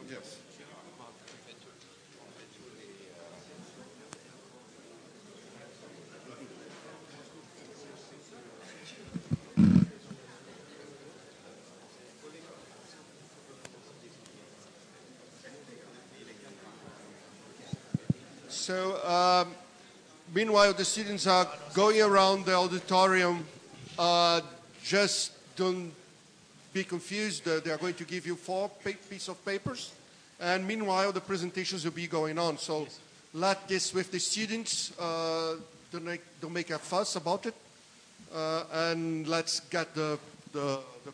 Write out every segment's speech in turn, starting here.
Yes. So, meanwhile, the students are going around the auditorium. Just don't be confused. They are going to give you 4 pieces of papers. And meanwhile, the presentations will be going on. So let this with the students. Don't make a fuss about it. And let's get the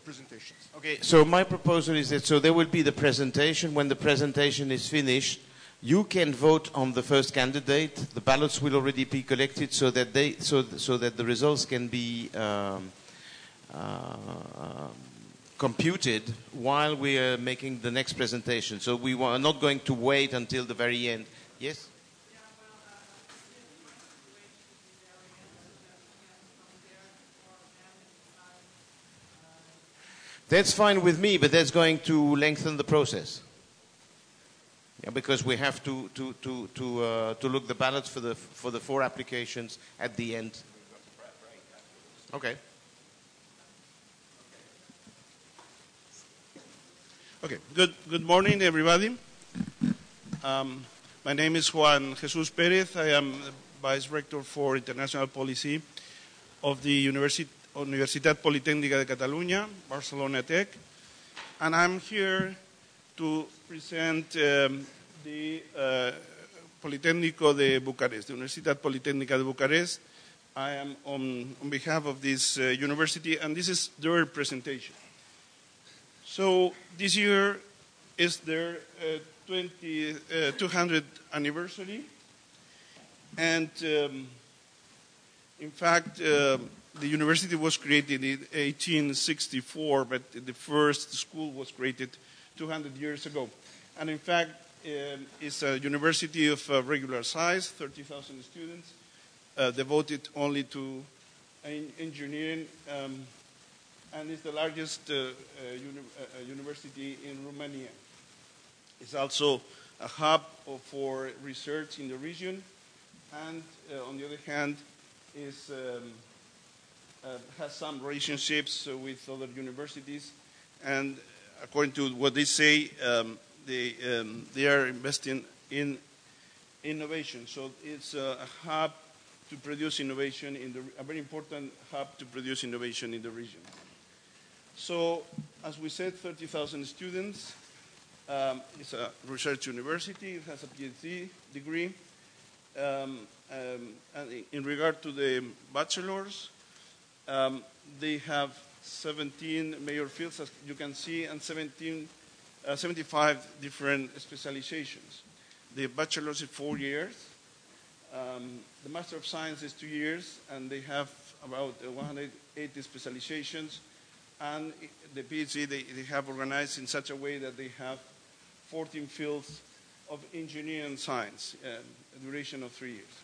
presentations. Okay, so my proposal is that there will be the presentation. When the presentation is finished, you can vote on the first candidate. The ballots will already be collected so that the results can be computed while we are making the next presentation. So we are not going to wait until the very end. Yes? That's fine with me, but that's going to lengthen the process. Yeah, because we have to look the ballots for the 4 applications at the end. Okay. Okay. Good morning, everybody. My name is Juan Jesus Perez. I am Vice Rector for International Policy of the Universitat Politécnica de Catalunya, Barcelona Tech, and I'm here to present the Politécnico de Bucarest, the Universitat Politécnica de Bucarest. I am on behalf of this university, and this is their presentation. So this year is their 200th anniversary, and in fact, the university was created in 1864, but the first school was created 200 years ago. And in fact, it's a university of regular size, 30,000 students, devoted only to engineering, and it's the largest university in Romania. It's also a hub for research in the region, and on the other hand, has some relationships with other universities, and according to what they say, they are investing in innovation. So it's a hub to produce innovation a very important hub to produce innovation in the region. So, as we said, 30,000 students. It's a research university. It has a PhD degree. And in regard to the bachelor's, they have 17 major fields, as you can see, and 75 different specializations. The bachelor's is 4 years. The Master of Science is 2 years, and they have about 180 specializations. And the PhD, they have organized in such a way that they have 14 fields of engineering and science, a duration of 3 years.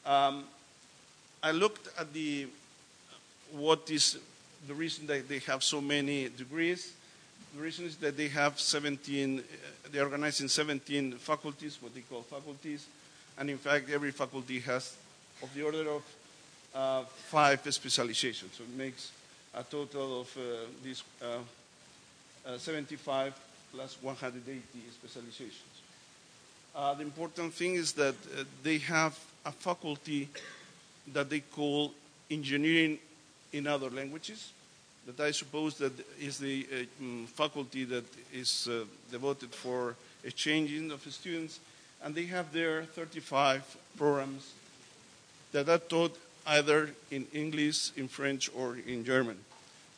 I looked at what is the reason that they have so many degrees. The reason is that they have 17, they are organized in 17 faculties, what they call faculties. And in fact, every faculty has of the order of 5 specializations. So it makes a total of these 75 plus 180 specializations. The important thing is that they have a faculty that they call engineering in other languages, that I suppose that is the faculty that is devoted for exchanging of students, and they have there 35 programs that are taught either in English, in French, or in German.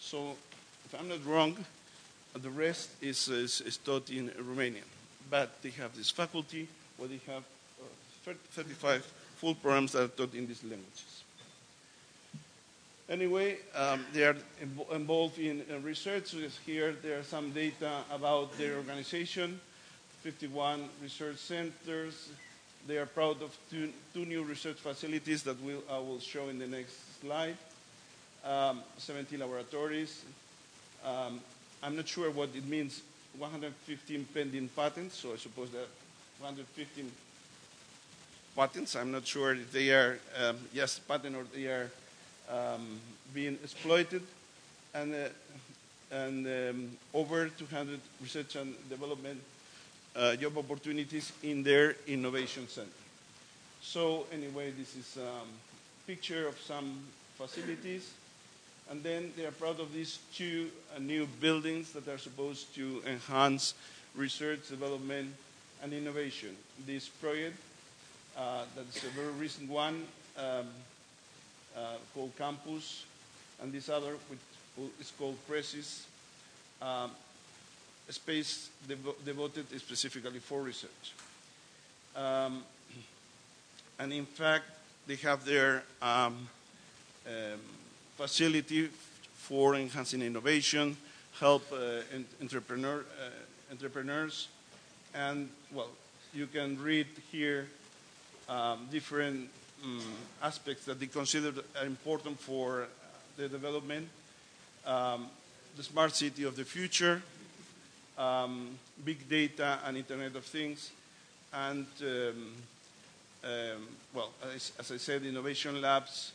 So, if I'm not wrong, the rest is taught in Romanian. But they have this faculty where they have 35 full programs that are taught in these languages. Anyway, they are involved in research. So here there are some data about their organization, 51 research centers. They are proud of two new research facilities that I will show in the next slide, 70 laboratories. I'm not sure what it means 115 pending patents, so I suppose that 115 patents. I'm not sure if they are just patent or they are being exploited, and over 200 research and development job opportunities in their innovation center. So anyway, this is a picture of some facilities. And then they are proud of these two new buildings that are supposed to enhance research, development, and innovation. This project, that's a very recent one, called Campus, and this other, which is called Precis, a space devoted specifically for research. And in fact, they have their facility for enhancing innovation, help entrepreneurs, and well, you can read here different aspects that they consider are important for the development. The smart city of the future, big data and Internet of Things, and well, as I said, innovation labs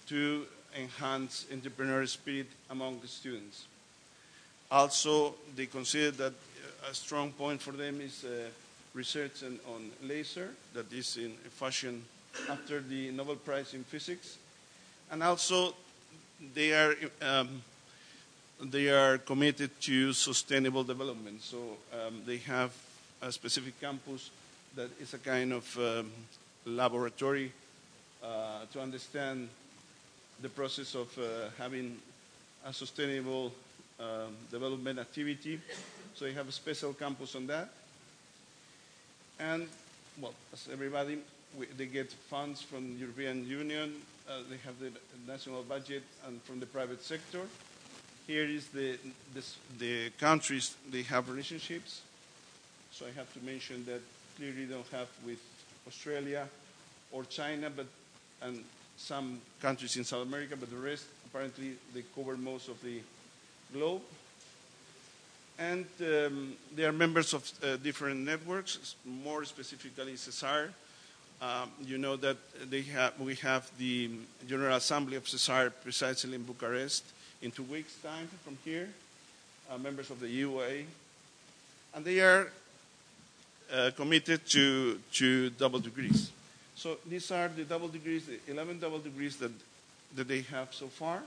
to enhance entrepreneurial spirit among the students. Also, they consider that a strong point for them is research on laser, that is in fashion after the Nobel Prize in Physics. And also, they are committed to sustainable development. So they have a specific campus that is a kind of laboratory to understand the process of having a sustainable development activity. So they have a special campus on that. And, well, as everybody, they get funds from the European Union. They have the national budget and from the private sector. Here is the countries they have relationships. So I have to mention that clearly they don't have with Australia or China, and some countries in South America, but the rest, apparently, they cover most of the globe. And they are members of different networks, more specifically CESAR. You know that we have the General Assembly of CESAR precisely in Bucharest in 2 weeks' time from here, members of the UA. And they are committed to double degrees. So these are the double degrees, the 11 double degrees that they have so far.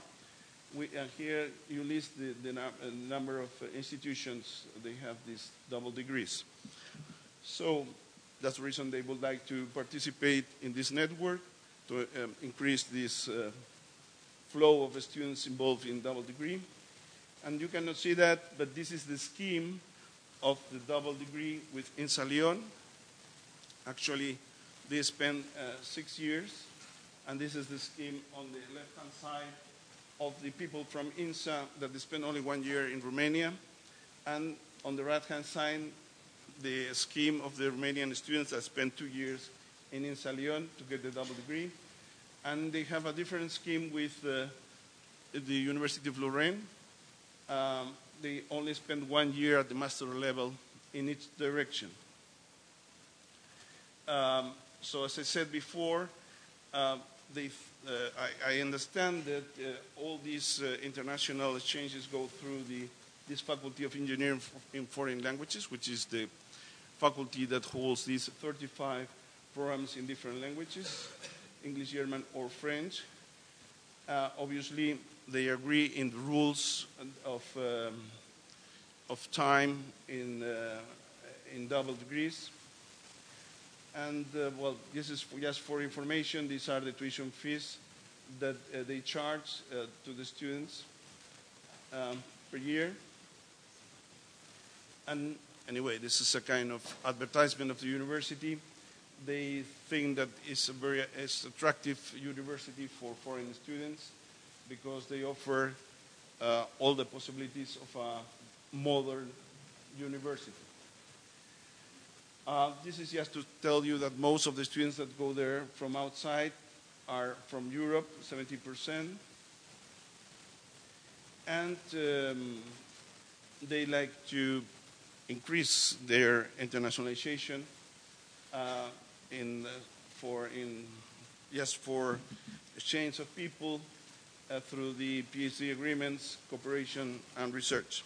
Here you list the number of institutions they have these double degrees. So that's the reason they would like to participate in this network to increase this flow of students involved in double degree. And you cannot see that, but this is the scheme of the double degree with INSA León. Actually, they spent 6 years, and this is the scheme on the left-hand side of the people from INSA that they spent only 1 year in Romania, and on the right-hand side, the scheme of the Romanian students that spent 2 years in INSA León to get the double degree. And they have a different scheme with the University of Lorraine. They only spend 1 year at the master level in each direction. So as I said before, I understand that all these international exchanges go through this Faculty of Engineering in Foreign Languages, which is the faculty that holds these 35 programs in different languages, English, German, or French. Obviously, they agree in the rules of time in double degrees. And, well, this is just for information. These are the tuition fees that they charge to the students per year. And anyway, this is a kind of advertisement of the university. They think that it's a very attractive university for foreign students because they offer all the possibilities of a modern university. This is just to tell you that most of the students that go there from outside are from Europe, 70%. And they like to increase their internationalization for exchange of people through the PhD agreements, cooperation, and research.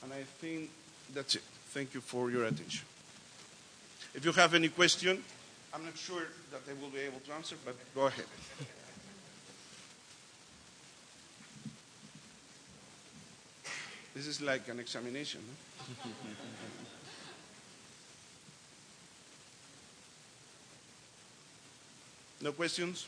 And I think that's it. Thank you for your attention. If you have any question, I'm not sure that I will be able to answer, but go ahead. This is like an examination. Huh? No questions?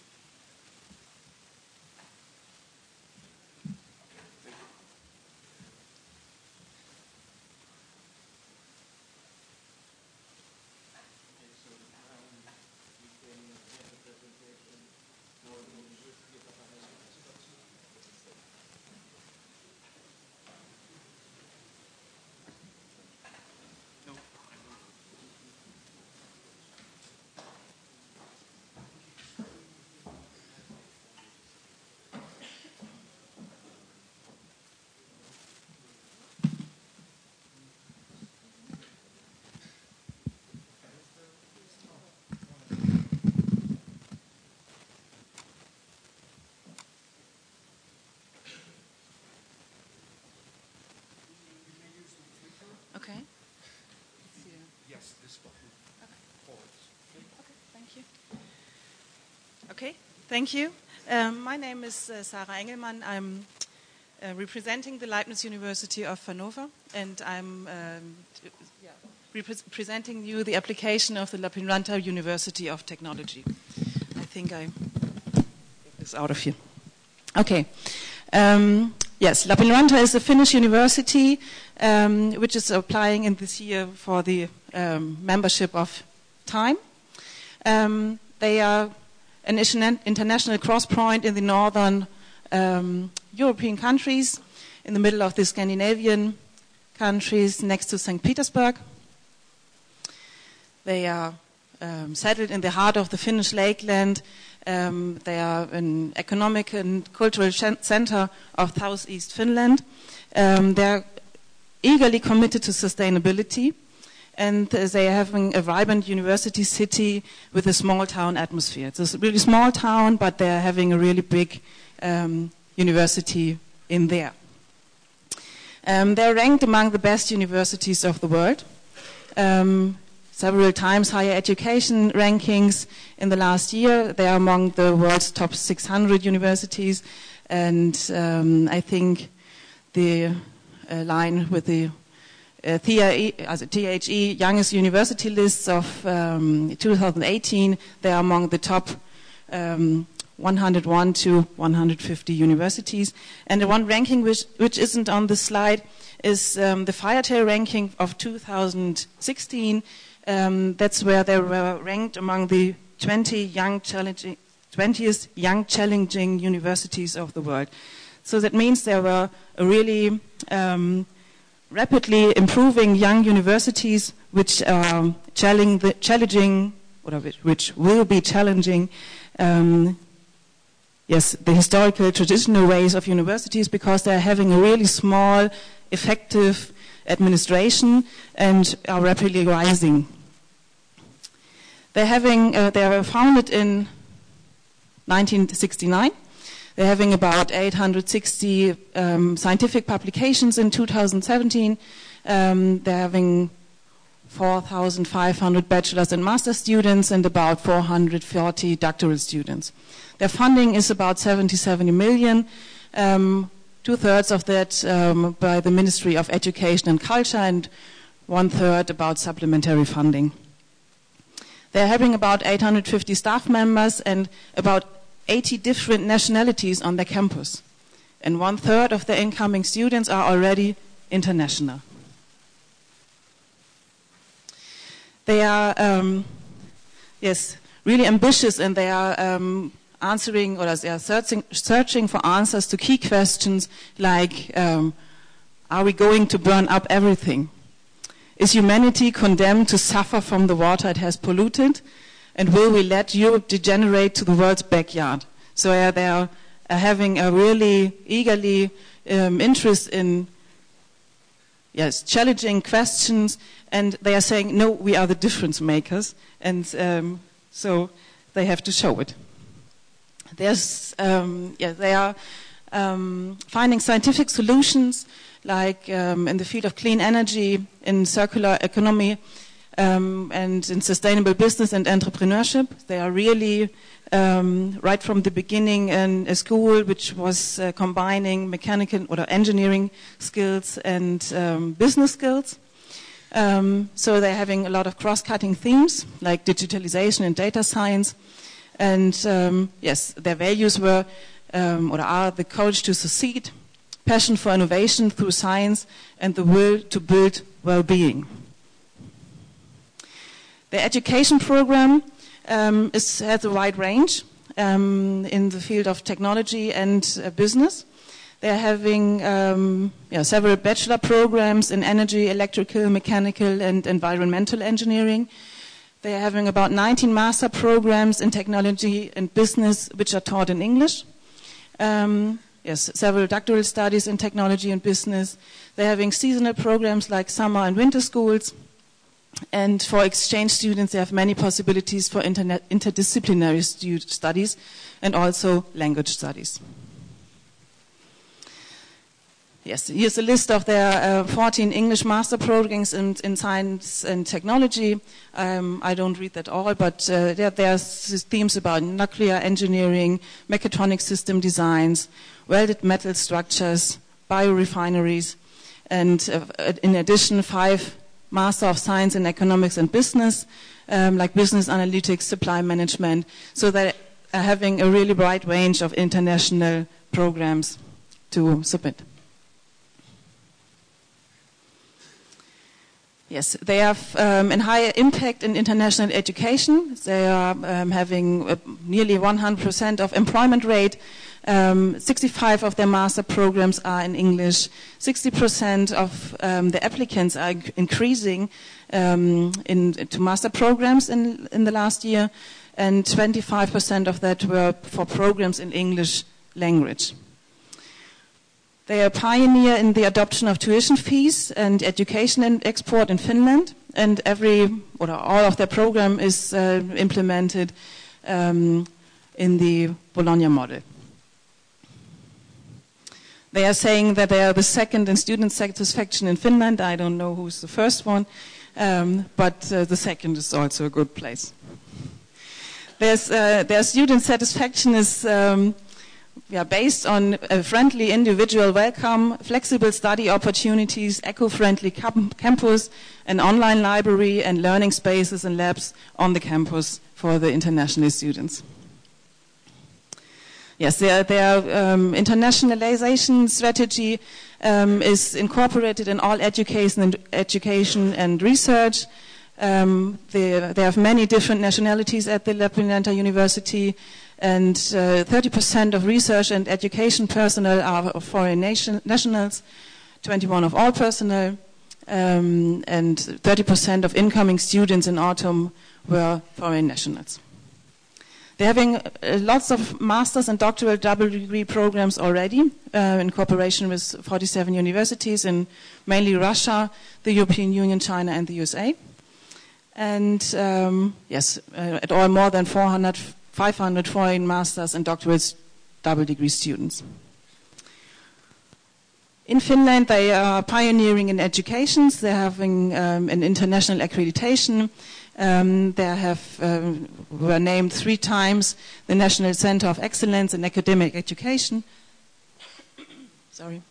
Okay. Yes, this button. Okay. Forwards. Okay, thank you. Okay, thank you. My name is Sarah Engelmann. I'm representing the Leibniz University of Hanover, and I'm presenting you the application of the La Pinuanta University of Technology. I think I get this out of here. Okay. Yes, La Pinuanta is a Finnish university which is applying in this year for the membership of T.I.M.E. They are an international cross point in the northern European countries, in the middle of the Scandinavian countries next to St. Petersburg. They are settled in the heart of the Finnish lakeland. They are an economic and cultural center of southeast Finland. They are eagerly committed to sustainability, and they are having a vibrant university city with a small town atmosphere. It's a really small town, but they are having a really big university in there. They are ranked among the best universities of the world. Several times higher education rankings in the last year. They are among the world's top 600 universities, and I think the line with the THE youngest university lists of 2018, they are among the top 101 to 150 universities. And the one ranking which isn't on the slide is the Firetail ranking of 2016. That's where they were ranked among the 20th young challenging universities of the world. So that means there were a really rapidly improving young universities which are challenging, or which will be challenging, the historical traditional ways of universities, because they're having a really small, effective administration and are rapidly rising. They are founded in 1969. They're having about 860 scientific publications in 2017. They're having 4,500 bachelor's and master's students and about 440 doctoral students. Their funding is about 70 million. 2/3 of that by the Ministry of Education and Culture, and 1/3 about supplementary funding. They're having about 850 staff members and about 80 different nationalities on their campus. And 1/3 of the incoming students are already international. They are, really ambitious, and they are answering, or they are searching for answers to key questions like, are we going to burn up everything? Is humanity condemned to suffer from the water it has polluted? And will we let Europe degenerate to the world's backyard? So they are having a really eagerly interest in yes, challenging questions, and they are saying, no, we are the difference makers, and so they have to show it. There's, they are finding scientific solutions, like in the field of clean energy, in circular economy, and in sustainable business and entrepreneurship. They are really, right from the beginning, in a school which was combining mechanical or engineering skills and business skills. So they're having a lot of cross-cutting themes, like digitalization and data science. And yes, their values were, or are, the courage to succeed, passion for innovation through science, and the will to build well-being. The education program has a wide range in the field of technology and business. They're having several bachelor programs in energy, electrical, mechanical, and environmental engineering. They are having about 19 master programs in technology and business, which are taught in English. Several doctoral studies in technology and business. They're having seasonal programs like summer and winter schools. And for exchange students, they have many possibilities for interdisciplinary studies and also language studies. Yes, here's a list of their 14 English master programs in science and technology. I don't read that all, but there's themes about nuclear engineering, mechatronic system designs, welded metal structures, biorefineries, and in addition, 5 Master of Science in Economics and Business, like business analytics, supply management. So they are having a really wide range of international programs to submit. Yes, they have a higher impact in international education. They are having nearly 100% of employment rate. 65 of their master programs are in English. 60% of the applicants are increasing to master programs in the last year, and 25% of that were for programs in English language. They are a pioneer in the adoption of tuition fees and education and export in Finland, and all of their program is implemented in the Bologna model. They are saying that they are the second in student satisfaction in Finland. I don't know who's the first one, but the second is also a good place. Their student satisfaction is based on a friendly individual welcome, flexible study opportunities, eco-friendly campus, an online library, and learning spaces and labs on the campus for the international students. Yes, their internationalization strategy is incorporated in all education and research. They have many different nationalities at the Representantes University, and 30% of research and education personnel are of foreign nationals, 21% of all personnel, and 30% of incoming students in autumn were foreign nationals. They're having lots of master's and doctoral double degree programs already in cooperation with 47 universities in mainly Russia, the European Union, China, and the USA. And at all more than 500 foreign masters and doctorate double degree students. In Finland, they are pioneering in education. They're having an international accreditation. They were named 3 times the National Center of Excellence in Academic Education. Sorry.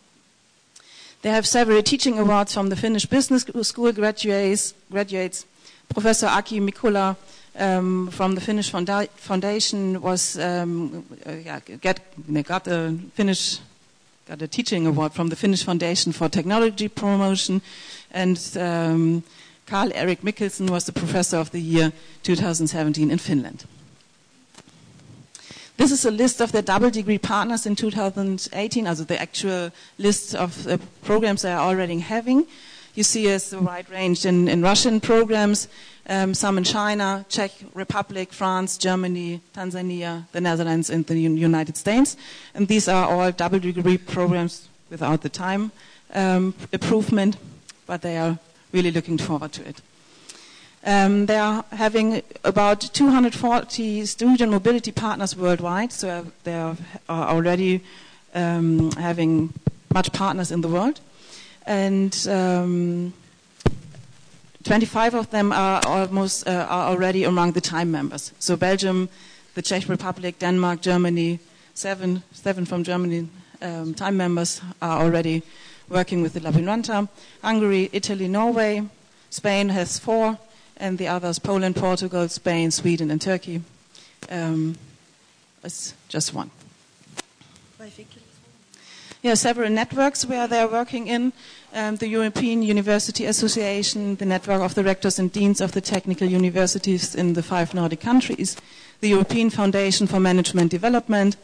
They have several teaching awards from the Finnish Business School graduates. Professor Aki Mikkola from the Finnish Foundation got a teaching award from the Finnish Foundation for Technology Promotion, and Carl Erik Mikkelsen was the Professor of the Year 2017 in Finland. This is a list of their double degree partners in 2018, also the actual list of the programs they are already having. You see a wide range in Russian programs, some in China, Czech Republic, France, Germany, Tanzania, the Netherlands, and the United States. And these are all double degree programs without the time improvement. but they are really looking forward to it. They are having about 240 student mobility partners worldwide, so they are already having much partners in the world. And 25 of them are already among the T.I.M.E members. So Belgium, the Czech Republic, Denmark, Germany, seven from Germany, T.I.M.E members are already working with the Lappeenranta. Hungary, Italy, Norway, Spain has 4, and the others, Poland, Portugal, Spain, Sweden, and Turkey. It's just 1. Yeah, several networks where they're working in. The European University Association, the network of the rectors and deans of the technical universities in the 5 Nordic countries, the European Foundation for Management Development,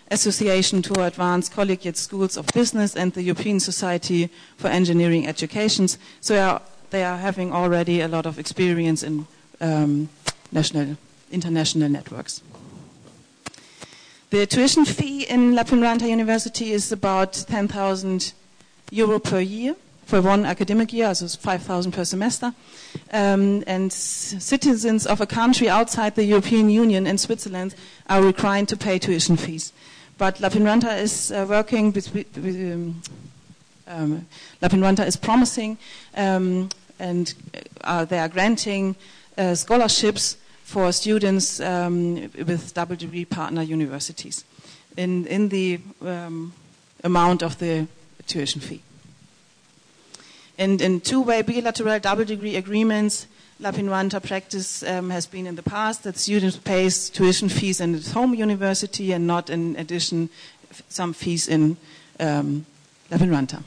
Association to Advanced Collegiate Schools of Business, and the European Society for Engineering Educations. So they are having already a lot of experience in international networks. The tuition fee in Lappeenranta University is about 10,000 euro per year for 1 academic year, so it's 5,000 per semester. And citizens of a country outside the European Union and Switzerland are required to pay tuition fees. But Lappeenranta is working with Lappeenranta is promising and they are granting scholarships for students with double degree partner universities in the amount of the tuition fee. And in 2-way bilateral double degree agreements, Lappeenranta practice has been in the past that students pay tuition fees in its home university and not in addition some fees in Lappeenranta.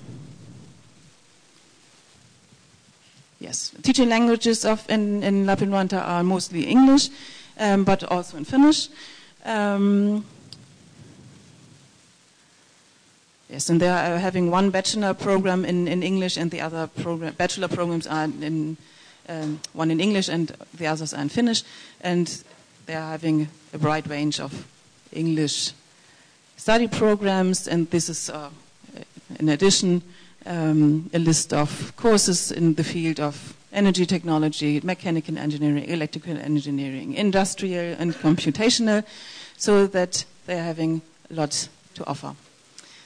Yes, teaching languages in Lappeenranta are mostly English, but also in Finnish. Yes, and they are having 1 bachelor program in English, and the other bachelor programs are one in English and the others are in Finnish. And they are having a wide range of English study programs, and this is, in addition, a list of courses in the field of energy technology, mechanical engineering, electrical engineering, industrial and computational, so that they're having a lot to offer.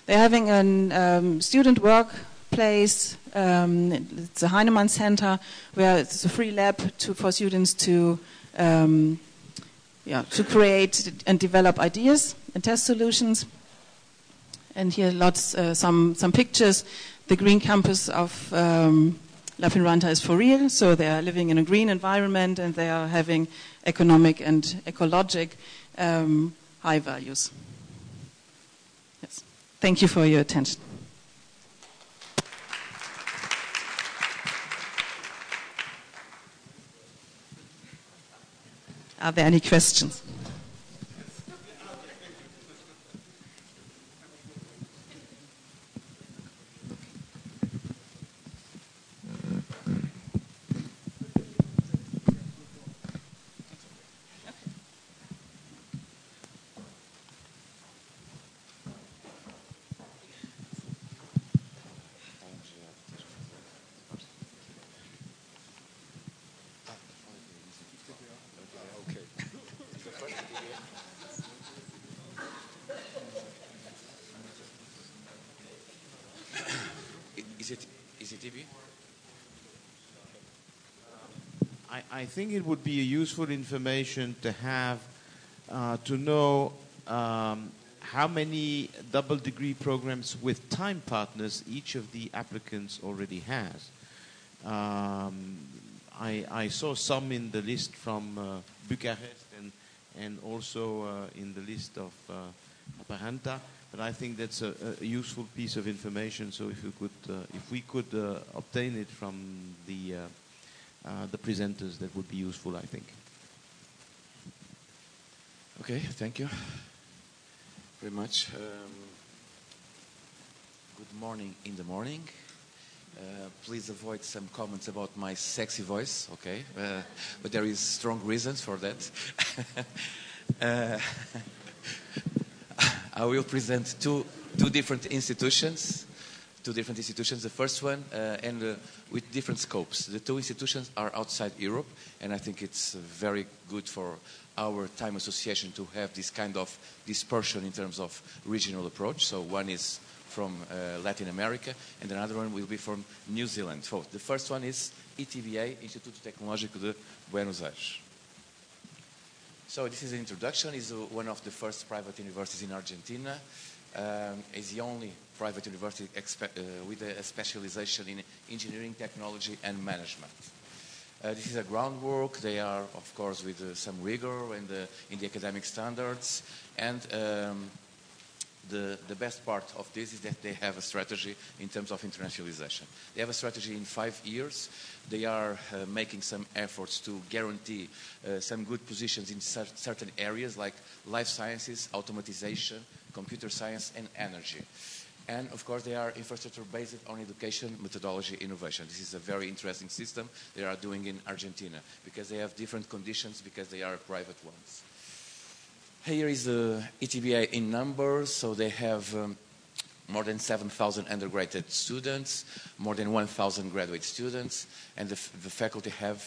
They're having a student workplace, it's a Heinemann Center, where it's a free lab for students to create and develop ideas and test solutions. And here some pictures. The green campus of Lappeenranta is for real, so they are living in a green environment and they are having economic and ecologic high values. Yes. Thank you for your attention. Are there any questions? Is it TV? I think it would be a useful information to have to know how many double degree programs with time partners each of the applicants already has. I saw some in the list from Bucharest and also in the list of Lappeenranta. But I think that's a useful piece of information. So if we could obtain it from the presenters, that would be useful, I think. Okay, thank you very much. Good morning in the morning. Please avoid some comments about my sexy voice, okay? But there is strong reasons for that. I will present two different institutions, two different institutions. The first one, with different scopes. The two institutions are outside Europe, and I think it's very good for our T.I.M.E association to have this kind of dispersion in terms of regional approach. So one is from Latin America, and another one will be from New Zealand. So the first one is ITBA, Instituto Tecnológico de Buenos Aires. So this is an introduction. It's one of the first private universities in Argentina. It's the only private university with a specialization in engineering, technology, and management. This is a groundwork. They are, of course, with some rigor in the academic standards. And the best part of this is that they have a strategy in terms of internationalization. They have a strategy in 5 years. They are making some efforts to guarantee some good positions in certain areas like life sciences, automatization, computer science, and energy. And, of course, they are infrastructure based on education, methodology, innovation. This is a very interesting system they are doing in Argentina because they have different conditions because they are private ones. Here is the ETBA in numbers. So they have more than 7,000 undergraduate students, more than 1,000 graduate students, and the faculty have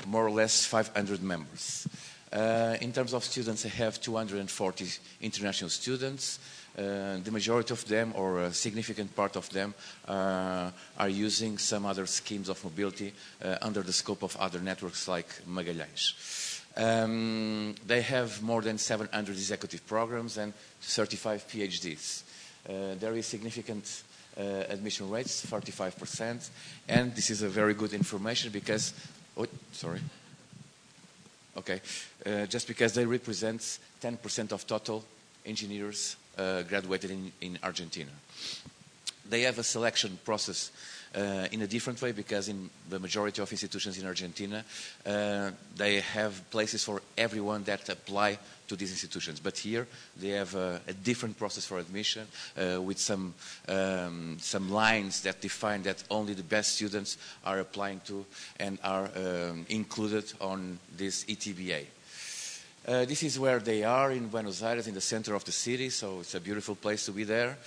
more or less 500 members. In terms of students, they have 240 international students. The majority of them, or a significant part of them, are using some other schemes of mobility under the scope of other networks like Magalhães. They have more than 700 executive programs and 35 PhDs. There is significant admission rates, 45%, and this is a very good information because, just because they represent 10% of total engineers graduated in Argentina. They have a selection process in a different way because in the majority of institutions in Argentina, they have places for everyone that apply to these institutions. But here, they have a different process for admission with some lines that define that only the best students are applying to and are included on this ETBA. This is where they are in Buenos Aires, in the center of the city, so it's a beautiful place to be there.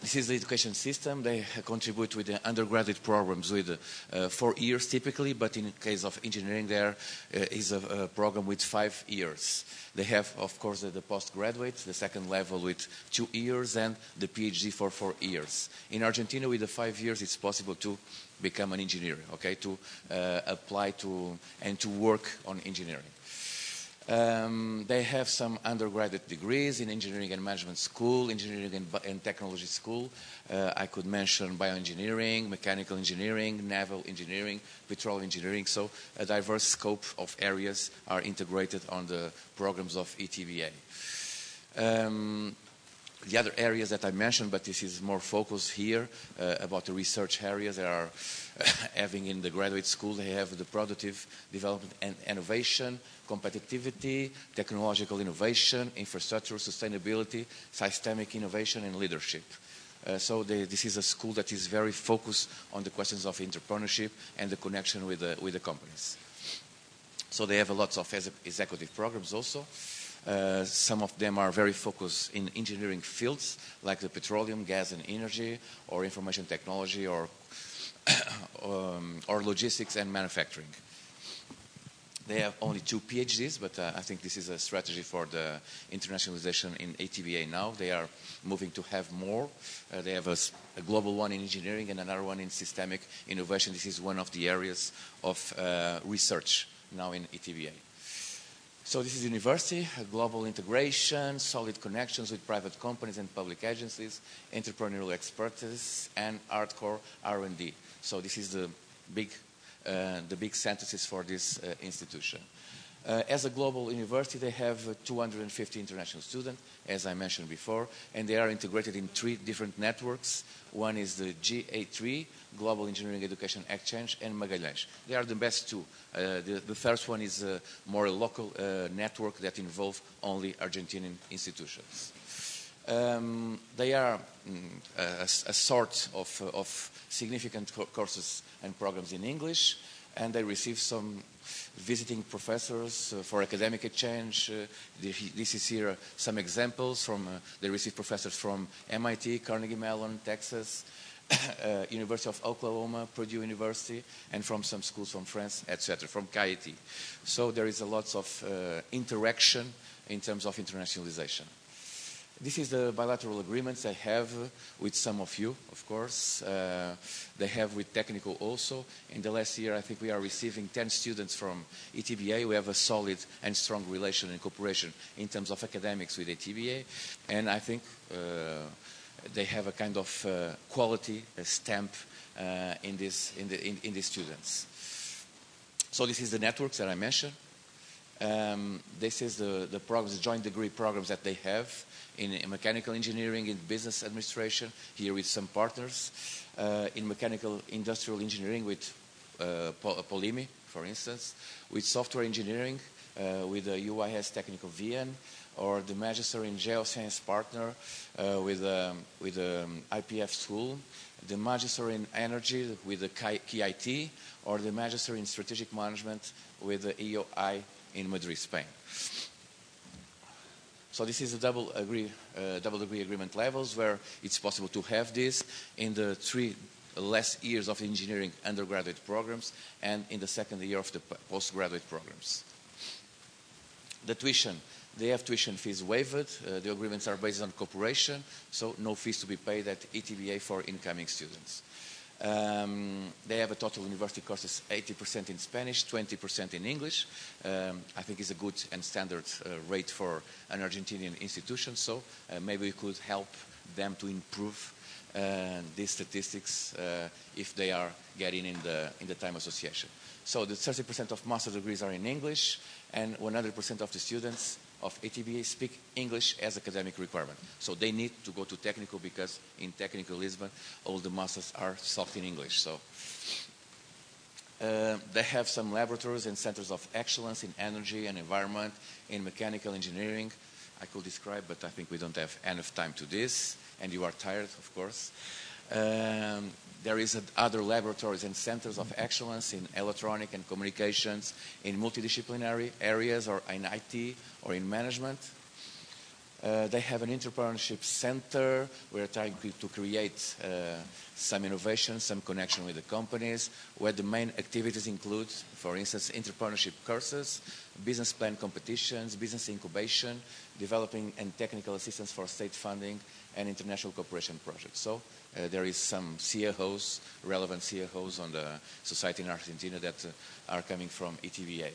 This is the education system. They contribute with the undergraduate programs with 4 years typically, but in case of engineering there is a program with 5 years. They have, of course, the postgraduate, the second level with 2 years, and the PhD for 4 years. In Argentina, with the 5 years, it's possible to become an engineer, okay, to apply to and to work on engineering. They have some undergraduate degrees in engineering and management school, engineering and technology school. I could mention bioengineering, mechanical engineering, naval engineering, petroleum engineering. So a diverse scope of areas are integrated on the programs of ETBA. The other areas that I mentioned, but this is more focused here about the research areas they are having in the graduate school. They have the productive development and innovation, competitivity, technological innovation, infrastructure, sustainability, systemic innovation, and leadership. So this is a school that is very focused on the questions of entrepreneurship and the connection with the companies. So they have lots of executive programs also. Some of them are very focused in engineering fields like the petroleum, gas and energy, or information technology, or logistics and manufacturing. They have only 2 PhDs, but I think this is a strategy for the internationalization in ATBA now. They are moving to have more. They have a global one in engineering and another one in systemic innovation. This is one of the areas of research now in ATBA. So this is university, global integration, solid connections with private companies and public agencies, entrepreneurial expertise, and hardcore R&D. So this is the big sentences for this institution. As a global university, they have 250 international students, as I mentioned before, and they are integrated in 3 different networks. One is the GA3, Global Engineering Education Exchange, and Magalhães. They are the best 2. The first one is a more local network that involves only Argentinian institutions. They are a sort of significant courses and programs in English. and they receive some visiting professors for academic exchange. This is here some examples from, they receive professors from MIT, Carnegie Mellon, Texas, University of Oklahoma, Purdue University, and from some schools from France, etc., from KIT. So there is a lot of interaction in terms of internationalization. This is the bilateral agreements I have with some of you, of course. They have with technical also. In the last year, I think we are receiving 10 students from ETBA. We have a solid and strong relation and cooperation in terms of academics with ETBA. And I think they have a kind of quality stamp in these students. So this is the networks that I mentioned. This is the programs, the joint degree programs that they have in mechanical engineering, in business administration, here with some partners, in mechanical industrial engineering with Poli-USP, for instance, with software engineering, with the UIS Technical VN, or the Magister in Geoscience partner with IPF school, the Magister in Energy with the KIT, or the Magister in Strategic Management with the EOI in Madrid, Spain. So this is the double degree agreement levels where it's possible to have this in the 3 last years of engineering undergraduate programs and in the second year of the postgraduate programs. The tuition, they have tuition fees waived. The agreements are based on cooperation, so no fees to be paid at ETBA for incoming students. They have a total university courses 80% in Spanish, 20% in English. I think it's a good and standard rate for an Argentinian institution, so maybe we could help them to improve these statistics if they are getting in the T.I.M.E association. So the 30% of master degrees are in English, and 100% of the students of ETBA speak English as academic requirement. So they need to go to technical because in technical Lisbon, all the masters are taught in English. So they have some laboratories and centers of excellence in energy and environment, in mechanical engineering. I could describe, but I think we don't have enough time to this, and you are tired, of course. There is other laboratories and centers of excellence in electronic and communications, in multidisciplinary areas, or in IT, or in management. They have an entrepreneurship center. We're trying to create some innovation, some connection with the companies, where the main activities include, for instance, entrepreneurship courses, business plan competitions, business incubation, developing and technical assistance for state funding, and international cooperation projects. So there is some CEOs, relevant CEOs on the society in Argentina that are coming from ETBA.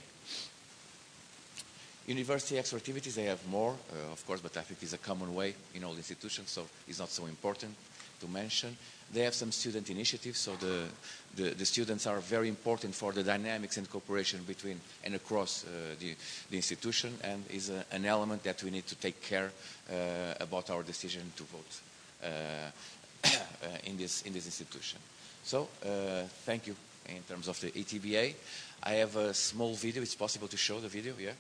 University extra activities, they have more, of course, but I think it's a common way in all institutions, so it's not so important to mention. They have some student initiatives, so the students are very important for the dynamics and cooperation between and across the institution, and is an element that we need to take care about our decision to vote in this institution. So thank you in terms of the ETBA. I have a small video. It's possible to show the video, yeah?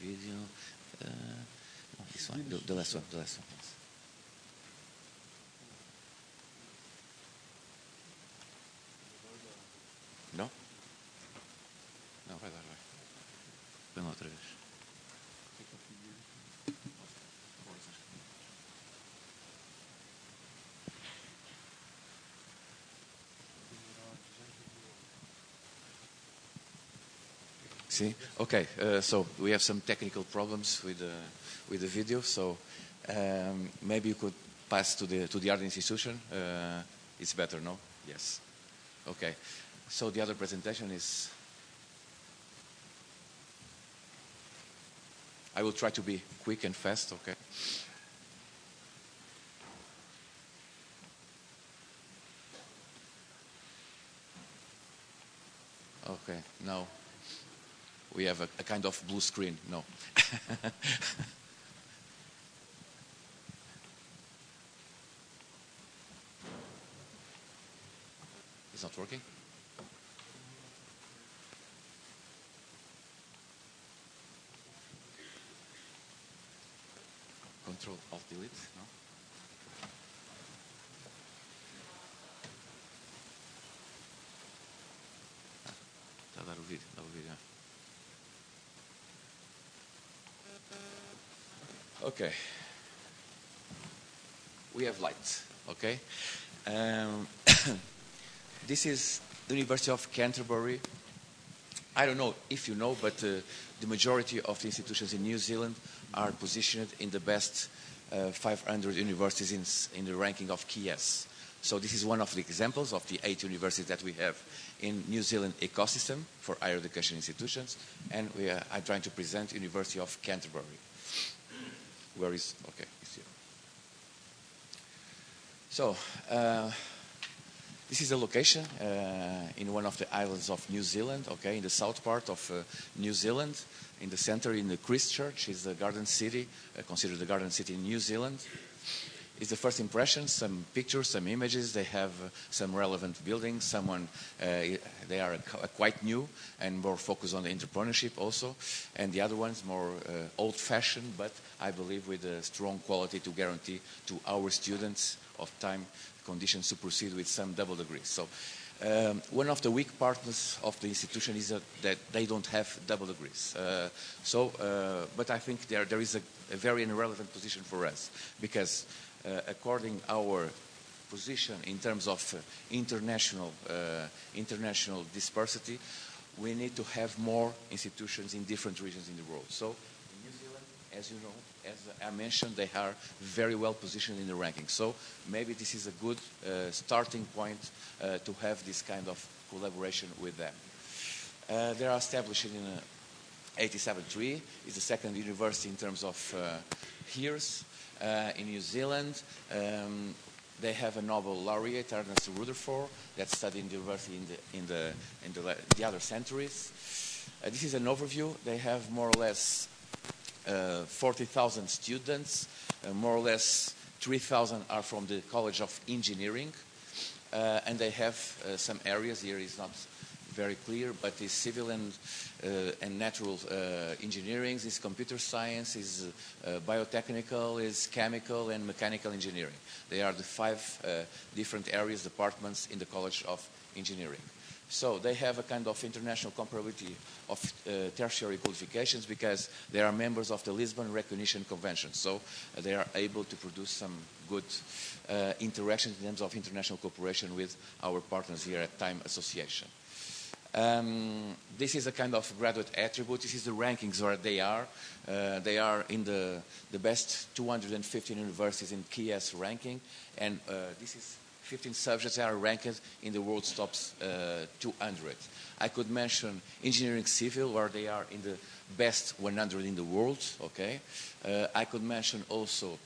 Video. No, this one, the last one, the last one. No? Não, vai dar, vai. Põe lá outra vez. See? Okay, so we have some technical problems with the video, so maybe you could pass to the other institution. It's better, no? Yes. Okay. So the other presentation is... I will try to be quick and fast, okay? Okay, now we have a kind of blue screen. No. It's not working? Control Alt Delete, no? Está a dar o vídeo, dá o vídeo. Okay. We have light, okay? This is the University of Canterbury. I don't know if you know, but the majority of the institutions in New Zealand are positioned in the best 500 universities in the ranking of KES. So this is one of the examples of the 8 universities that we have in New Zealand ecosystem for higher education institutions, and I'm trying to present University of Canterbury. Where is, okay, it's here. So, this is a location in one of the islands of New Zealand, okay, in the south part of New Zealand. In the center, in the Christchurch, is the garden city, considered the garden city in New Zealand. It's the first impression, some pictures, some images. They have some relevant buildings. They are quite new and more focused on the entrepreneurship also. And the other ones more old-fashioned, but I believe with a strong quality to guarantee to our students of time conditions to proceed with some double degrees. So one of the weak partners of the institution is that they don't have double degrees. But I think there is a very irrelevant position for us because according our position in terms of international dispersity, we need to have more institutions in different regions in the world. So in New Zealand, as you know, as I mentioned, they are very well positioned in the ranking. So maybe this is a good starting point to have this kind of collaboration with them. They are established in 1987. It's the second university in terms of years in New Zealand. They have a Nobel laureate, Ernest Rutherford, that studied in the university in the other centuries. This is an overview. They have more or less 40,000 students. More or less 3,000 are from the College of Engineering. And they have some areas, here is not very clear, but is civil and natural engineering, is computer science, is biotechnical, is chemical and mechanical engineering. They are the 5 different areas, departments in the College of Engineering. So they have a kind of international comparability of tertiary qualifications because they are members of the Lisbon Recognition Convention. So they are able to produce some good interactions in terms of international cooperation with our partners here at T.I.M.E Association. This is a kind of graduate attribute. This is the rankings where they are. They are in the best 215 universities in KES ranking, and this is 15 subjects that are ranked in the world's top 200. I could mention engineering civil, where they are in the best 100 in the world. Okay, I could mention also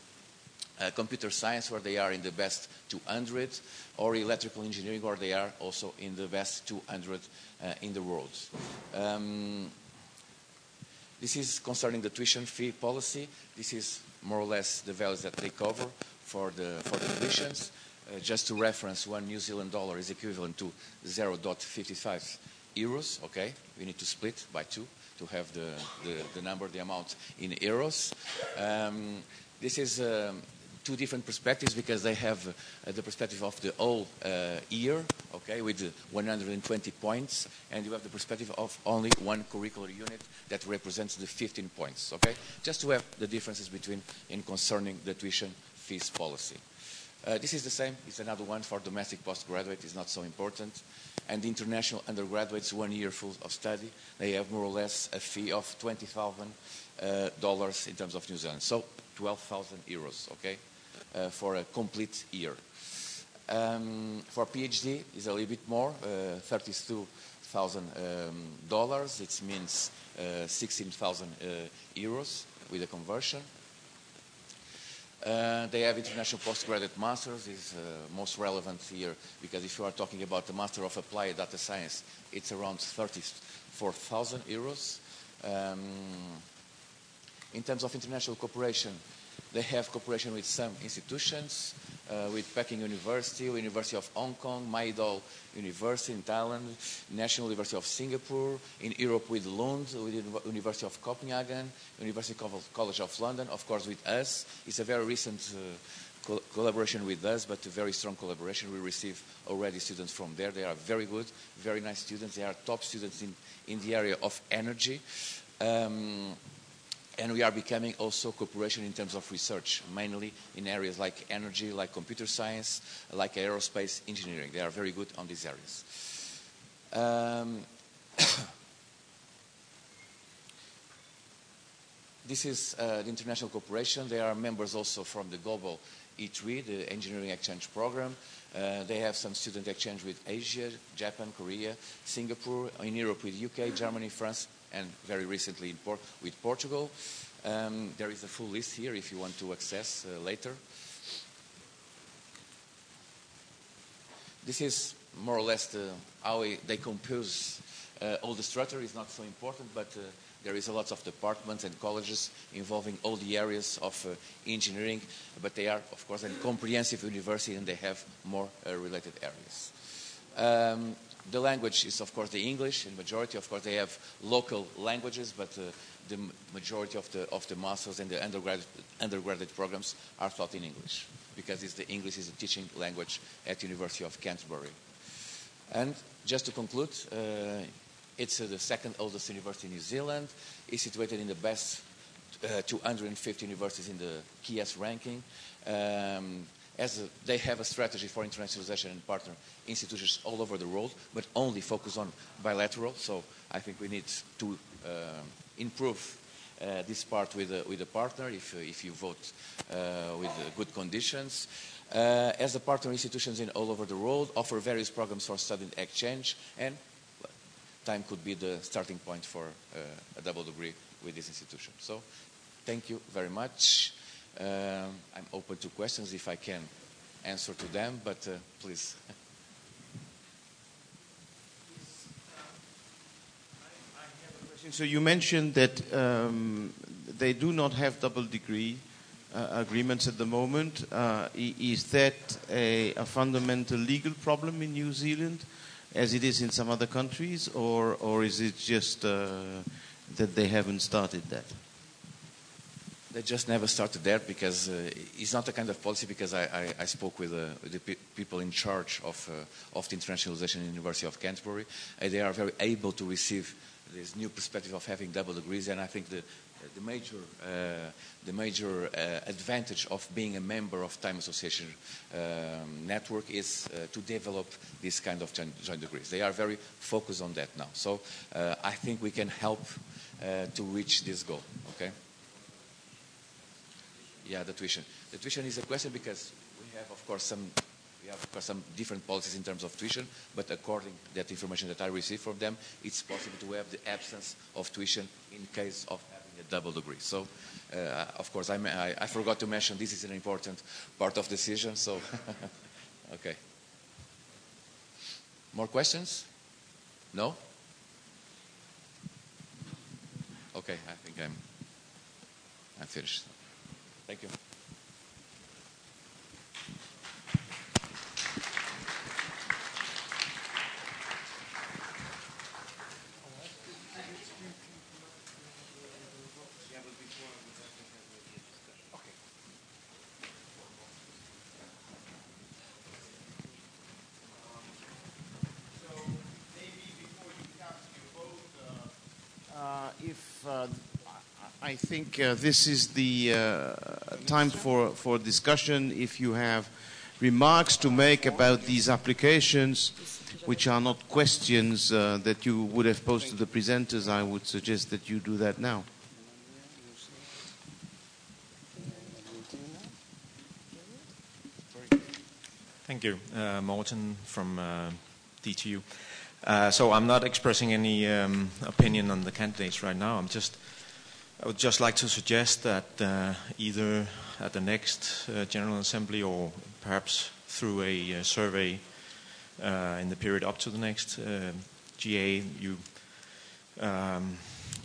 computer science, where they are in the best 200, or electrical engineering, where they are also in the best 200 in the world. This is concerning the tuition fee policy. This is more or less the values that they cover for the tuitions. Just to reference, $1 New Zealand dollar is equivalent to 0.55 euros. Okay, we need to split by 2 to have the number, the amount in euros. This is 2 different perspectives because they have the perspective of the whole year, okay, with 120 points, and you have the perspective of only one curricular unit that represents the 15 points, okay? Just to have the differences between in concerning the tuition fees policy. This is the same. It's another one for domestic postgraduate. It's not so important. And the international undergraduates, 1 year full of study, they have more or less a fee of $20,000 in terms of New Zealand. So 12,000 euros, okay, for a complete year. For PhD, it's a little bit more, $32,000. It means 16,000 euros with a conversion. They have international postgraduate masters, is most relevant here because if you are talking about the Master of Applied Data Science, it's around 34,000 euros. In terms of international cooperation, they have cooperation with some institutions, with Peking University, University of Hong Kong, Maidol University in Thailand, National University of Singapore, in Europe with Lund, with University of Copenhagen, University College of London, of course with us. It's a very recent collaboration with us, but a very strong collaboration. We receive already students from there. They are very good, very nice students. They are top students in the area of energy. And we are becoming also cooperation in terms of research, mainly in areas like energy, like computer science, like aerospace engineering. They are very good on these areas. This is the international cooperation. They are members also from the global E3, the engineering exchange program. They have some student exchange with Asia, Japan, Korea, Singapore, in Europe with UK, Germany, France, and very recently with Portugal. There is a full list here if you want to access later. This is more or less how they compose all the structure. Is not so important, but there is a lot of departments and colleges involving all the areas of engineering, but they are, of course, a comprehensive university and they have more related areas. The language is, of course, the English in majority. Of course, they have local languages, but the majority of the masters and the undergraduate programs are taught in English because English is a teaching language at the University of Canterbury. And just to conclude, it's the second oldest university in New Zealand. It's situated in the best 250 universities in the KS ranking. They have a strategy for internationalization and partner institutions all over the world, but only focus on bilateral. So I think we need to improve this part with a partner if you vote with good conditions. As a partner institutions in all over the world, offer various programs for student exchange, and time could be the starting point for a double degree with this institution. So thank you very much. I'm open to questions if I can answer to them, but please. I have a question. So you mentioned that they do not have double degree agreements at the moment. Is that a fundamental legal problem in New Zealand, as it is in some other countries, or is it just that they haven't started that? They just never started there because it's not a kind of policy, because I spoke with the people in charge of the internationalization in the University of Canterbury. They are very able to receive this new perspective of having double degrees, and I think the major advantage of being a member of T.I.M.E Association network is to develop this kind of joint degrees. They are very focused on that now. So I think we can help to reach this goal, okay? Yeah, the tuition. The tuition is a question because we have, of course, some different policies in terms of tuition, but according to that information that I received from them, it's possible to have the absence of tuition in case of having a double degree. So, of course, I forgot to mention this is an important part of the decision, so, okay. More questions? No? Okay, I think I'm finished. Thank you. I think this is the time for discussion. If you have remarks to make about these applications, which are not questions that you would have posed to the presenters, I would suggest that you do that now. Thank you. Morten from DTU. So I'm not expressing any opinion on the candidates right now. I would just like to suggest that either at the next General Assembly or perhaps through a survey in the period up to the next GA, you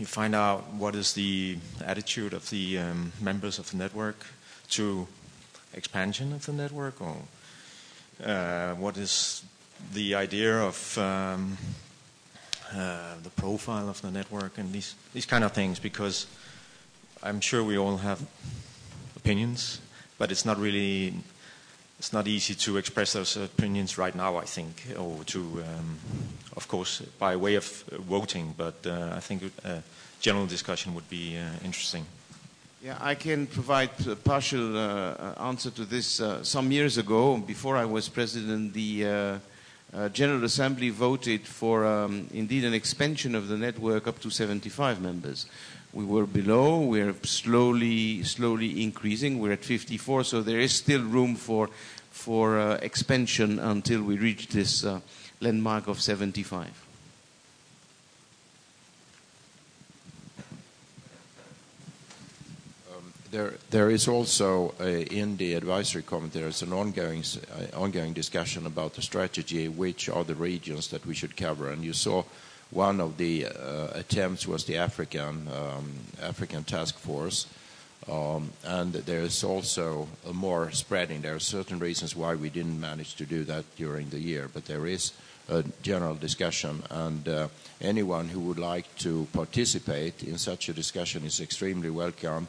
find out what is the attitude of the members of the network to expansion of the network, or what is the idea of the profile of the network, and these kind of things, because I'm sure we all have opinions, but it's not really. It's not easy to express those opinions right now, I think, or to, of course, by way of voting. But I think a general discussion would be interesting. Yeah, I can provide a partial answer to this. Some years ago, before I was president, the General Assembly voted for, indeed, an expansion of the network up to 75 members. We were below. We're slowly increasing. We're at 54, so there is still room for expansion until we reach this landmark of 75. There is also in the advisory committee there is an ongoing discussion about the strategy, which are the regions that we should cover, and you saw. One of the attempts was the African task force, and there is also a more spreading. There are certain reasons why we didn't manage to do that during the year, but there is a general discussion, and anyone who would like to participate in such a discussion is extremely welcome.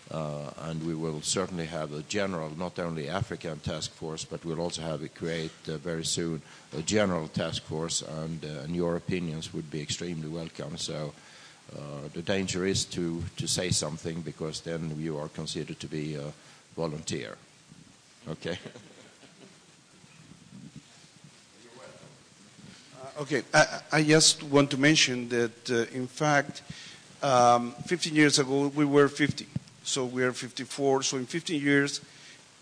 And we will certainly have a general, not only African task force, but we'll also create very soon a general task force, and your opinions would be extremely welcome. So the danger is to say something, because then you are considered to be a volunteer. Okay. Okay, I just want to mention that, in fact, 15 years ago we were 50. So we are 54. So in 15 years,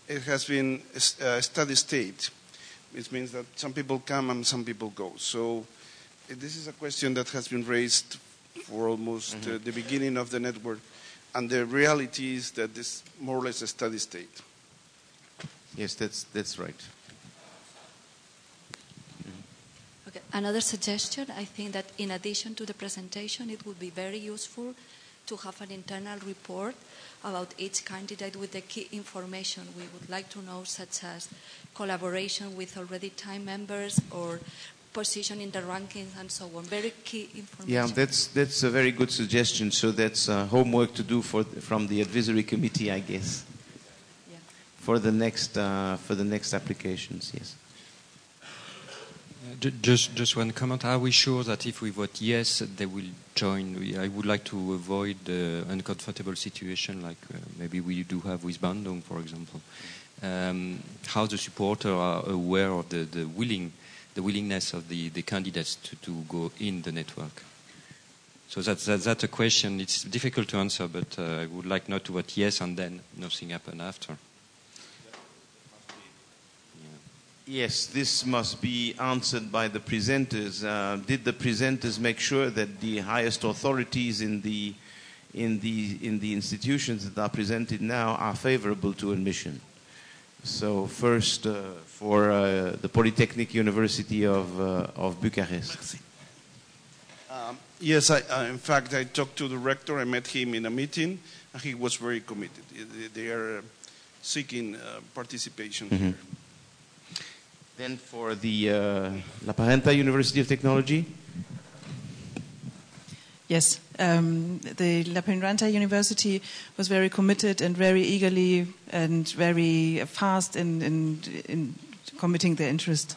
it has been a steady state. It means that some people come and some people go. So this is a question that has been raised for almost the beginning of the network. And the reality is that it's more or less a steady state. Yes, that's right. Okay. Another suggestion, I think that in addition to the presentation, it would be very useful to have an internal report about each candidate with the key information we would like to know, such as collaboration with already T.I.M.E members or position in the rankings and so on. Very key information. Yeah, that's a very good suggestion. So that's homework to do from the advisory committee, I guess. Yeah. For the next applications, yes. Just one comment. Are we sure that if we vote yes, they will join? I would like to avoid the uncomfortable situation like maybe we do have with Bandung, for example. How the supporters are aware of the willingness of the candidates to go in the network. So that's a question. It's difficult to answer, but I would like not to vote yes and then nothing happen after. Yes, this must be answered by the presenters. Did the presenters make sure that the highest authorities in the institutions that are presented now are favorable to admission? So first, for the Polytechnic University of Bucharest. Yes, in fact, I talked to the rector. I met him in a meeting, and he was very committed. They are seeking participation here. Then for the La Parenta University of Technology. Yes, the La Parenta University was very committed and very eagerly and very fast in committing their interest,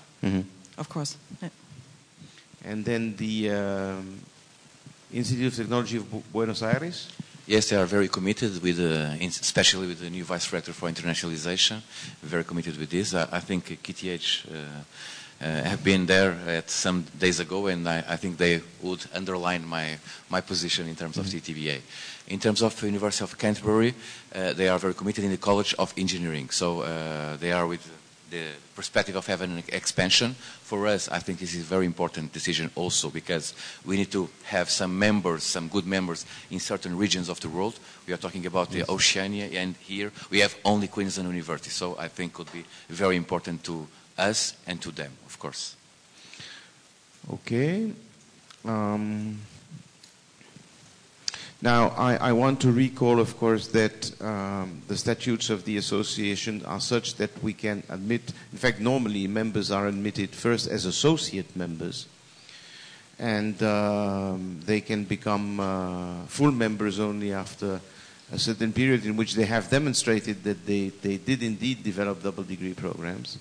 of course. Yeah. And then the Institute of Technology of Buenos Aires. Yes, they are very committed, with, especially with the new Vice Director for Internationalization, very committed with this. I think KTH have been there some days ago, and I think they would underline my position in terms of TTVA. In terms of University of Canterbury, they are very committed in the College of Engineering. So they are with the perspective of having an expansion. For us, I think this is a very important decision also, because we need to have some members, some good members in certain regions of the world. We are talking about the Oceania, and here we have only Queensland University. So I think it would be very important to us and to them, of course. Okay. Now, I want to recall, of course, that the statutes of the association are such that we can admit, in fact, normally members are admitted first as associate members, and they can become full members only after a certain period in which they have demonstrated that they did indeed develop double degree programs.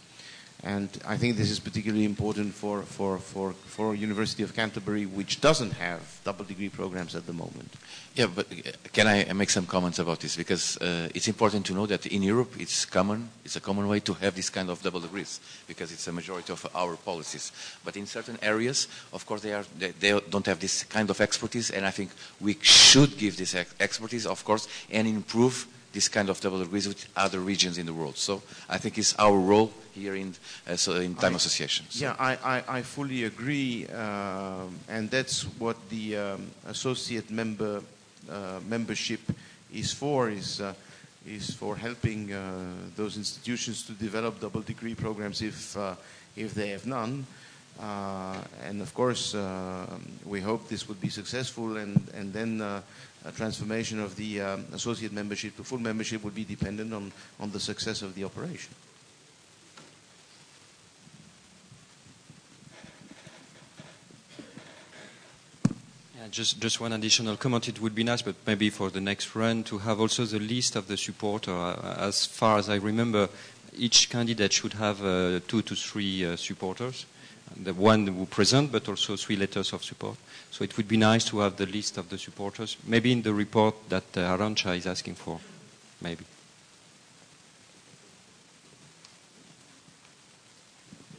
And I think this is particularly important for University of Canterbury, which doesn't have double degree programs at the moment. Yeah, but can I make some comments about this? Because it's important to know that in Europe it's common. It's a common way to have this kind of double degrees because it's a majority of our policies. But in certain areas, of course, they don't have this kind of expertise, and I think we should give this expertise, of course, and improve this kind of double degrees with other regions in the world. So I think it's our role here in T.I.M.E Association. So. Yeah, I fully agree, and that's what the associate membership is for for helping those institutions to develop double degree programs if they have none. And of course, we hope this would be successful, and then a transformation of the associate membership to full membership would be dependent on the success of the operation. Yeah, just one additional comment. It would be nice, but maybe for the next run, to have also the list of the supporters. As far as I remember, each candidate should have 2 to 3 supporters. The one who present, but also 3 letters of support. So it would be nice to have the list of the supporters, maybe in the report that Arantxa is asking for, maybe.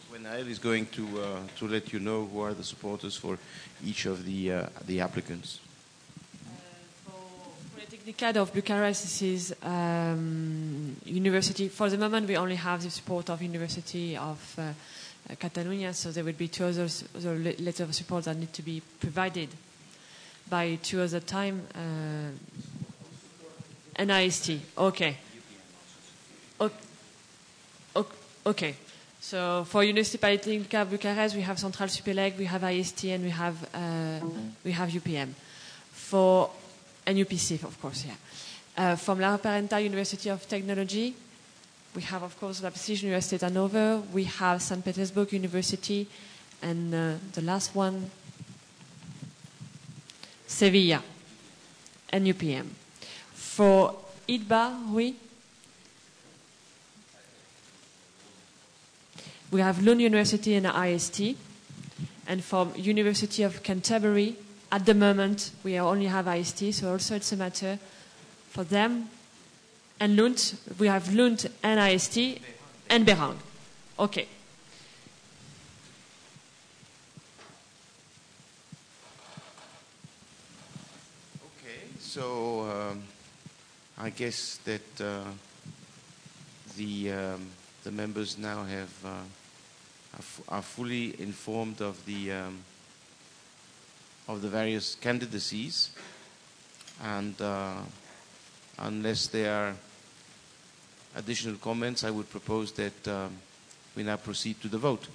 When Nael is going to let you know who are the supporters for each of the applicants. For Polytechnic of Bucharest, this is university. For the moment, we only have the support of University of Catalonia, so there will be 2 other letters of support that need to be provided by 2 other time. NIST, okay. Okay. So for University Polytechnica Bucharest, we have Central Supélec, we have IST, and we have UPM. And UPC, of course, yeah. From La Representantes University of Technology, we have, of course, La Prestige University Hanover. We have St. Petersburg University. And the last one, Sevilla and UPM. For IDBA, we have Lund University and IST. And from University of Canterbury, at the moment, we only have IST. So also it's a matter for them. And Lund, we have Lund and IST and Berang. Okay. Okay, so I guess that the members now are fully informed of the various candidacies, and unless there are additional comments, I would propose that we now proceed to the vote.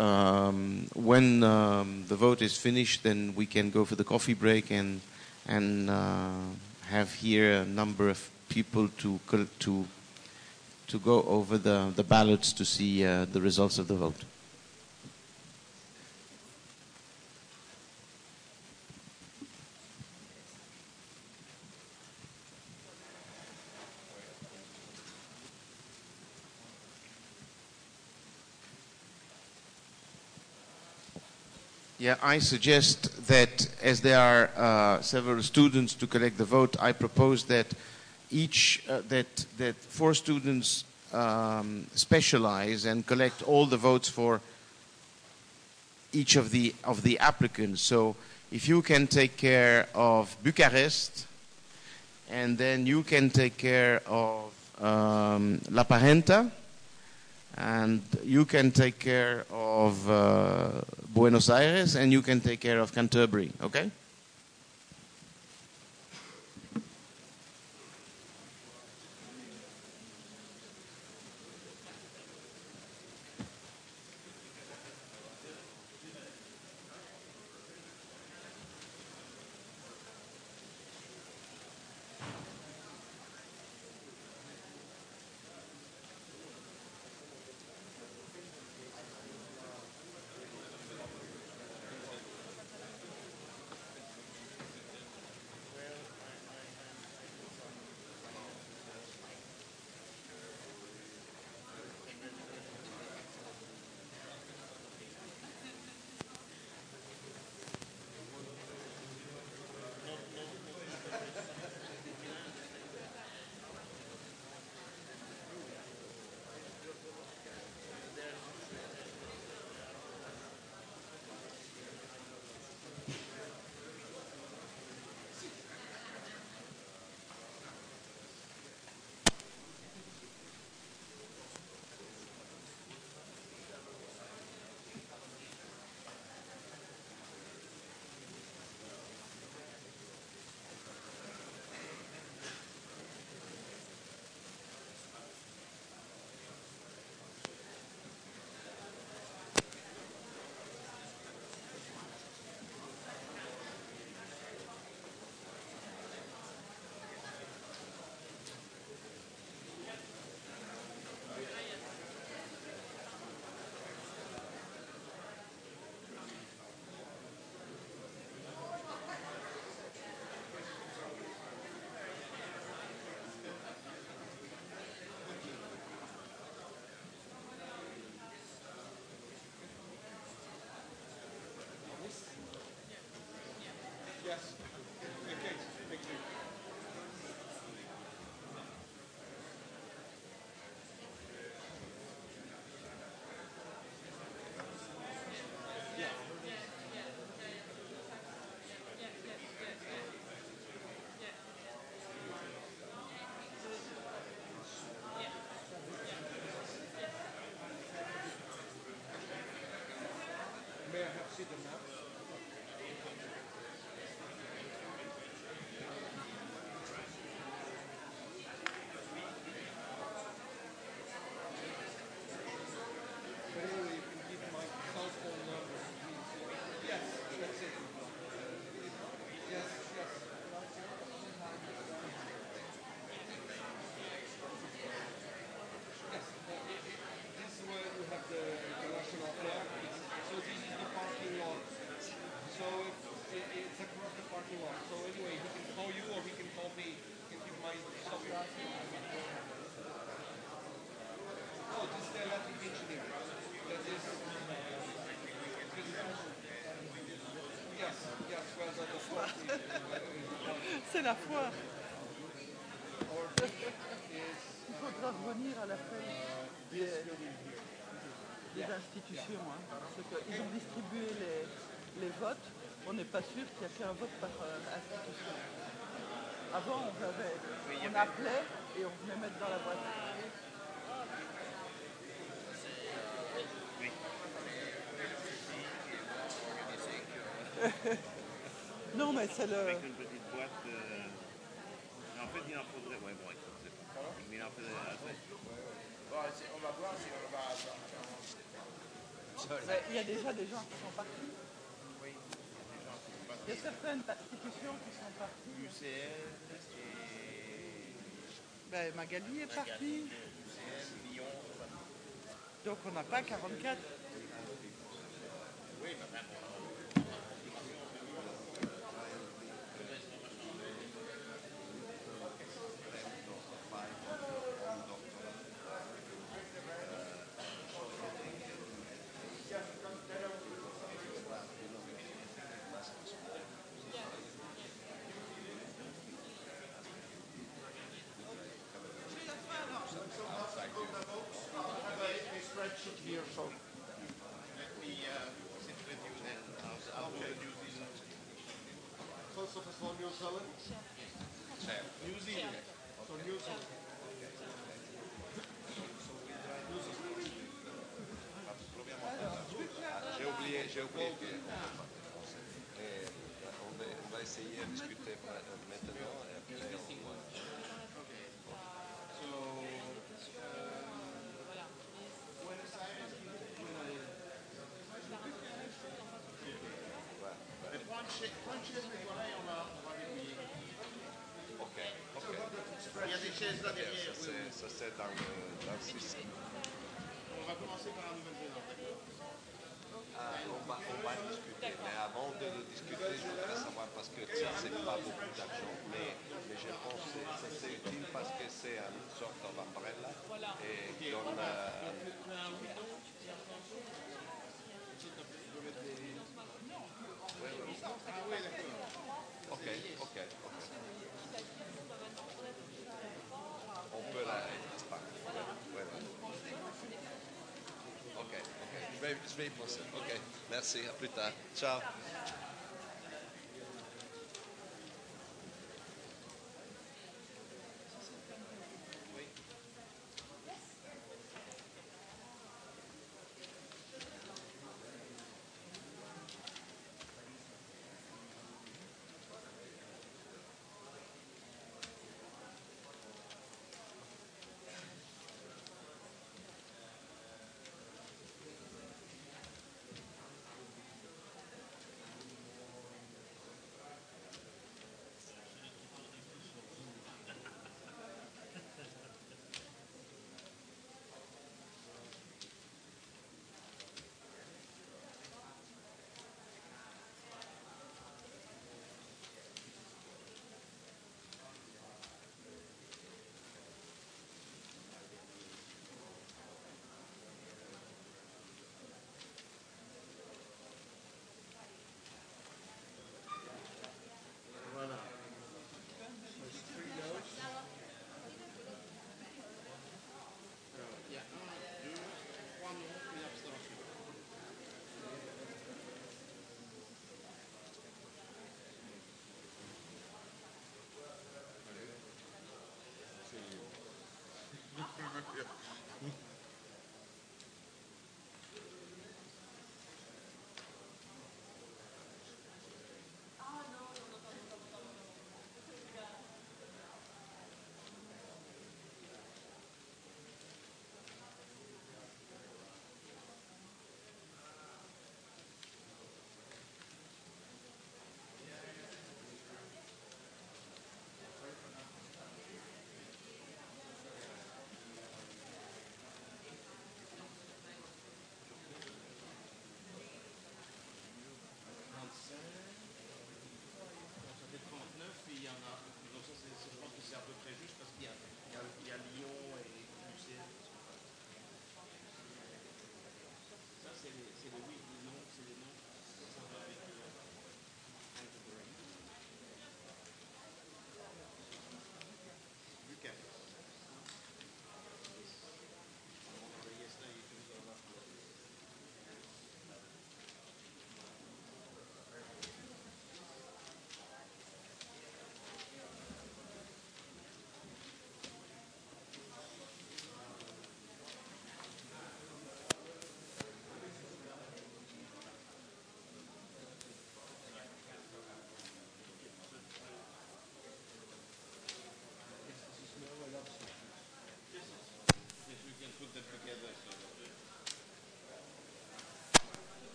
And when the vote is finished, then we can go for the coffee break and have here a number of people to go over the ballots to see the results of the vote. Yeah, I suggest that as there are several students to collect the vote, I propose that that 4 students specialize and collect all the votes for each of the applicants. So if you can take care of Bucharest, and then you can take care of La Parenta, and you can take care of Buenos Aires, and you can take care of Canterbury, okay? C'est la foire. Il faudra revenir à la feuille des institutions, hein, parce qu'ils ont distribué les votes. On n'est pas sûr qu'il n'y a qu'un vote par institution. Avant, on appelait et on venait mettre dans la boîte. Non, mais c'est le... Avec une petite boîte... En fait, il en faudrait... Ouais, bon, écoute, c'est pas... Mais il en faudrait assez. Bon, on va voir si on va... Il y a déjà des gens qui sont partis. Oui, il y a certaines institutions qui sont parties. UCL et... Magali est partie. UCL, Lyon... Donc on n'a pas 44. Oui, mais même... Here, so let me sit with you then. I'll do the New Zealand. first of all, New Zealand. New Zealand. So New Zealand. J'ai oublié que on va essayer de discuter maintenant et après on va... Ok. Il y a des chaises là derrière. Ça c'est dans le système. On va commencer par la Nouvelle-Zélande, d'accord? On va discuter, mais avant de discuter, je voudrais savoir, parce que c'est pas beaucoup d'argent, mais je pense que c'est utile parce que c'est une sorte d'umbrella et qui donne... Ok. On peut la... Ok. Je vais y penser. Ok. Merci. À plus tard. Ciao.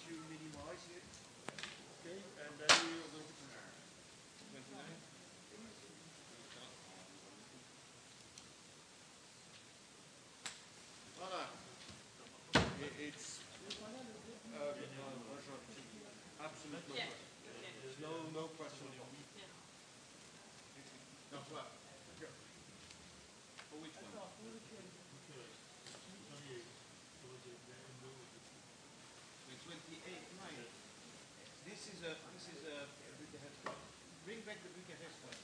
to minimize it. Okay, and then we are going to compare. 29? Voilà. It's absolutely Yeah. There's no question at all. No, well, here. For which one? 28, 9. This is a Bucharest one. Bring back the Bucharest one.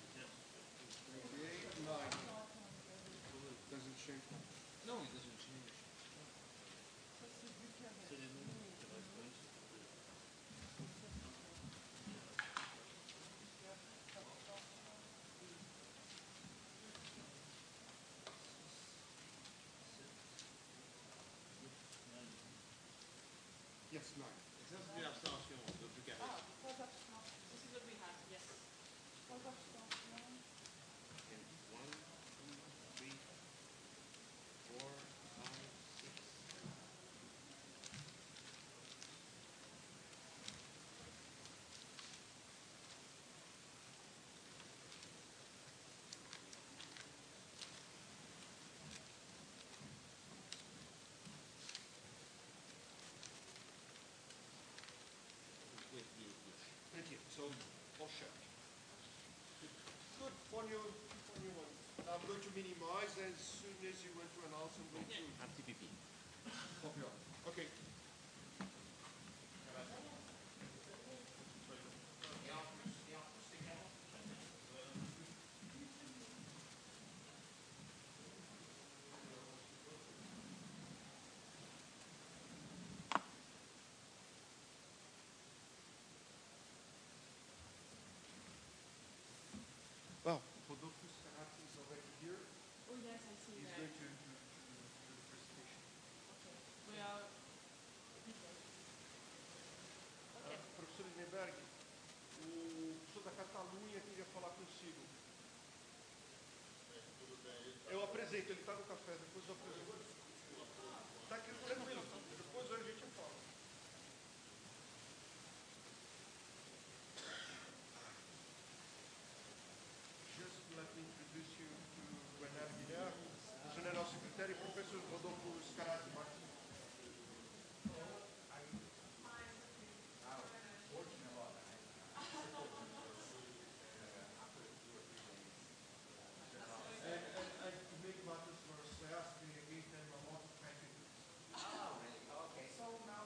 28, 9. Doesn't change. No, it doesn't change. Yes, 9. Ça, c'est l'abstention de Bucarest. This is what we have, yes. 1, 2, 3, 4, 5, 6. So, all shut. Good, one new one. Now I'm going to minimize as soon as you want to announce I'm going to. RTPP. Okay. Well, Rodolfo Scarati is already here. Oh, yes, I see He's that. going to do the presentation. Okay. We are... Professor Lindenberg, o professor da Catalunha queria falar consigo. Eu apresento, ele está no café, depois eu apresento. Está aqui, tranquilo, depois a gente fala. Just let me introduce you to Bernardo Guilherme, general secretary, Professor Rodolfo Scarati Martins. And to make matters worse, I asked me, I gave them a lot of packages. Oh, really? Okay. So now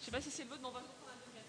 sais pas si c'est le vote, mais on va reprendre un deuxième.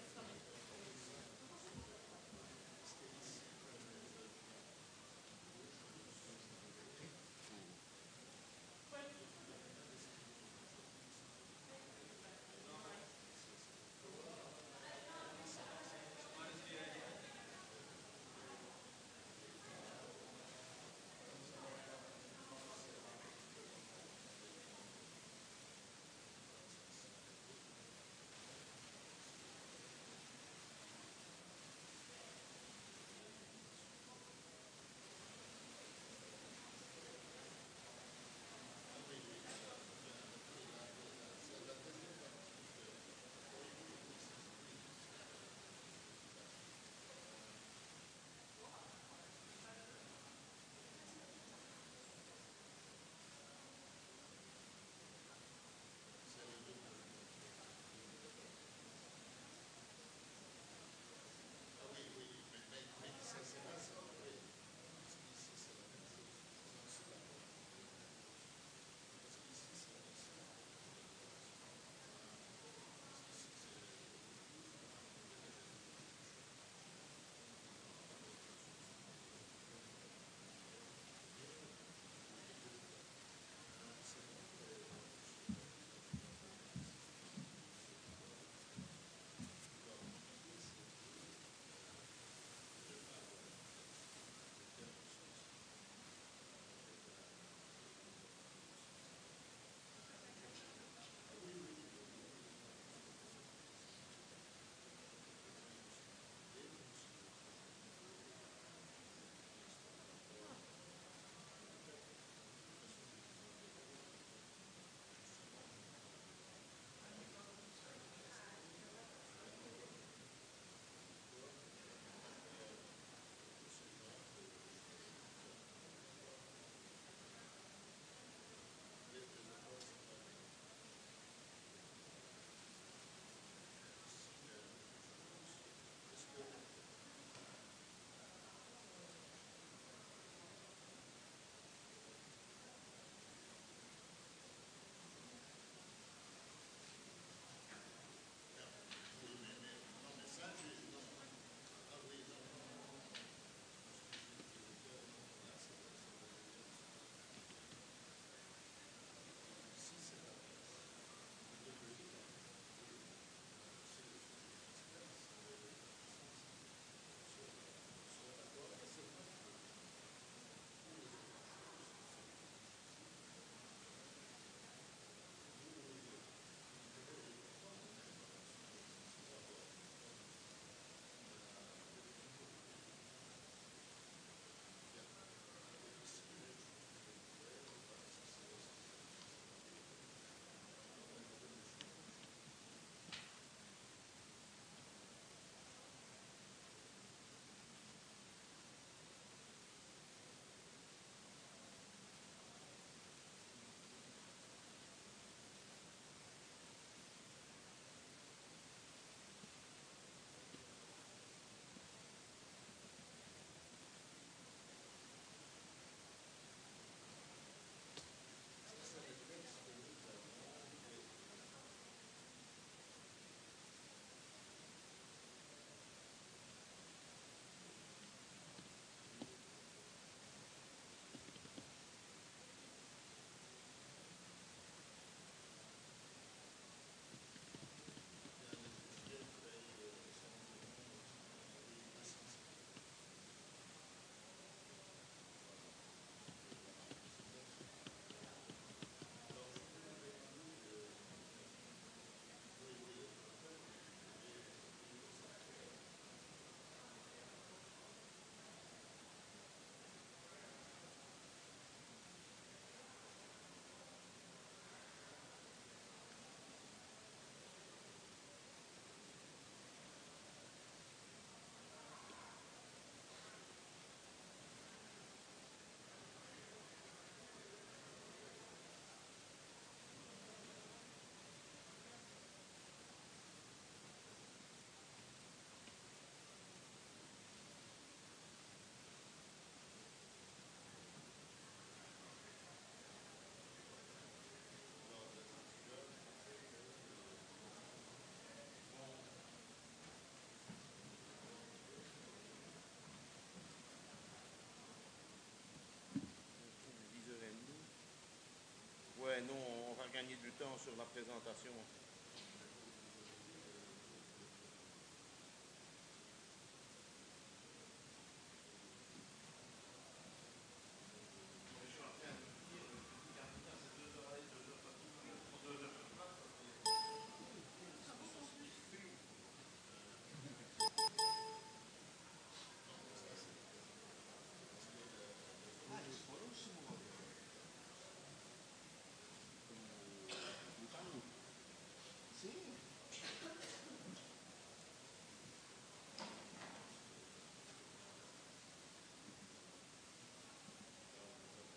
temps sur la présentation.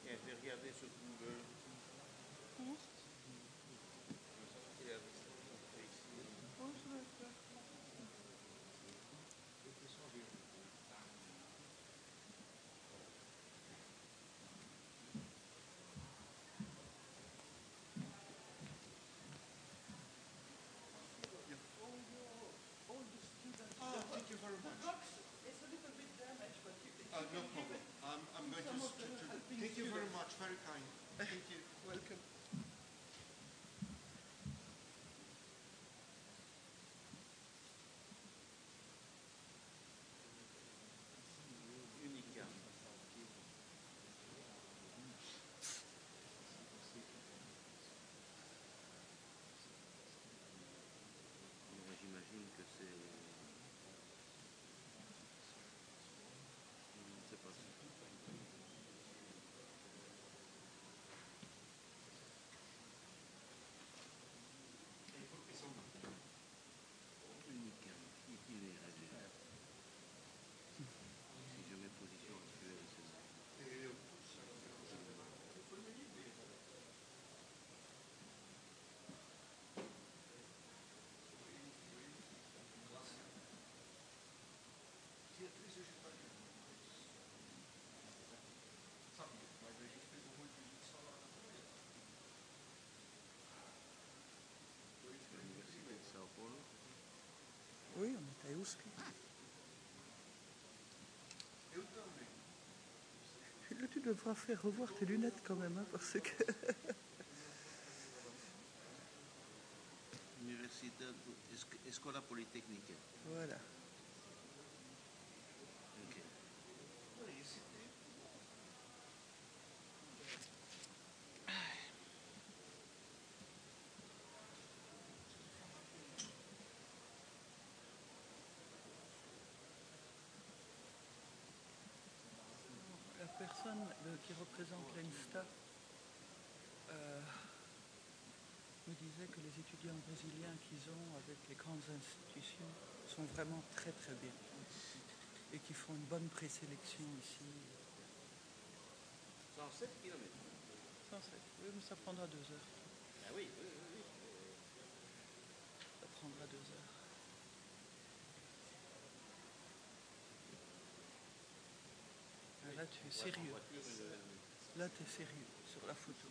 Je vais regarder sur Google. Thank you very much. It's a little bit damaged, but No problem. I'm going to thank you very much. Very kind. Thank you. Welcome. J'imagine que c'est... C'est pas ça. Unique, itinéraire. Si je mets position actuelle, c'est ça. L'université de Sao Paulo. Oui, on est à Euskadi. Là, tu devras faire revoir tes lunettes quand même, hein, parce que... Université Escola Polytechnique. Voilà. Ok. La personne qui représente l'ENSTA me disait que les étudiants brésiliens qu'ils ont avec les grandes institutions sont vraiment très très bien et qui font une bonne présélection ici. 107 km. 107, oui, mais ça prendra 2 heures. Ah oui, oui, oui. Ça prendra 2 heures. Ah, là, tu es sérieux. Là, tu es sérieux sur la photo.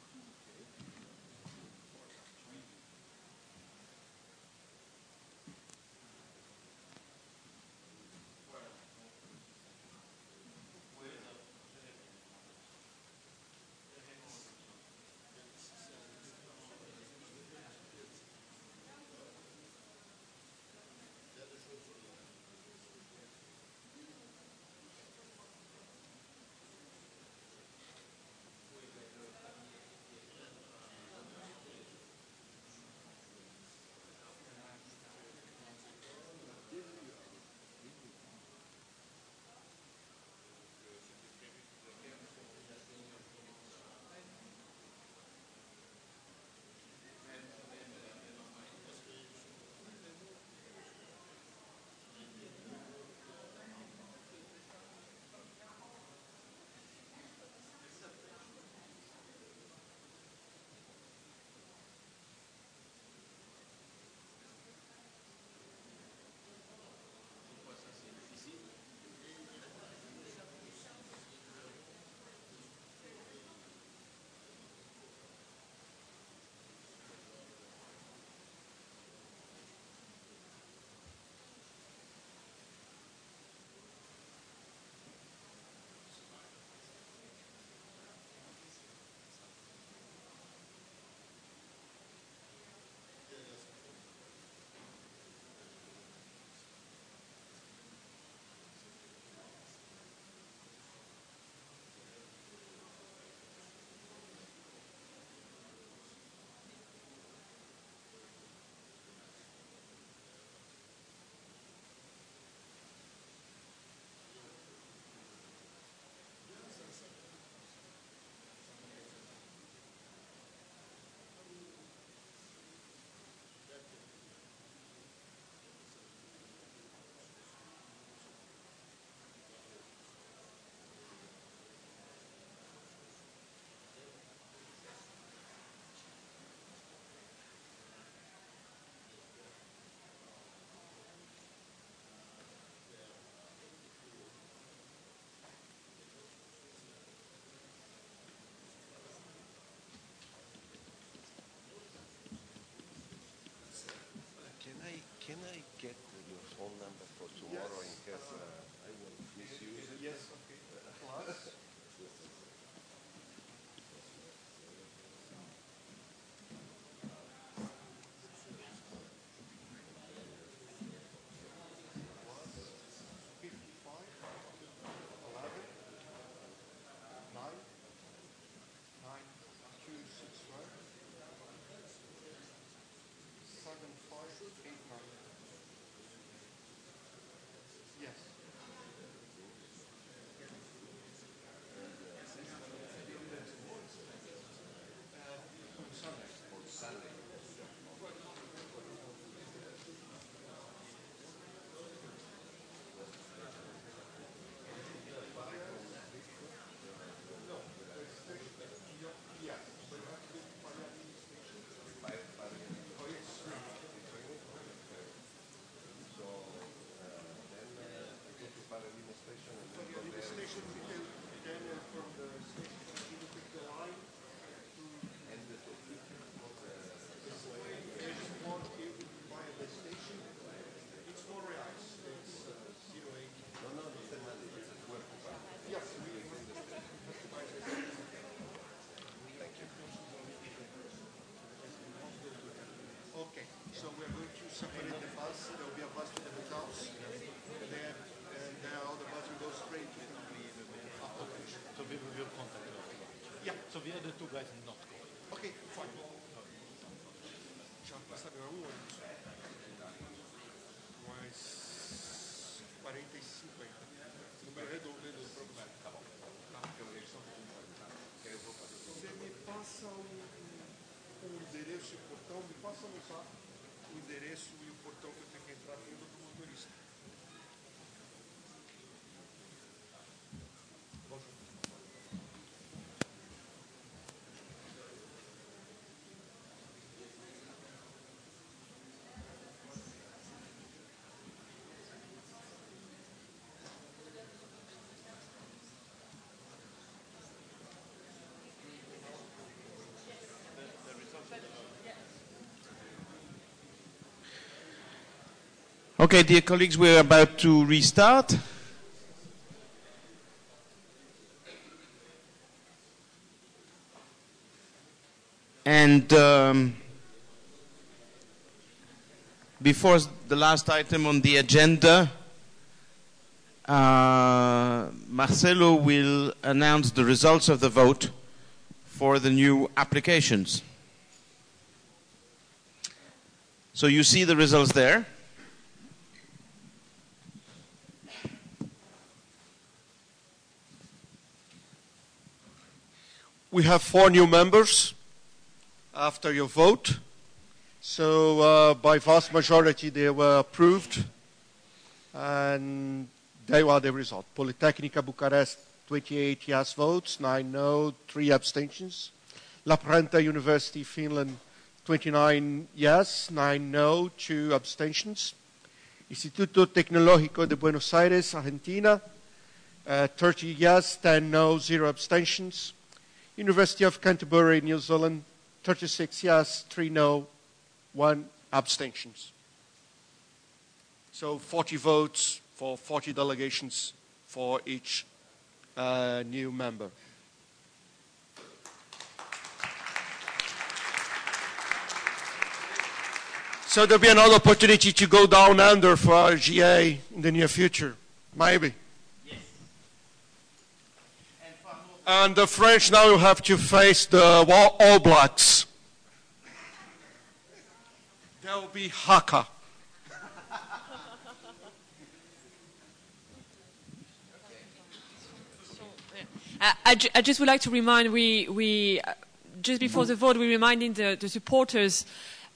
because I will misuse it. Yes, okay. Plus. So we're going to separate the bus. There will be a bus to the hotels, and then all the bus will go straight to the So we will contact you. Yeah. So the other two guys not go. Okay, fine. Já passaram a ônibus. Mais 45 ainda. Número redondo do programa. Tá bom. Você me passa o endereço e o portão, me passa no zap o endereço e o portão que eu tenho que entrar dentro do motorista. Okay, dear colleagues, we're about to restart. And before the last item on the agenda, Marcelo will announce the results of the vote for the new applications. So you see the results there. We have 4 new members after your vote. So by vast majority they were approved. And they were the result. Politecnica Bucharest, 28 yes votes, 9 no, 3 abstentions. La Prenta University, Finland, 29 yes, 9 no, 2 abstentions. Instituto Tecnológico de Buenos Aires, Argentina, 30 yes, 10 no, 0 abstentions. University of Canterbury, New Zealand, 36 yes, 3 no, 1 abstentions. So 40 votes for 40 delegations for each new member. So there'll be another opportunity to go down under for our GA in the near future, maybe. And the French now will have to face the All Blacks. There will be haka. I just would like to remind, we just before the vote, we're reminding the supporters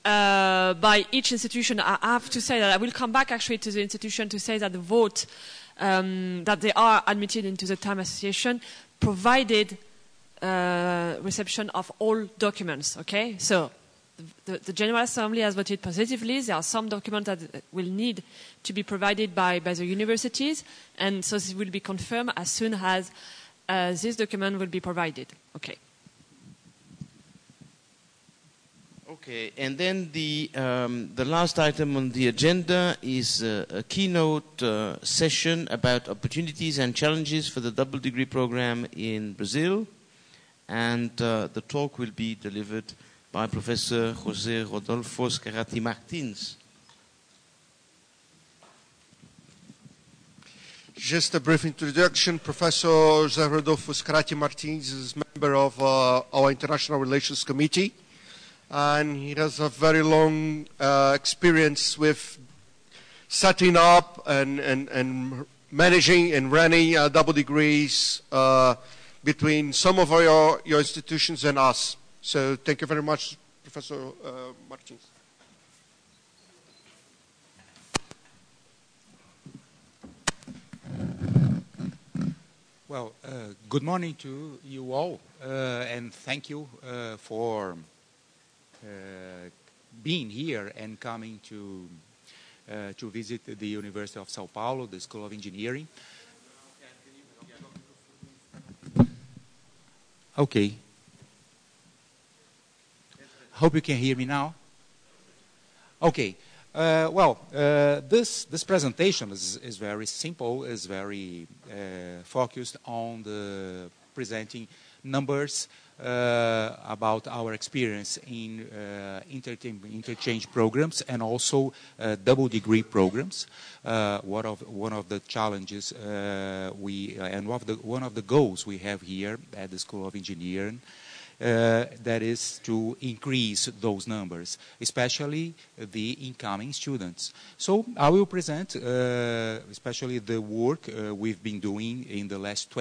by each institution. I have to say that I will come back actually to the institution to say that the vote, that they are admitted into the T.I.M.E Association, provided reception of all documents, okay? So the General Assembly has voted positively. There are some documents that will need to be provided by the universities, and so this will be confirmed as soon as this document will be provided, okay? Okay, and then the last item on the agenda is a keynote session about opportunities and challenges for the double degree program in Brazil, and the talk will be delivered by Professor José Rodolfo Scarati Martins. Just a brief introduction. Professor José Rodolfo Scarati Martins is member of our International Relations Committee, and he has a very long experience with setting up and managing and running double degrees between some of your institutions and us. So thank you very much, Professor Martins. Well, good morning to you all, and thank you for being here and coming to visit the University of São Paulo, the School of Engineering. Okay. Hope you can hear me now. Okay. This presentation is very simple, is very focused on the presenting numbers about our experience in interchange programs and also double degree programs. One of the challenges one of the goals we have here at the School of Engineering. That is to increase those numbers, especially the incoming students. So I will present especially the work we've been doing in the last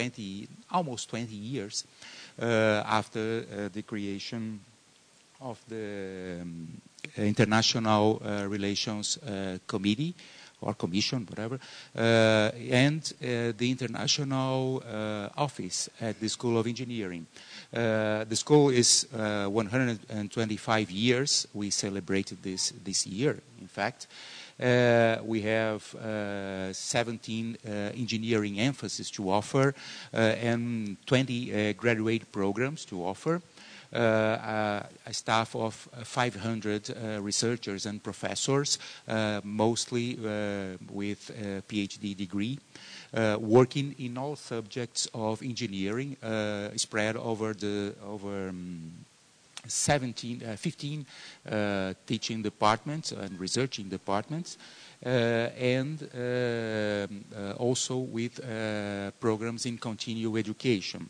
almost 20 years after the creation of the International Relations Committee or Commission, whatever, and the International Office at the School of Engineering. The school is 125 years. We celebrated this year, in fact. We have 17 engineering emphases to offer and 20 graduate programs to offer. A staff of 500 researchers and professors, mostly with a PhD degree, working in all subjects of engineering, spread over 15 teaching departments and researching departments, and also with programs in continuing education.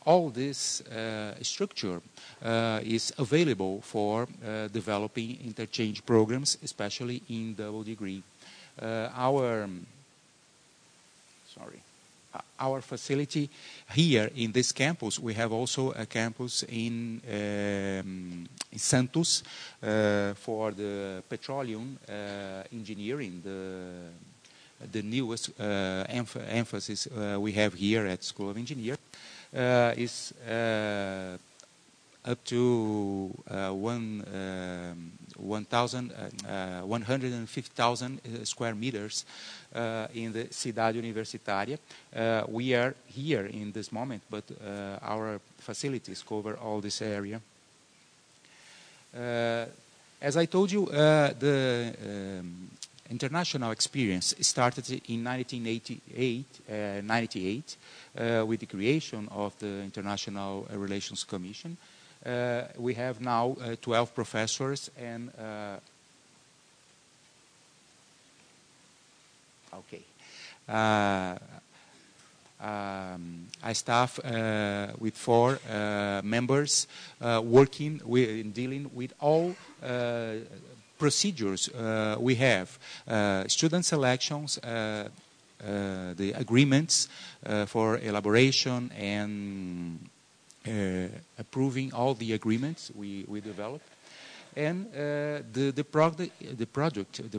All this structure is available for developing interchange programs, especially in double degree. Our facility here in this campus, we have also a campus in Santos for the petroleum engineering, the newest emphasis we have here at School of Engineering. Is up to 150,000 square meters in the Cidade Universitária. We are here in this moment, but our facilities cover all this area. As I told you, the international experience started in 1998 with the creation of the International Relations Commission. We have now 12 professors and I staff with 4 members working with dealing with all procedures we have, student selections, the agreements for elaboration and approving all the agreements we develop, and the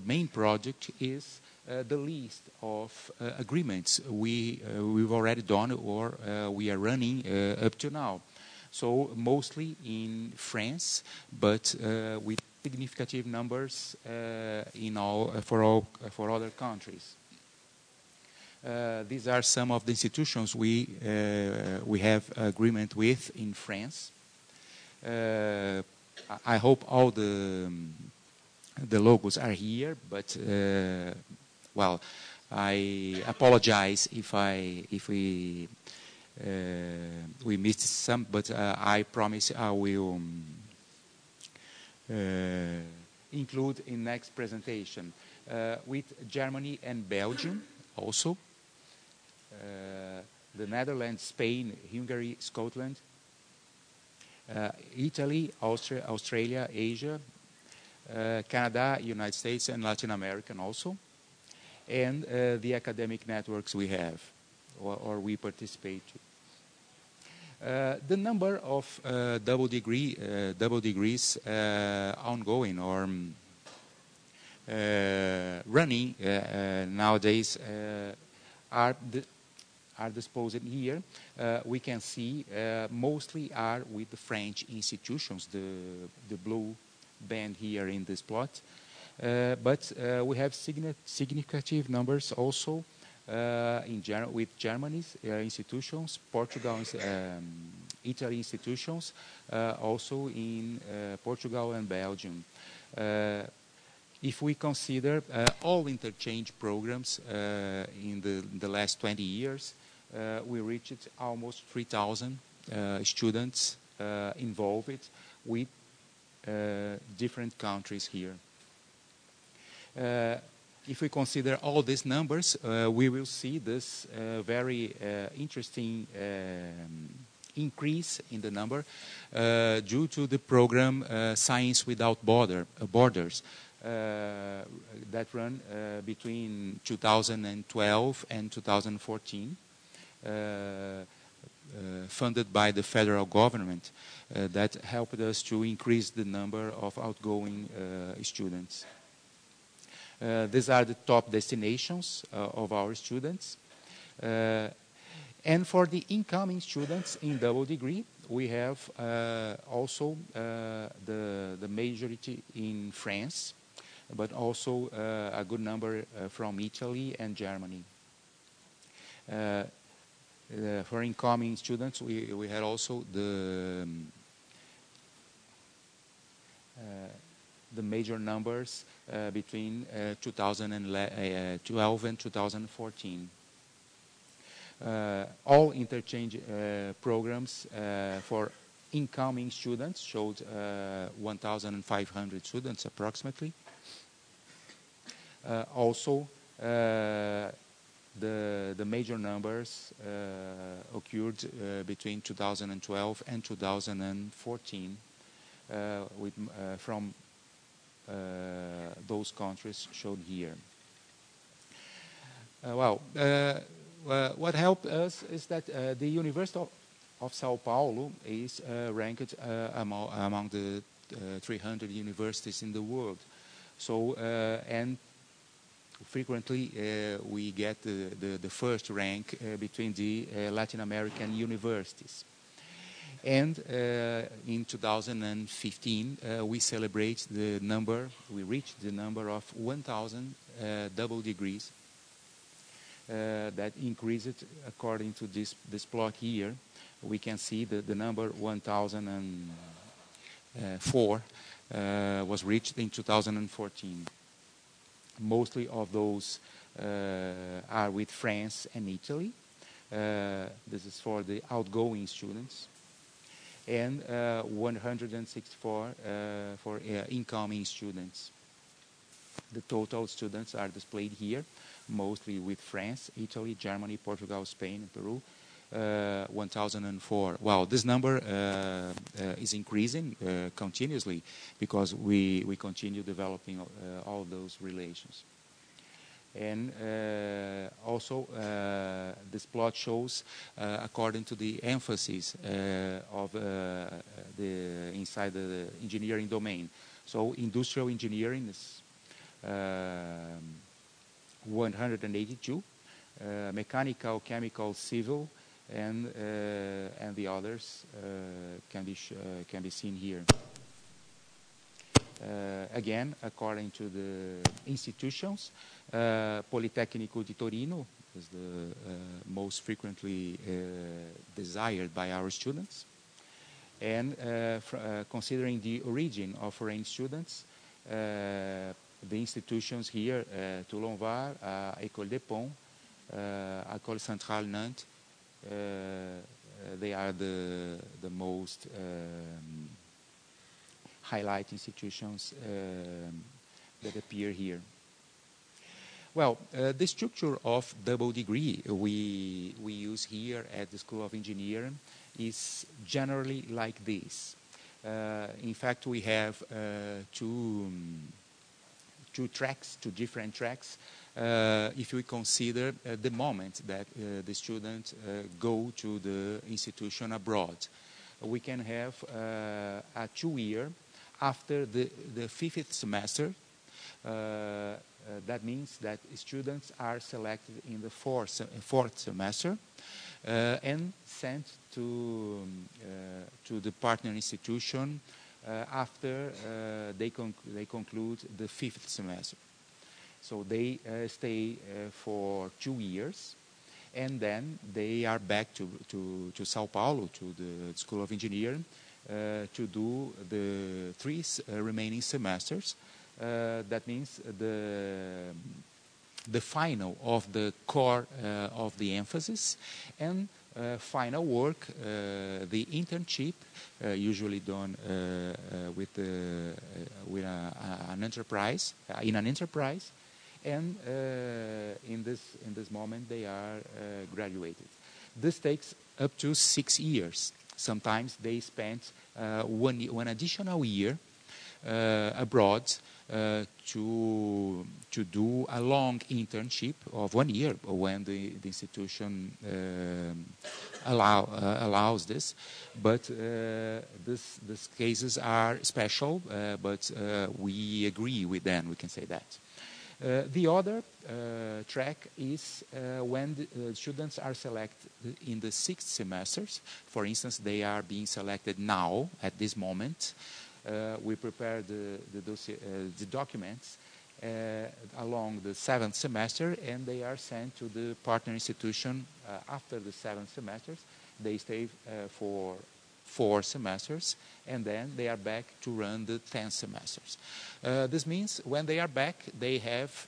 main project is the list of agreements we've already done or we are running up to now. So mostly in France, but with significant numbers for other countries. These are some of the institutions we have agreement with in France. I hope all the logos are here, but well, I apologize if we missed some, but I promise I will include in next presentation with Germany and Belgium also, the Netherlands, Spain, Hungary, Scotland, Italy, Austria, Australia, Asia, Canada, United States, and Latin American also, and the academic networks we have or we participate to. The number of double degrees ongoing or running nowadays are disposed here. We can see mostly are with the French institutions, the blue band here in this plot. But we have significant numbers also with Germany's institutions, Portugal, Italy institutions, also in Portugal and Belgium. If we consider all interchange programs in the last 20 years, we reached almost 3,000 students involved with different countries here. If we consider all these numbers, we will see this very interesting increase in the number due to the program Science Without Borders that run between 2012 and 2014, funded by the federal government, that helped us to increase the number of outgoing students. These are the top destinations of our students. And for the incoming students in double degree, we have also the majority in France, but also a good number from Italy and Germany. For incoming students, we had also the major numbers between 2012 and 2014. All interchange programs for incoming students showed 1,500 students approximately. Also, the major numbers occurred between 2012 and 2014 from those countries shown here. What helped us is that the University of Sao Paulo is ranked among the 300 universities in the world. So, and frequently we get the first rank between the Latin American universities. And in 2015, we celebrate we reached the number of 1,000 double degrees. That increased according to this plot here. We can see the number 1,004 was reached in 2014. Mostly of those are with France and Italy. This is for the outgoing students. And 164 for incoming students. The total students are displayed here, mostly with France, Italy, Germany, Portugal, Spain, and Peru. 1,004. Wow, this number is increasing continuously because we continue developing all those relations. And also, this plot shows, according to the emphasis of inside the engineering domain. So, industrial engineering is 182, mechanical, chemical, civil, and the others can be seen here. Again, according to the institutions, Politecnico di Torino is the most frequently desired by our students. And considering the origin of foreign students, the institutions here, Toulon-Var, École des Ponts, École Centrale Nantes, they are the most highlight institutions that appear here. Well, the structure of double degree we use here at the School of Engineering is generally like this. In fact, we have two different tracks. If we consider the moment that the students go to the institution abroad, we can have a 2-year after the 5th semester. That means that students are selected in the fourth semester and sent to the partner institution after they conclude the 5th semester. So they stay for 2 years, and then they are back to Sao Paulo, to the School of Engineering, to do the 3 remaining semesters. That means the final of the core of the emphasis, and final work, the internship, usually done with an enterprise, in an enterprise, and in this moment they are graduated. This takes up to 6 years. Sometimes they spend one additional year abroad to do a long internship of 1 year when the institution allows this. But these cases are special, but we agree with them, we can say that. The other track is when the students are selected in the 6th semesters. For instance, they are being selected now, at this moment. We prepare the documents along the 7th semester, and they are sent to the partner institution after the 7th semesters. They stay for 4 semesters, and then they are back to run the 10 semesters. This means when they are back, they have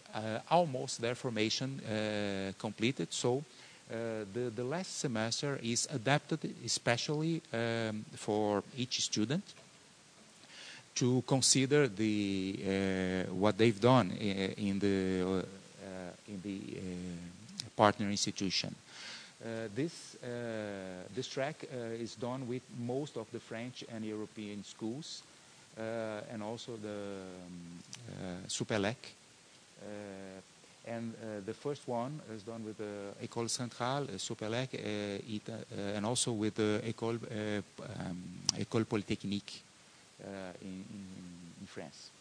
almost their formation completed. So the last semester is adapted especially for each student to consider what they've done in the partner institution. This track is done with most of the French and European schools, and also the Supélec. And the first one is done with the École Centrale, Supélec, and also with the École Polytechnique in France.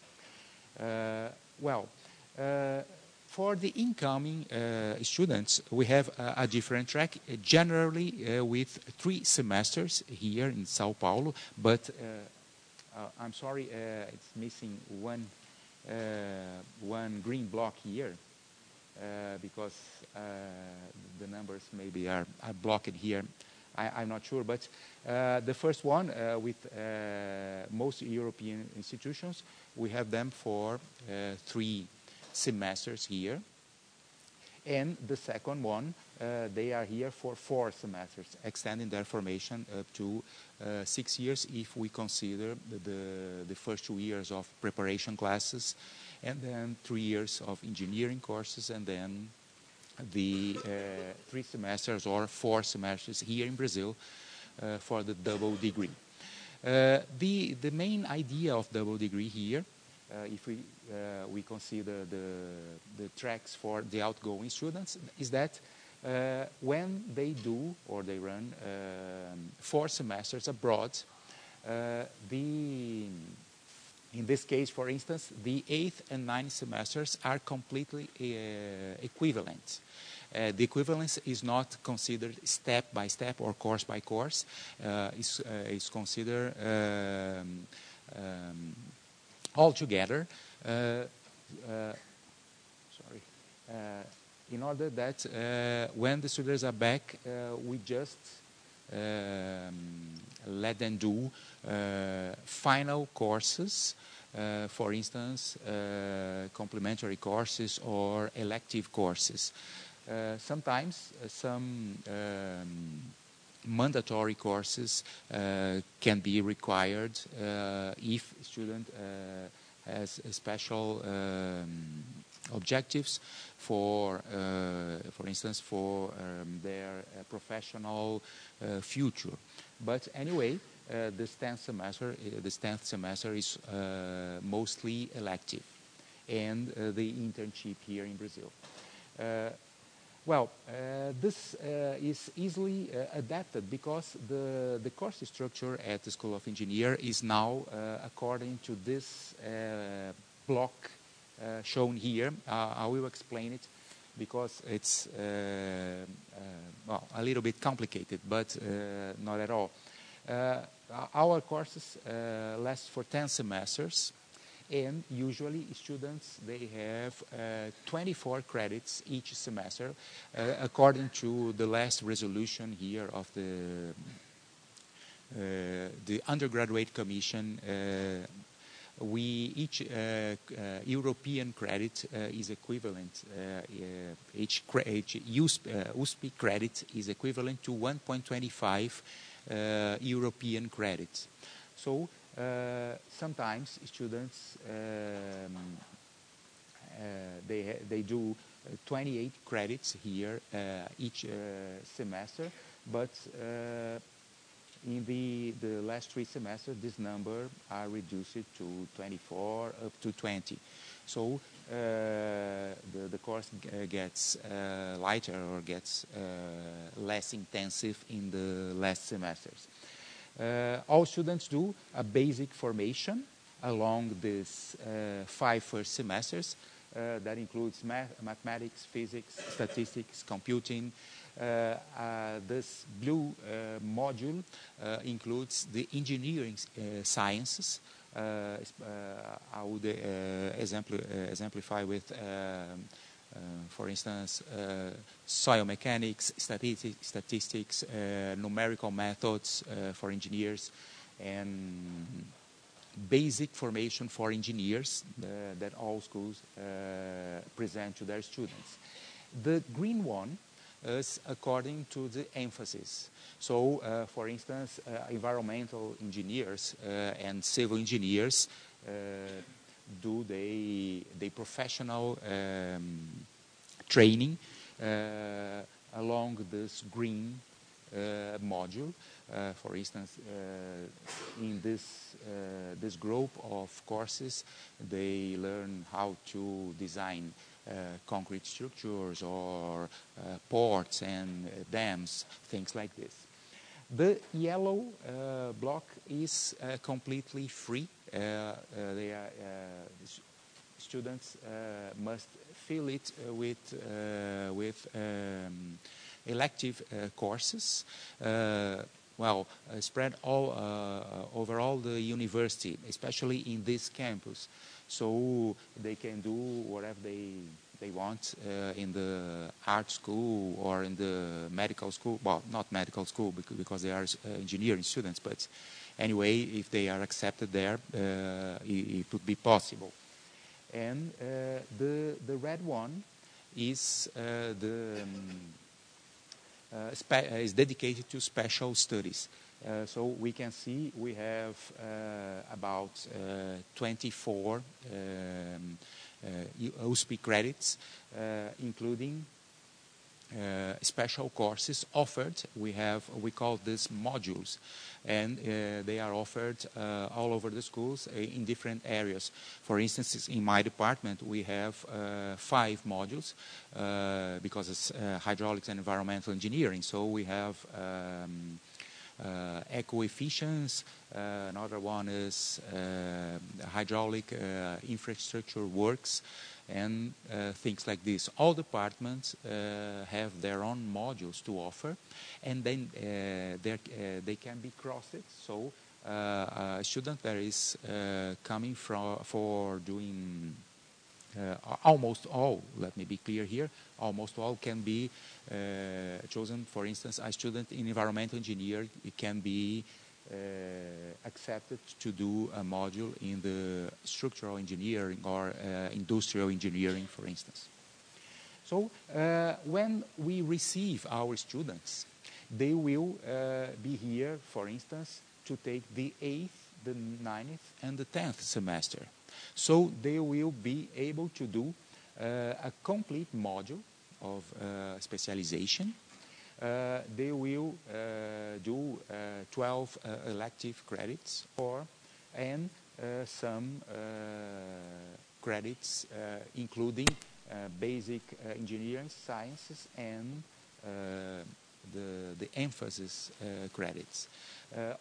For the incoming students, we have a different track, generally with 3 semesters here in Sao Paulo, but I'm sorry, it's missing one green block here, because the numbers maybe are blocked here. I'm not sure, but the first one with most European institutions, we have them for 3 semesters here, and the second one, they are here for 4 semesters, extending their formation up to 6 years if we consider the first 2 years of preparation classes, and then 3 years of engineering courses, and then the 3 semesters or 4 semesters here in Brazil for the double degree. The main idea of double degree here, if we consider the tracks for the outgoing students, is that when they do or they run 4 semesters abroad, in this case, for instance, the 8th and 9th semesters are completely equivalent. The equivalence is not considered step by step or course by course. It's considered all together. In order that when the students are back, we just let them do final courses, for instance, complementary courses or elective courses. Sometimes some mandatory courses can be required if a student has special objectives for instance, for their professional future. But anyway, this 10th semester is mostly elective, and the internship here in Brazil. This is easily adapted because the course structure at the School of Engineering is now according to this block shown here. I will explain it because it's a little bit complicated, but not at all. Our courses last for 10 semesters, and usually students, they have 24 credits each semester, according to the last resolution here of the undergraduate commission. Each European credit is equivalent, each USP credit is equivalent to 1.25 European credits. So sometimes students they do 28 credits here each semester, but in the last 3 semesters this number are reduced to 24 up to 20. So the course gets lighter or gets less intensive in the last semesters. All students do a basic formation along these 5 first semesters. That includes mathematics, physics, statistics, computing. This blue module includes the engineering sciences. I would exemplify with, for instance, soil mechanics, statistics, numerical methods for engineers, and basic formation for engineers that all schools present to their students. The green one is according to the emphasis. So, for instance, environmental engineers and civil engineers do the professional training along this green module. For instance, in this group of courses, they learn how to design concrete structures or ports and dams, things like this. The yellow block is completely free. Students must fill it with elective courses. Spread all over all the university, especially in this campus, so they can do whatever they want in the art school or in the medical school. Well, not medical school because they are engineering students, but anyway, if they are accepted there, it would be possible. And the red one is is dedicated to special studies. So we can see we have about 24 USP credits, including special courses offered. We call this modules, and they are offered all over the schools in different areas. For instance, in my department we have 5 modules because it's hydraulics and environmental engineering. So we have eco-efficiency, another one is hydraulic infrastructure works, and things like this. All departments have their own modules to offer, and then they can be crossed. So a student that is coming for doing almost all, let me be clear here, almost all can be chosen. For instance, a student in environmental engineering, it can be accepted to do a module in the structural engineering or industrial engineering, for instance. So when we receive our students, they will be here, for instance, to take the 8th, the 9th, and the 10th semester. So they will be able to do a complete module of specialization. They will do 12 elective credits and some credits including basic engineering sciences and the emphasis credits.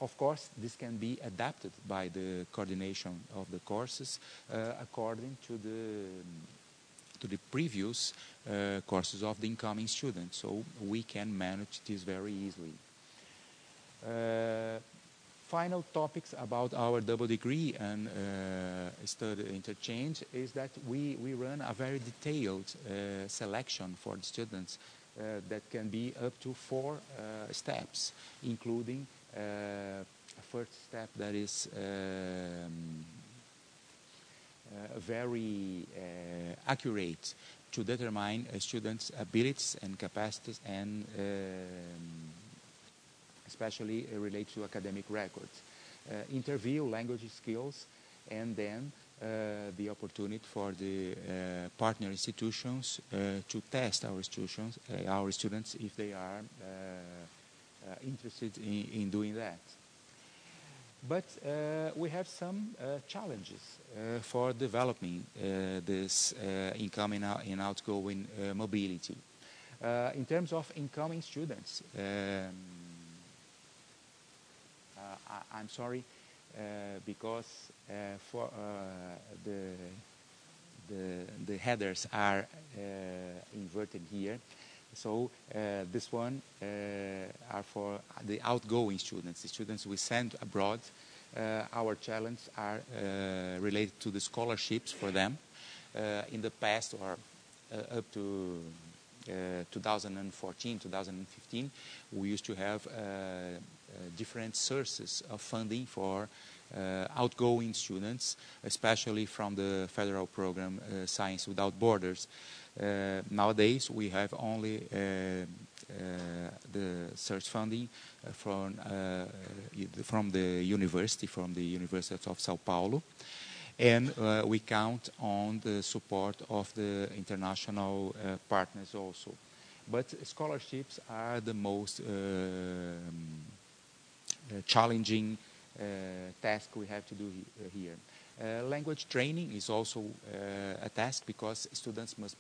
Of course, this can be adapted by the coordination of the courses according to the previous courses of the incoming students, so we can manage this very easily. Final topics about our double degree and study interchange is that we run a very detailed selection for the students that can be up to 4 steps, including a first step that is very accurate to determine a student's abilities and capacities, and especially related to academic records. Interview, language skills, and then the opportunity for the partner institutions to test our students if they are interested in doing that. But we have some challenges for developing this incoming and outgoing mobility. In terms of incoming students, I'm sorry, because for the headers are inverted here. So this one are for the outgoing students, the students we send abroad. Our challenges are related to the scholarships for them. In the past, or up to 2014, 2015, we used to have different sources of funding for outgoing students, especially from the federal program Science Without Borders. Nowadays, we have only the search funding from the University of Sao Paulo, and we count on the support of the international partners also. But scholarships are the most challenging task we have to do here. Language training is also a task, because students must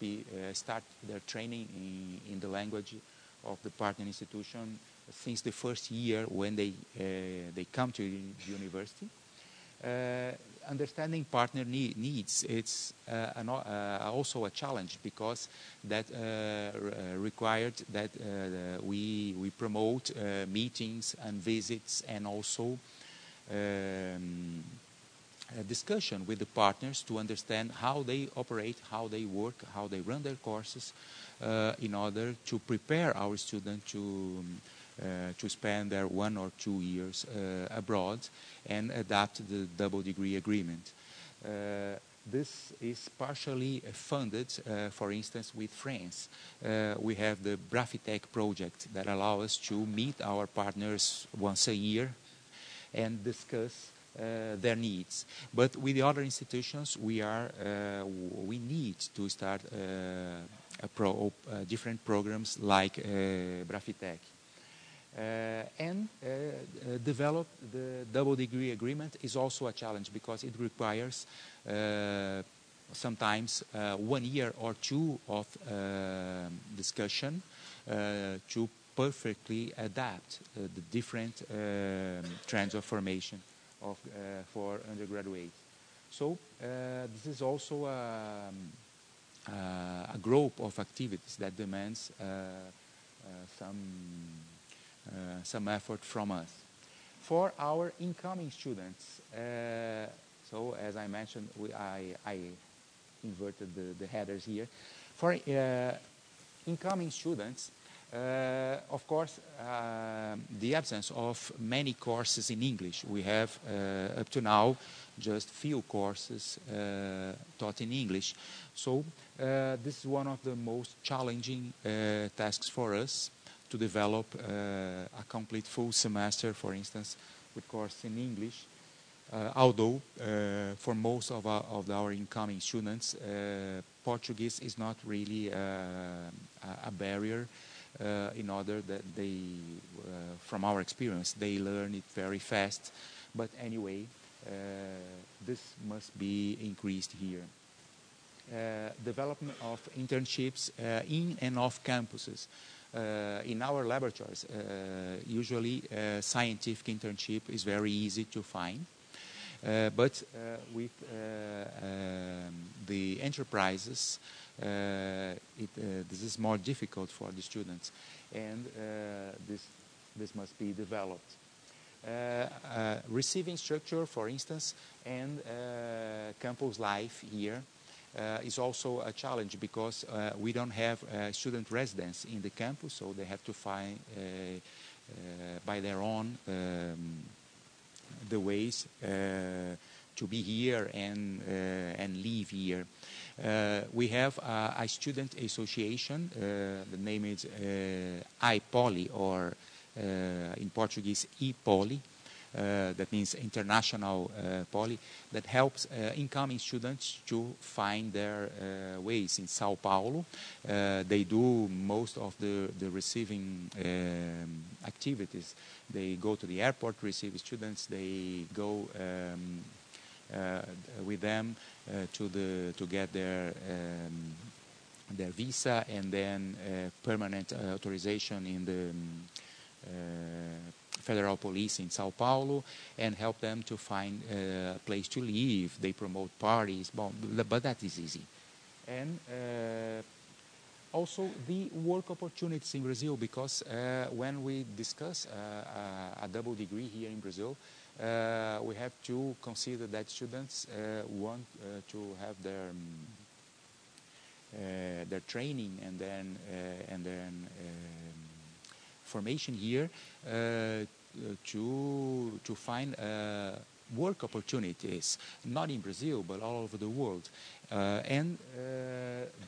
start their training in the language of the partner institution since the first year when they come to the university. Understanding partner needs, it's also a challenge, because that required that we promote meetings and visits, and also a discussion with the partners to understand how they operate, how they work, how they run their courses, in order to prepare our students to spend their 1 or 2 years abroad and adapt the double degree agreement. This is partially funded, for instance, with France. We have the Brafitec project that allows us to meet our partners once a year and discuss their needs. But with the other institutions, we need to start different programs like Brafitec. And develop the double degree agreement is also a challenge, because it requires sometimes 1 year or 2 of discussion to perfectly adapt the different trends of formation for undergraduates. So this is also a group of activities that demands some effort from us. For our incoming students, so as I mentioned, I inverted the headers here. For incoming students, Of course, the absence of many courses in English. We have, up to now, just few courses taught in English. So this is one of the most challenging tasks for us, to develop a complete full semester, for instance, with course in English. Although for most of our incoming students, Portuguese is not really a barrier. In order that they, from our experience, they learn it very fast. But anyway, this must be increased here. Development of internships in and off campuses. In our laboratories, usually scientific internship is very easy to find. But with the enterprises, this is more difficult for the students, and this must be developed. Receiving structure, for instance, and campus life here is also a challenge, because we don't have student residence in the campus, so they have to find by their own the ways to be here and live here. We have a student association. The name is I-Poli, or in Portuguese, E-Poli. That means international Poli, that helps incoming students to find their ways in Sao Paulo. They do most of the receiving activities. They go to the airport, receive students. They go with them to get their visa, and then permanent authorization in the Federal Police in Sao Paulo, and help them to find a place to live. They promote parties, but that is easy. And also the work opportunities in Brazil, because when we discuss a double degree here in Brazil, we have to consider that students want to have their training and then formation here to find work opportunities, not in Brazil but all over the world. And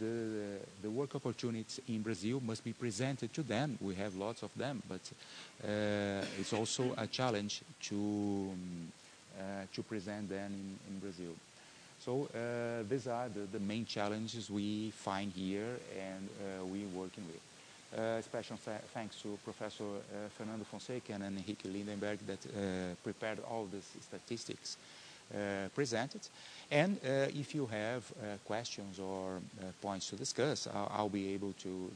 the work opportunities in Brazil must be presented to them. We have lots of them, but it's also a challenge to present them in Brazil. So these are the main challenges we find here and we're working with. Special thanks to Professor Fernando Fonseca and Henrique Lindenberg that prepared all these statistics presented. And if you have questions or points to discuss, I'll be able to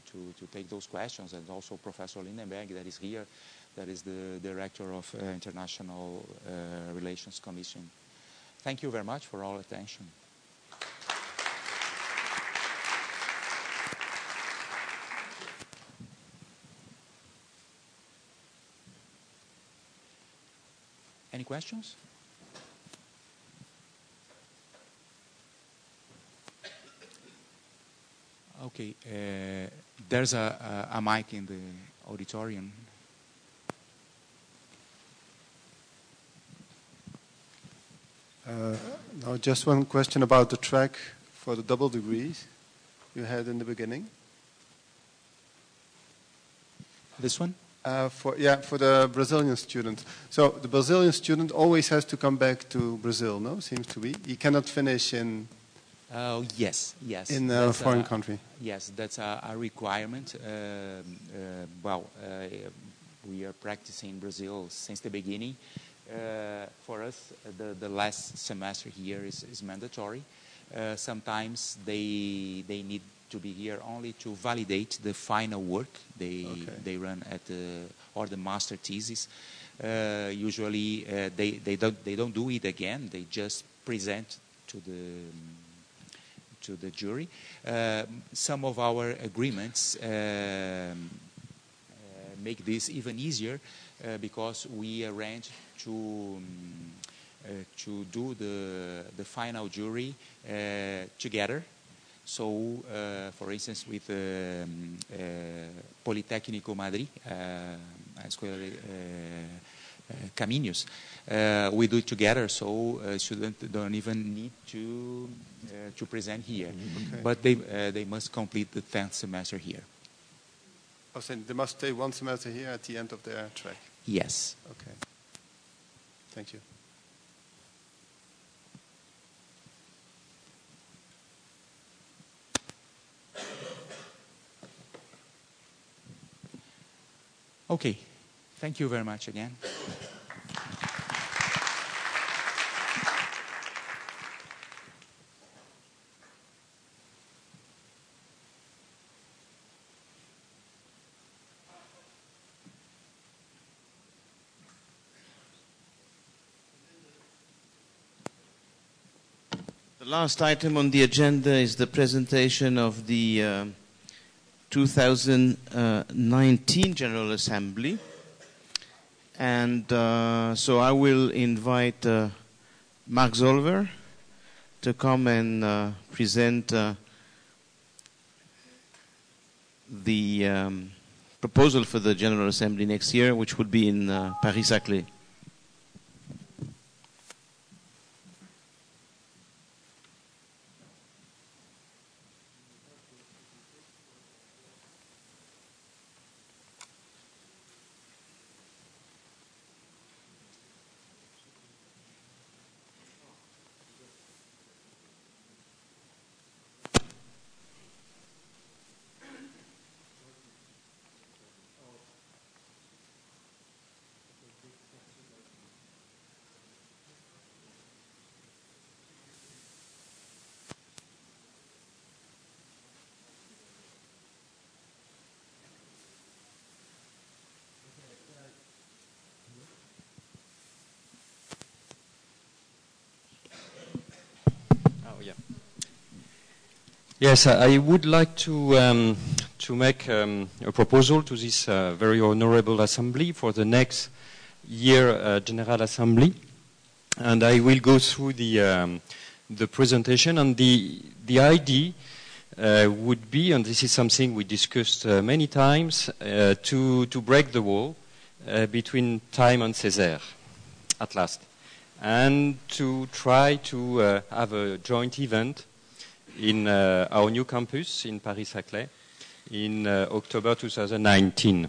take those questions. And also Professor Lindenberg, that is here, that is the Director of International Relations Commission. Thank you very much for all attention. Any questions? Okay, there's a mic in the auditorium. Now, just one question about the track for the double degrees you had in the beginning. This one? For the Brazilian student. So the Brazilian student always has to come back to Brazil, no? Seems to be. He cannot finish in. Yes. In a foreign country. Yes, that's a requirement. We are practicing in Brazil since the beginning. For us, the last semester here is mandatory. Sometimes they need to be here only to validate the final work they run at the master thesis. Usually they don't do it again. They just present to the jury. Some of our agreements make this even easier because we arrange to do the final jury together. So, for instance, with Politécnico Madrid, Escolas Caminhos, we do it together, so students don't even need to present here. Okay. But they must complete the 10th semester here. Oh, so they must stay one semester here at the end of their track? Yes. Okay. Thank you. Okay. Thank you very much again. The last item on the agenda is the presentation of the 2019 General Assembly. And so I will invite Mark Zolver to come and present the proposal for the General Assembly next year, which would be in Paris-Saclay. Yes, I would like to make a proposal to this very honorable assembly for the next year General Assembly, and I will go through the presentation. And the idea would be, and this is something we discussed many times, to break the wall between T.I.M.E and Césaire at last, and to try to have a joint event in our new campus in Paris-Saclay in October 2019.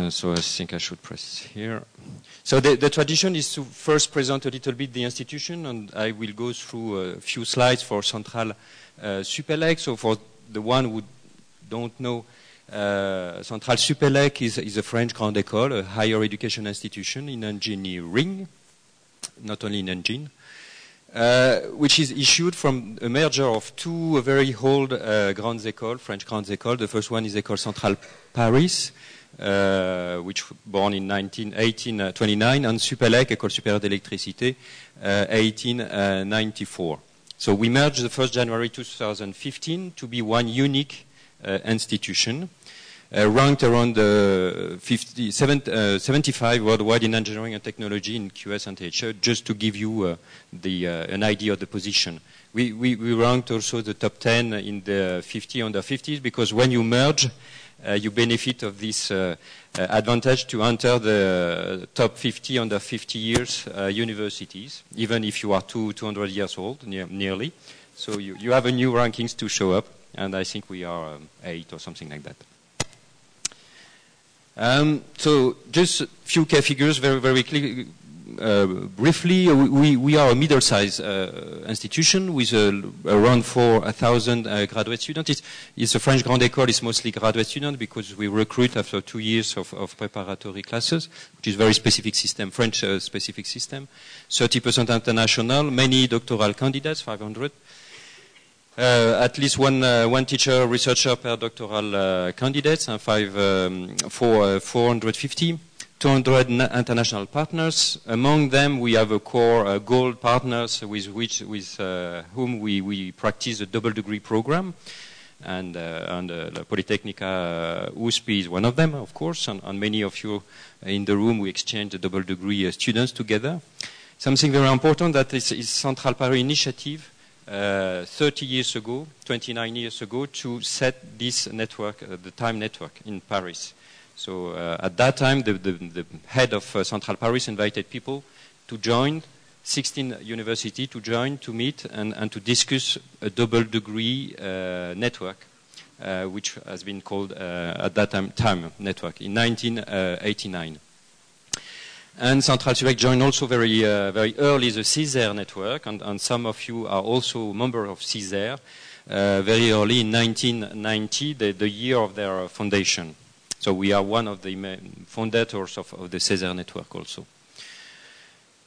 So I think I should press here. So the tradition is to first present a little bit the institution, and I will go through a few slides for Centrale Supélec. So for the one who don't know, Centrale Supélec is a French grande école, a higher education institution in engineering, not only in engine. Which is issued from a merger of two very old grandes écoles, French grandes écoles. The first one is École Centrale Paris, which was born in 1829, and Supélec, École Supérieure d'Électricité, 1894. So we merged the 1st January 2015 to be one unique institution, ranked around 75 worldwide in engineering and technology in QS and TH, just to give you an idea of the position. We ranked also the top 10 in the 50 under 50s, because when you merge, you benefit of this advantage to enter the top 50 under 50 years universities, even if you are 200 years old, nearly. So you have a new rankings to show up, and I think we are 8 or something like that. So just a few key figures, very quickly, briefly. We are a middle-sized institution with around 4,000 graduate students. It's a French grande école. It's mostly graduate students because we recruit after 2 years of preparatory classes, which is very specific system, French specific system. 30% international, many doctoral candidates, 500. At least one teacher, researcher per doctoral candidates, and 450, 200 international partners. Among them, we have a core gold partners with whom we practice a double degree program, and Polytechnica USP is one of them, of course, and many of you in the room, we exchange the double degree students together. Something very important that is Centrale Paris initiative 30 years ago, 29 years ago, to set this network, the T.I.M.E network in Paris. So at that time, the head of Central Paris invited people to join, 16 universities to join, to meet, and to discuss a double degree network, which has been called at that time T.I.M.E network in 1989. And Central Supélec joined also very early the CISER network, and some of you are also members of CISER, very early in 1990, the year of their foundation. So we are one of the founders of the CISER network also.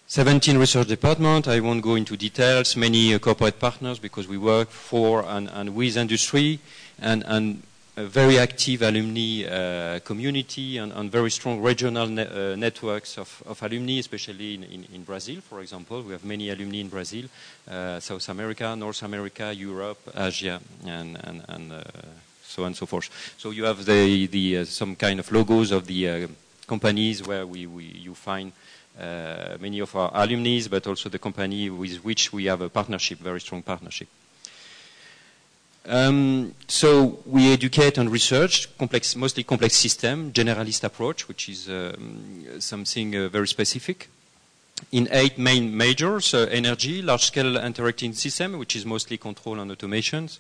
17 research departments, I won't go into details, many corporate partners because we work for and with industry, and a very active alumni community and very strong regional networks of alumni, especially in Brazil, for example. We have many alumni in Brazil, South America, North America, Europe, Asia, and so on and so forth. So you have some kind of logos of the companies where you find many of our alumni, but also the company with which we have a partnership, very strong partnership. So we educate and research mostly complex system, generalist approach, which is something very specific. In 8 main majors, energy, large-scale interacting system, which is mostly control and automations,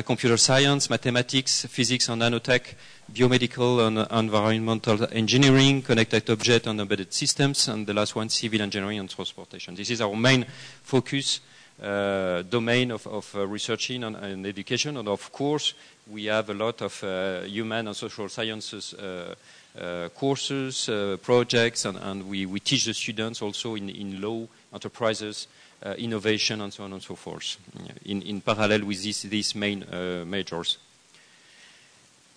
computer science, mathematics, physics and nanotech, biomedical and environmental engineering, connected object and embedded systems, and the last one, civil engineering and transportation. This is our main focus domain of researching and education, and of course we have a lot of human and social sciences courses, projects, and we teach the students also in law, enterprises, innovation, and so on and so forth, in parallel with these main majors.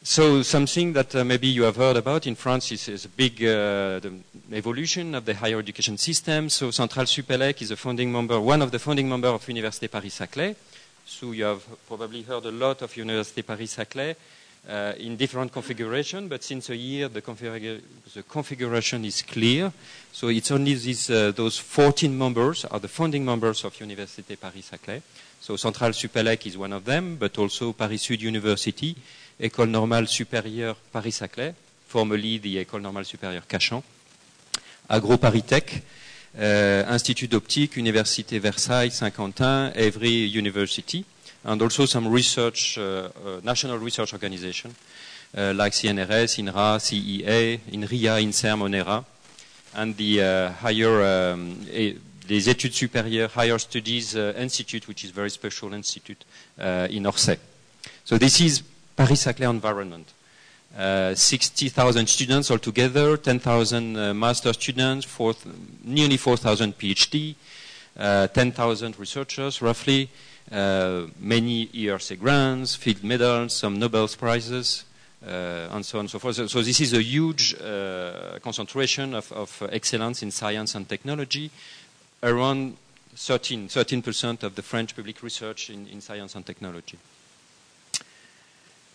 So something that maybe you have heard about in France is a big the evolution of the higher education system. So Central Supélec is a founding member, one of the founding members of Université Paris-Saclay. So you have probably heard a lot of Université Paris-Saclay in different configuration, but since a year the configuration is clear. So it's only those 14 members are the founding members of Université Paris-Saclay. So Central Supélec is one of them, but also Paris Sud University, École Normale Supérieure Paris-Saclay, formerly the École Normale Supérieure Cachan, Agro-Paris-Tech, Institut d'Optique, Université Versailles, Saint-Quentin, Évry University, and also some research, national research organization, like CNRS, INRA, CEA, INRIA, INSERM, ONERA, and the higher, les études supérieures, Higher Studies Institute, which is a very special institute in Orsay. So this is Paris-Saclay environment. 60,000 students altogether, 10,000 master students, nearly 4,000 PhD, 10,000 researchers roughly, many ERC grants, field medals, some Nobel Prizes, and so on and so forth. So this is a huge concentration of excellence in science and technology. Around 13% of the French public research in science and technology.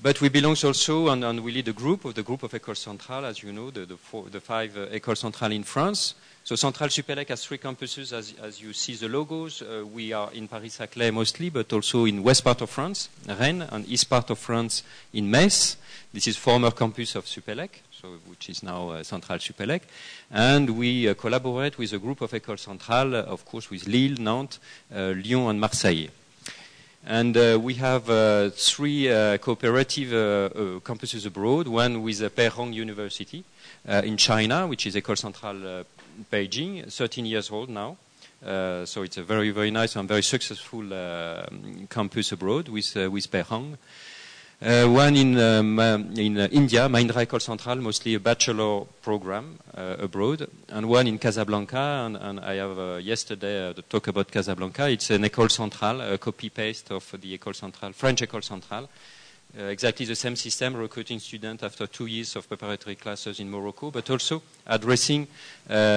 But we belong also, and we lead the group of Écoles Centrales, as you know, the 5 Écoles Centrales in France. So Central Supélec has 3 campuses, as you see the logos. We are in Paris-Saclay mostly, but also in west part of France, Rennes, and east part of France in Metz. This is former campus of Supélec, which is now Central Supélec. And we collaborate with a group of Écoles Centrales, of course, with Lille, Nantes, Lyon, and Marseille. And we have 3 cooperative campuses abroad, one with Peirong University in China, which is École Centrale Beijing, 13 years old now. So it's a very, very nice and very successful campus abroad with Peirong. One in India, Mahindra École Centrale, mostly a bachelor program abroad, and one in Casablanca, and I have yesterday the talk about Casablanca. It's an École Centrale, a copy-paste of the École Centrale, French École Centrale. Exactly the same system, recruiting students after 2 years of preparatory classes in Morocco, but also addressing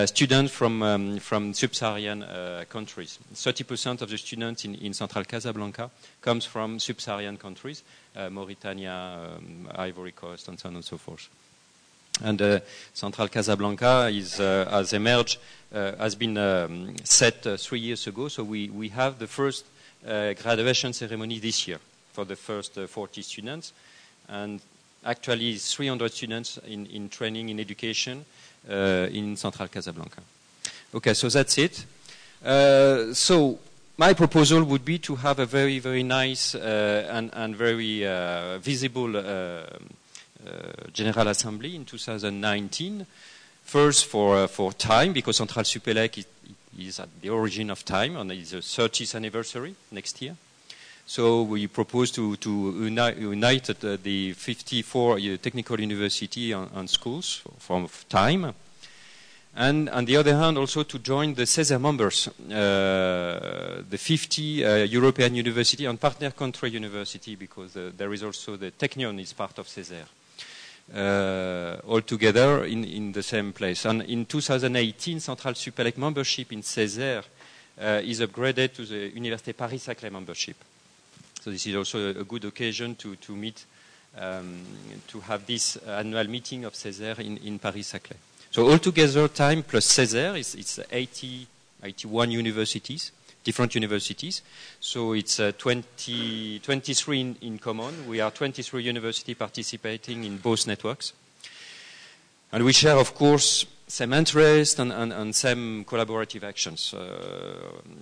students from sub-Saharan countries. 30% of the students in Central Casablanca comes from sub-Saharan countries, Mauritania, Ivory Coast, and so on and so forth. And Central Casablanca has emerged, has been set 3 years ago, so we have the first graduation ceremony this year for the first 40 students. And actually 300 students in training in education in Central Casablanca. Okay, so that's it. So my proposal would be to have a very, very nice and very visible General Assembly in 2019. First for time, because Central Supélec is at the origin of time, and it's the 30th anniversary next year. So we propose to unite the 54 technical university and schools from time. And on the other hand, also to join the CESAR members, the 50 European university and partner country university, because there is also the Technion is part of CESAR. All together in the same place. And in 2018, Central Supélec membership in CESAR is upgraded to the Université Paris-Saclay membership. So this is also a good occasion to meet, to have this annual meeting of CESAR in Paris-Saclay. So altogether, time plus CESAR, it's 81 universities, different universities. So it's 23 in common. We are 23 universities participating in both networks. And we share, of course, same interest and same collaborative actions.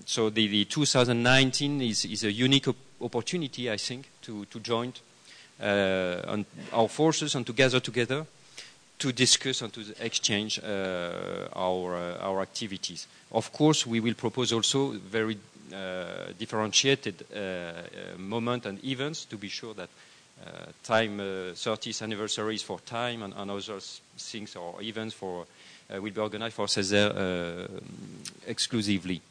So the 2019 is a unique opportunity, I think, to join our forces and to gather together to discuss and to exchange our activities. Of course, we will propose also very differentiated moment and events to be sure that time 30th anniversary is for time and other things or events for will be organized for CESAR exclusively.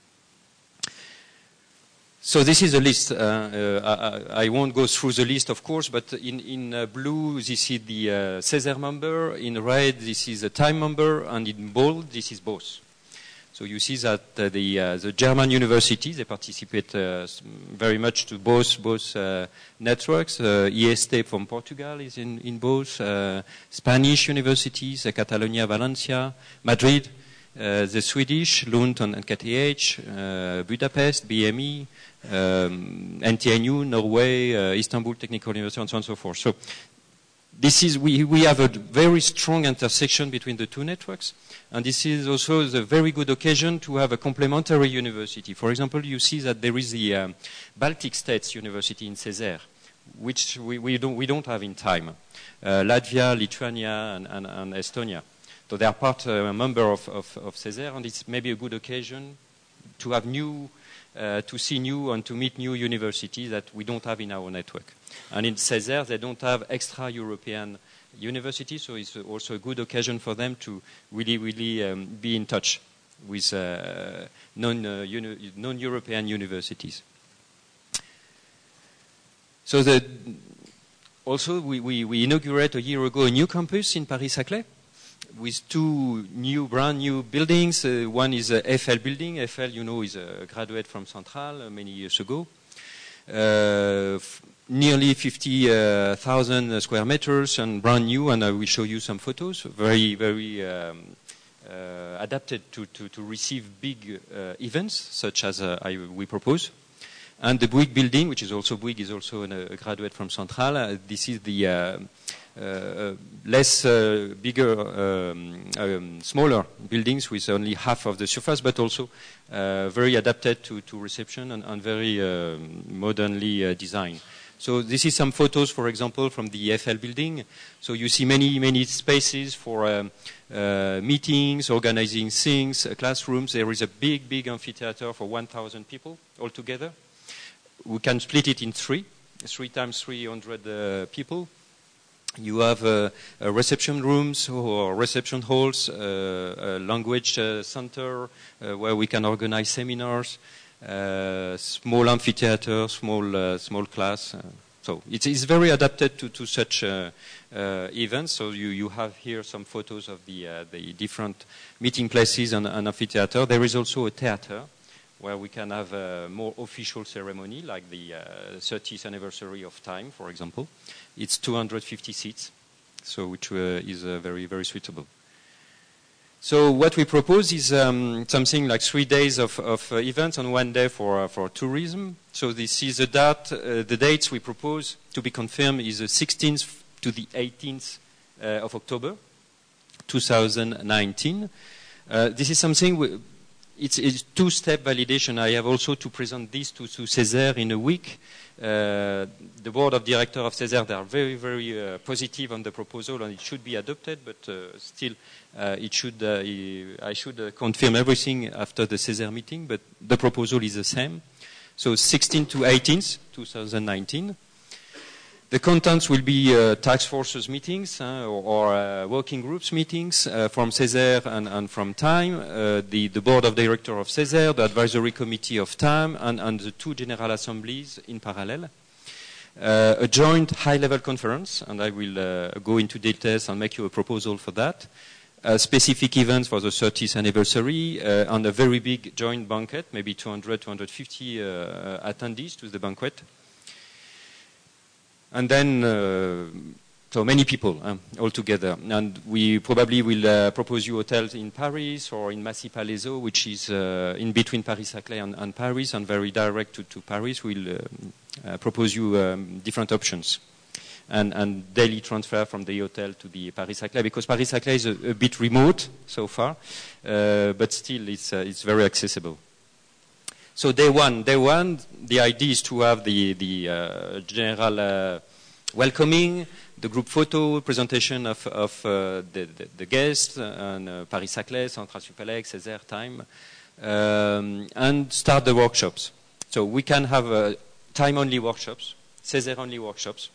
So this is a list. I won't go through the list, of course, but in blue, this is the CESAR member. In red, this is a time member, and in bold, this is both. So you see that the German universities, they participate very much to both networks. IST from Portugal is in both. Spanish universities, Catalonia, Valencia, Madrid, the Swedish, Lund and KTH, Budapest, BME, NTNU, Norway, Istanbul Technical University, and so on and so forth. So this is, we have a very strong intersection between the two networks, and this is also the very good occasion to have a complementary university. For example, you see that there is the Baltic States University in CESAR, which we don't have in time. Latvia, Lithuania, and Estonia. So they are a member of CESAR, and it's maybe a good occasion to have to see new and to meet new universities that we don't have in our network. And in CESAR, they don't have extra European universities, so it's also a good occasion for them to really be in touch with non-European universities. So also we inaugurated a year ago a new campus in Paris-Saclay, with two brand new buildings. One is a FL building. FL, you know, is a graduate from Central many years ago. Nearly 50,000 square meters and brand new, and I will show you some photos. Very, very adapted to receive big events, such as we propose. And the Bouygues building, which is also Bouygues, is also a graduate from Central. This is the smaller buildings with only half of the surface, but also very adapted to reception and very modernly designed. So this is some photos, for example, from the FL building. So you see many spaces for meetings, organizing things, classrooms. There is a big amphitheater for 1,000 people altogether. We can split it in three times 300 people. You have reception rooms or reception halls, a language center where we can organize seminars, small amphitheater, small class. So it's very adapted to such events. So you have here some photos of the different meeting places and amphitheater. There is also a theater where we can have a more official ceremony, like the 30th anniversary of Time, for example. It's 250 seats, so which is very, very suitable. So what we propose is something like 3 days of events and 1 day for tourism. So this is the dates we propose to be confirmed is the 16th to the 18th of October, 2019. This is something, it's two-step validation. I have also to present this to CESER in a week. The board of directors of CESER, they are very, very positive on the proposal, and it should be adopted, but still I should confirm everything after the CESER meeting, but the proposal is the same. So 16 to 18th, 2019. The contents will be task forces meetings or working groups meetings from CESER and from T.I.M.E, the board of directors of CESER, the advisory committee of T.I.M.E, and the 2 general assemblies in parallel. A joint high-level conference, and I will go into details and make you a proposal for that. Specific events for the 30th anniversary, and a very big joint banquet, maybe 200, 250 attendees to the banquet. And then, so many people all together. And we probably will propose you hotels in Paris or in Massy-Palaiseau, which is in between Paris-Saclay and Paris, and very direct to Paris. We'll propose you different options. And daily transfer from the hotel to the Paris-Saclay, because Paris-Saclay is a bit remote so far, but still it's very accessible. So day one, the idea is to have the general welcoming, the group photo, presentation of the guests, and Paris-Saclay, Central Supélec, CESER, T.I.M.E, and start the workshops. So we can have T.I.M.E-only workshops, CESER-only workshops,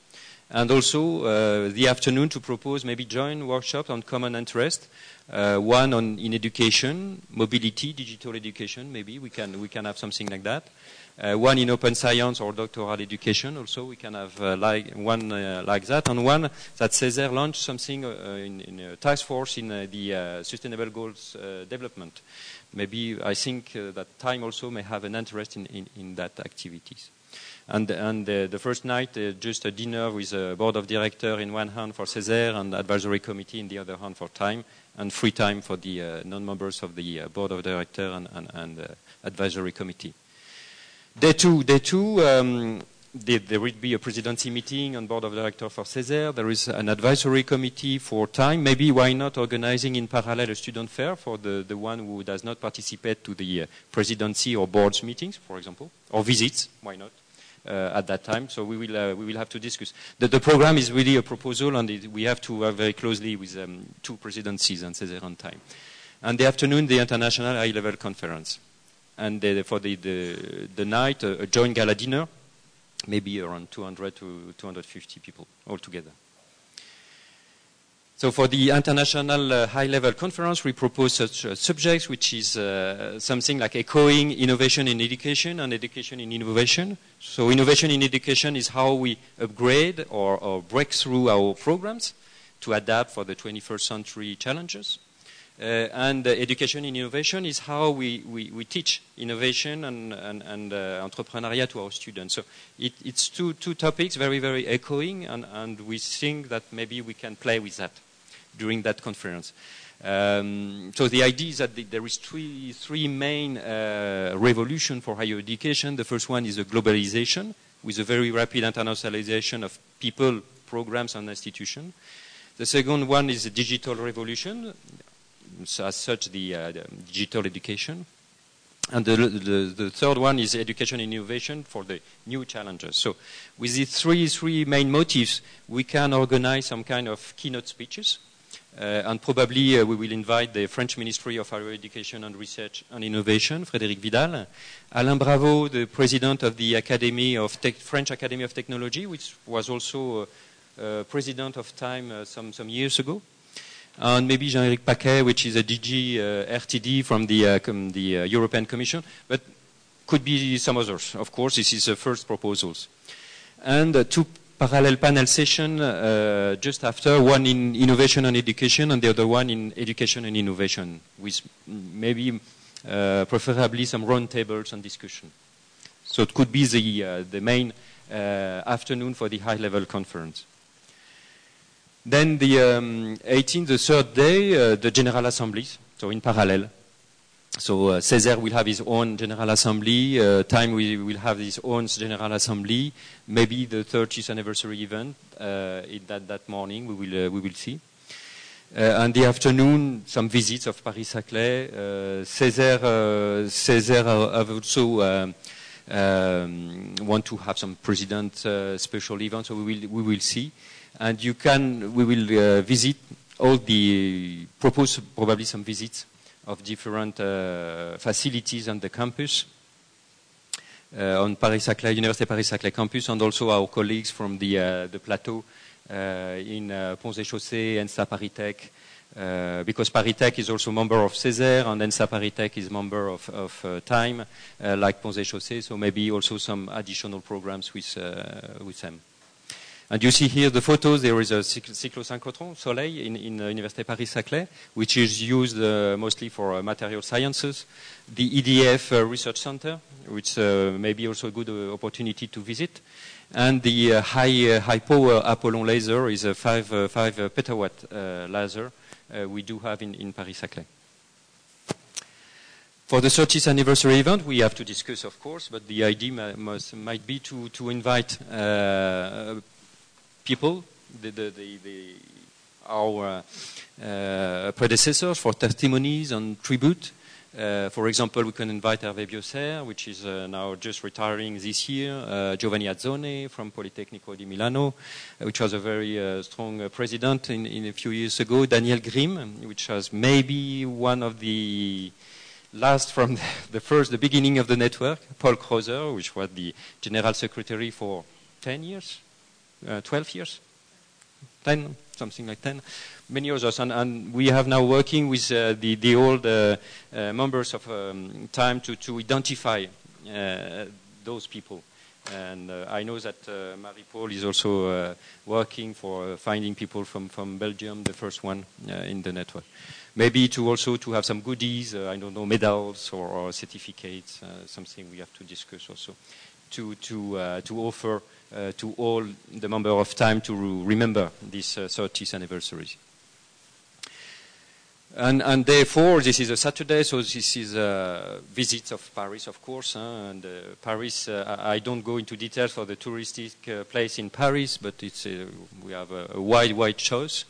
and also the afternoon to propose maybe joint workshops on common interest. One in education, mobility, digital education, maybe we can have something like that. One in open science or doctoral education, also we can have one like that, and one that CESER launched something in a task force in the Sustainable Goals development. Maybe I think that T.I.M.E also may have an interest in that activities. And the first night, just a dinner with a board of directors in one hand for CESER and advisory committee in the other hand for T.I.M.E, and free time for the non-members of the board of directors and advisory committee. Day two, there will be a presidency meeting on board of directors for CESER. There is an advisory committee for T.I.M.E. Maybe why not organizing in parallel a student fair for the one who does not participate to the presidency or boards meetings, for example, or visits, why not? At that time, so we will have to discuss. The program is really a proposal, and we have to work very closely with 2 presidencies and CESER on time. And the afternoon, the international high-level conference, and for the night, a joint gala dinner, maybe around 200 to 250 people altogether. So for the international high-level conference, we propose such subjects, which is something like echoing innovation in education and education in innovation. So innovation in education is how we upgrade or break through our programs to adapt for the 21st century challenges. And education in innovation is how we teach innovation and entrepreneurship to our students. So it's two topics, very, very echoing, and we think that maybe we can play with that during that conference. So the idea is that there is three main revolution for higher education. The first one is the globalization, with a very rapid internationalization of people, programs, and institutions. The second one is the digital revolution, so as such the digital education. And the third one is education and innovation for the new challenges. So with these three main motives, we can organize some kind of keynote speeches. And probably we will invite the French Ministry of Higher Education and Research and Innovation, Frédéric Vidal, Alain Bravo, the president of the French Academy of Technology, which was also president of T.I.M.E some years ago, and maybe Jean-Éric Paquet, which is a DG RTD from the European Commission, but could be some others. Of course, this is the first proposals. And two parallel panel session just after, one in innovation and education and the other one in education and innovation, with maybe preferably some round tables and discussion. So it could be the main afternoon for the high-level conference. Then the 18th, the third day, the general assemblies. so in parallel. So Césaire will have his own General Assembly, T.I.M.E will have his own General Assembly, maybe the 30th anniversary event in that morning, we will see. And the afternoon, some visits of Paris-Saclay. Césaire have also want to have some president special events, so we will see. And we will visit all the, propose probably some visits of different facilities on the campus, on Paris-Saclay, Université Paris-Saclay campus, and also our colleagues from the plateau in Ponts-et-Chaussées and Paris-Tech, because Paris-Tech is also a member of Césaire, and then Paris-Tech is a member of T.I.M.E, like Ponts-et-Chaussées, so maybe also some additional programs with them. And you see here the photos. There is a cyclosynchrotron, Soleil, in Université Paris-Saclay, which is used mostly for material sciences. The EDF Research Center, which may be also a good opportunity to visit. And the high power Apollon laser is a 5 petawatt laser we do have in Paris-Saclay. For the 30th anniversary event, we have to discuss, of course, but the idea might be to invite people, our predecessors, for testimonies and tribute. For example, we can invite Hervé Biosser, which is now just retiring this year, Giovanni Azzone from Politecnico di Milano, which was a very strong president in a few years ago, Daniel Grimm, which was maybe one of the last from the beginning of the network, Paul Krauser, which was the general secretary for 10 years, 12 years, 10, something like 10. Many others, and we have now working with the old members of T.I.M.E to identify those people. And I know that Marie-Paul is also working for finding people from Belgium, the first one in the network. Maybe to have some goodies, I don't know, medals or certificates, something we have to discuss also, to offer to all the members of T.I.M.E to remember this 30th anniversary. And therefore, this is a Saturday, so this is a visit of Paris, of course. And Paris, I don't go into details for the touristic place in Paris, but we have a wide choice.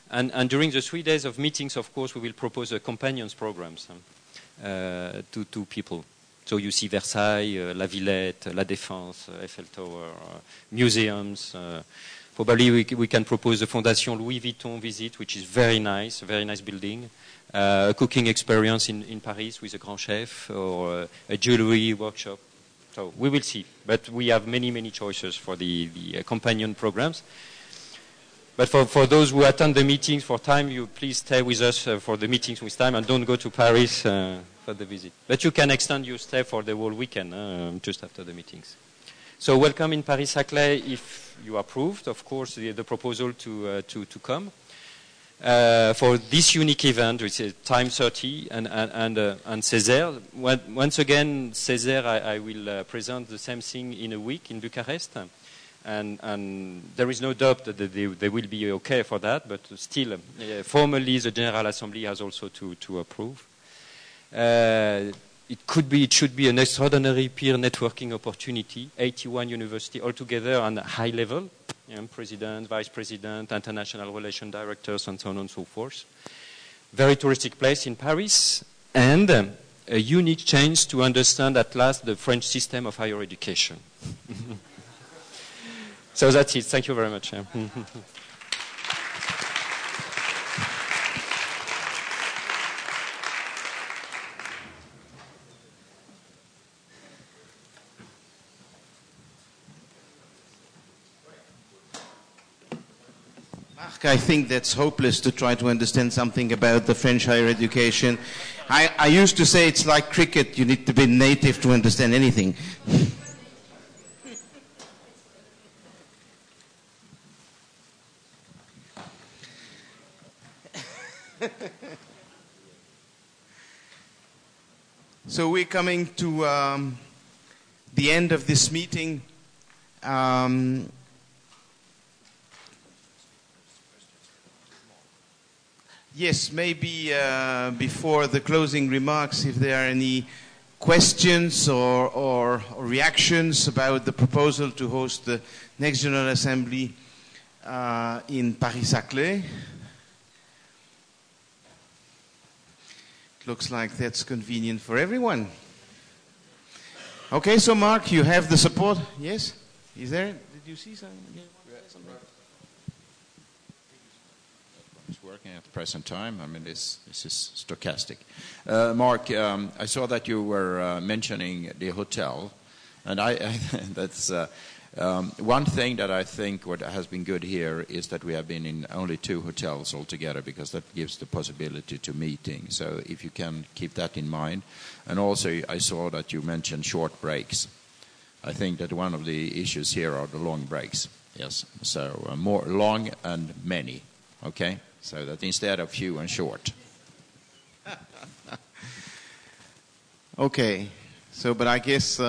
And during the 3 days of meetings, of course, we will propose companions programs to people. So you see Versailles, La Villette, La Défense, Eiffel Tower, museums. Probably we can propose the Fondation Louis Vuitton visit, which is very nice building. A cooking experience in Paris with a grand chef, or a jewelry workshop. So we will see. But we have many choices for the companion programs. But for those who attend the meetings for T.I.M.E, you please stay with us for the meetings with T.I.M.E and don't go to Paris for the visit. But you can extend your stay for the whole weekend, just after the meetings. So welcome in Paris-Saclay if you approved, of course, the proposal to come. For this unique event, which is T.I.M.E 30 and Césaire. Once again, Césaire, I will present the same thing in a week in Bucharest. And there is no doubt that they will be okay for that, but still, formally, the General Assembly has also to approve. It should be an extraordinary peer networking opportunity, 81 universities altogether on a high level, president, vice president, international relations directors, and so on and so forth. Very touristic place in Paris, and a unique chance to understand at last the French system of higher education. So that's it. Thank you very much. Marc, I think that's hopeless to try to understand something about the French higher education. I used to say it's like cricket. You need to be native to understand anything. So we're coming to the end of this meeting. Yes, maybe before the closing remarks, if there are any questions or reactions about the proposal to host the next General Assembly in Paris-Saclay. It looks like that's convenient for everyone. Okay, so Mark, you have the support. Yes? Is there? Did you see something? It's working at the present time. I mean, this is stochastic. Mark, I saw that you were mentioning the hotel, and that's one thing that I think what has been good here is that we have been in only 2 hotels altogether, because that gives the possibility to meeting. So if you can keep that in mind. And also I saw that you mentioned short breaks. I think that one of the issues here are the long breaks. Yes, so more long and many. Okay, so that instead of few and short. Okay, so but I guess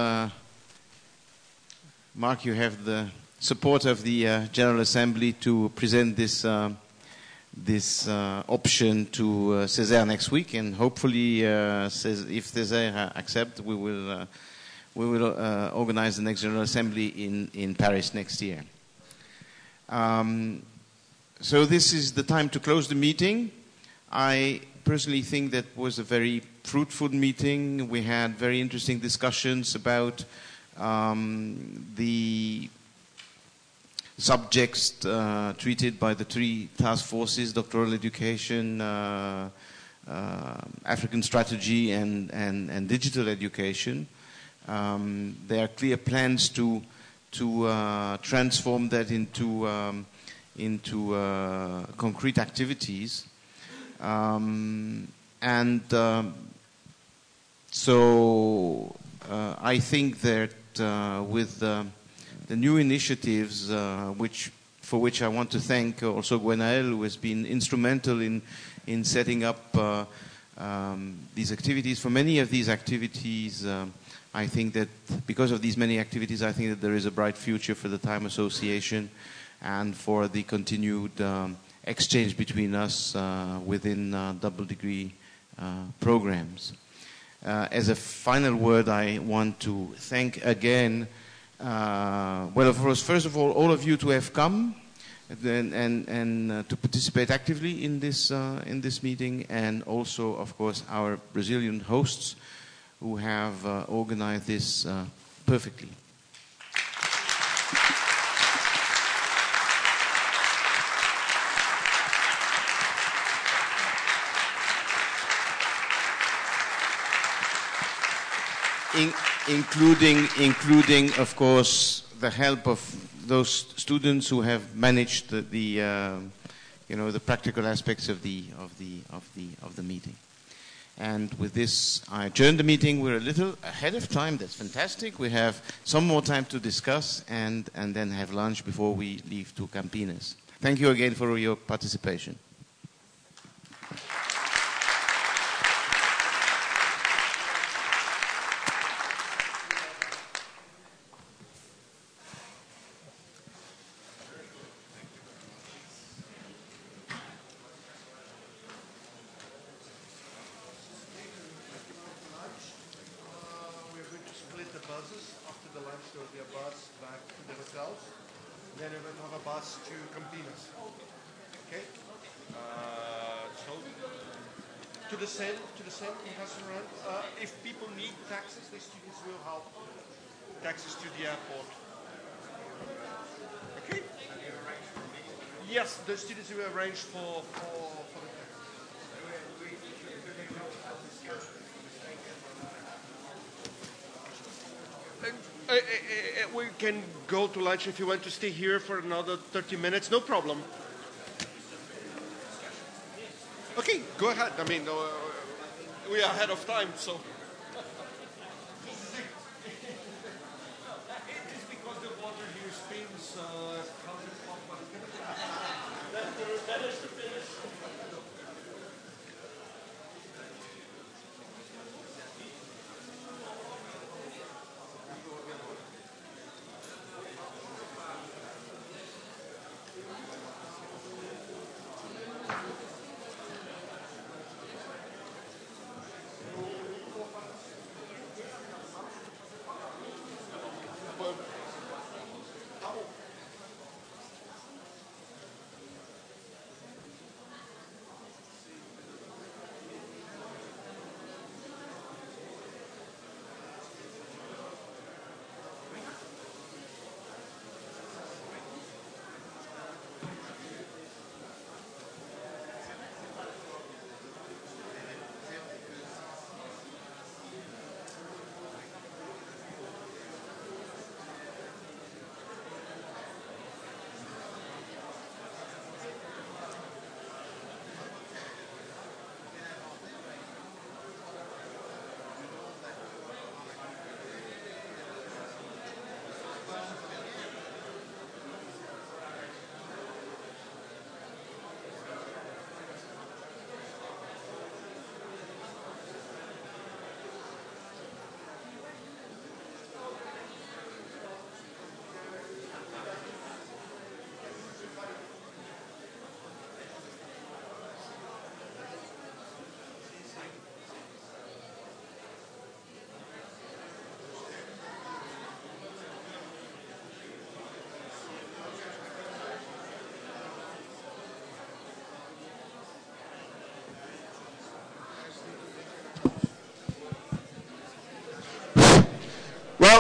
Mark, you have the support of the General Assembly to present this option to Césaire next week, and hopefully, if Césaire accepts, we will organize the next General Assembly in Paris next year. So this is the time to close the meeting. I personally think that was a very fruitful meeting. We had very interesting discussions about the subjects treated by the 3 task forces: doctoral education, African strategy, and digital education. There are clear plans to transform that into concrete activities, so I think that with the new initiatives, for which I want to thank also Gwenaël, who has been instrumental in setting up these activities. For many of these activities, I think that because of these many activities, I think that there is a bright future for the T.I.M.E Association and for the continued exchange between us within double degree programs. As a final word, I want to thank again, well, of course, first of all of you to have come and to participate actively in this meeting, and also, of course, our Brazilian hosts who have organized this perfectly. Including, of course, the help of those students who have managed the practical aspects of the meeting. And with this, I adjourn the meeting. We're a little ahead of time. That's fantastic. We have some more time to discuss and then have lunch before we leave to Campinas. Thank you again for your participation. If people need taxis, the students will help taxis to the airport. Okay? Yes, the students will arrange for the taxis. We can go to lunch if you want to stay here for another 30 minutes, no problem. Okay, go ahead. I mean, we are ahead of time, so. It is because the water here spins. That is to finish.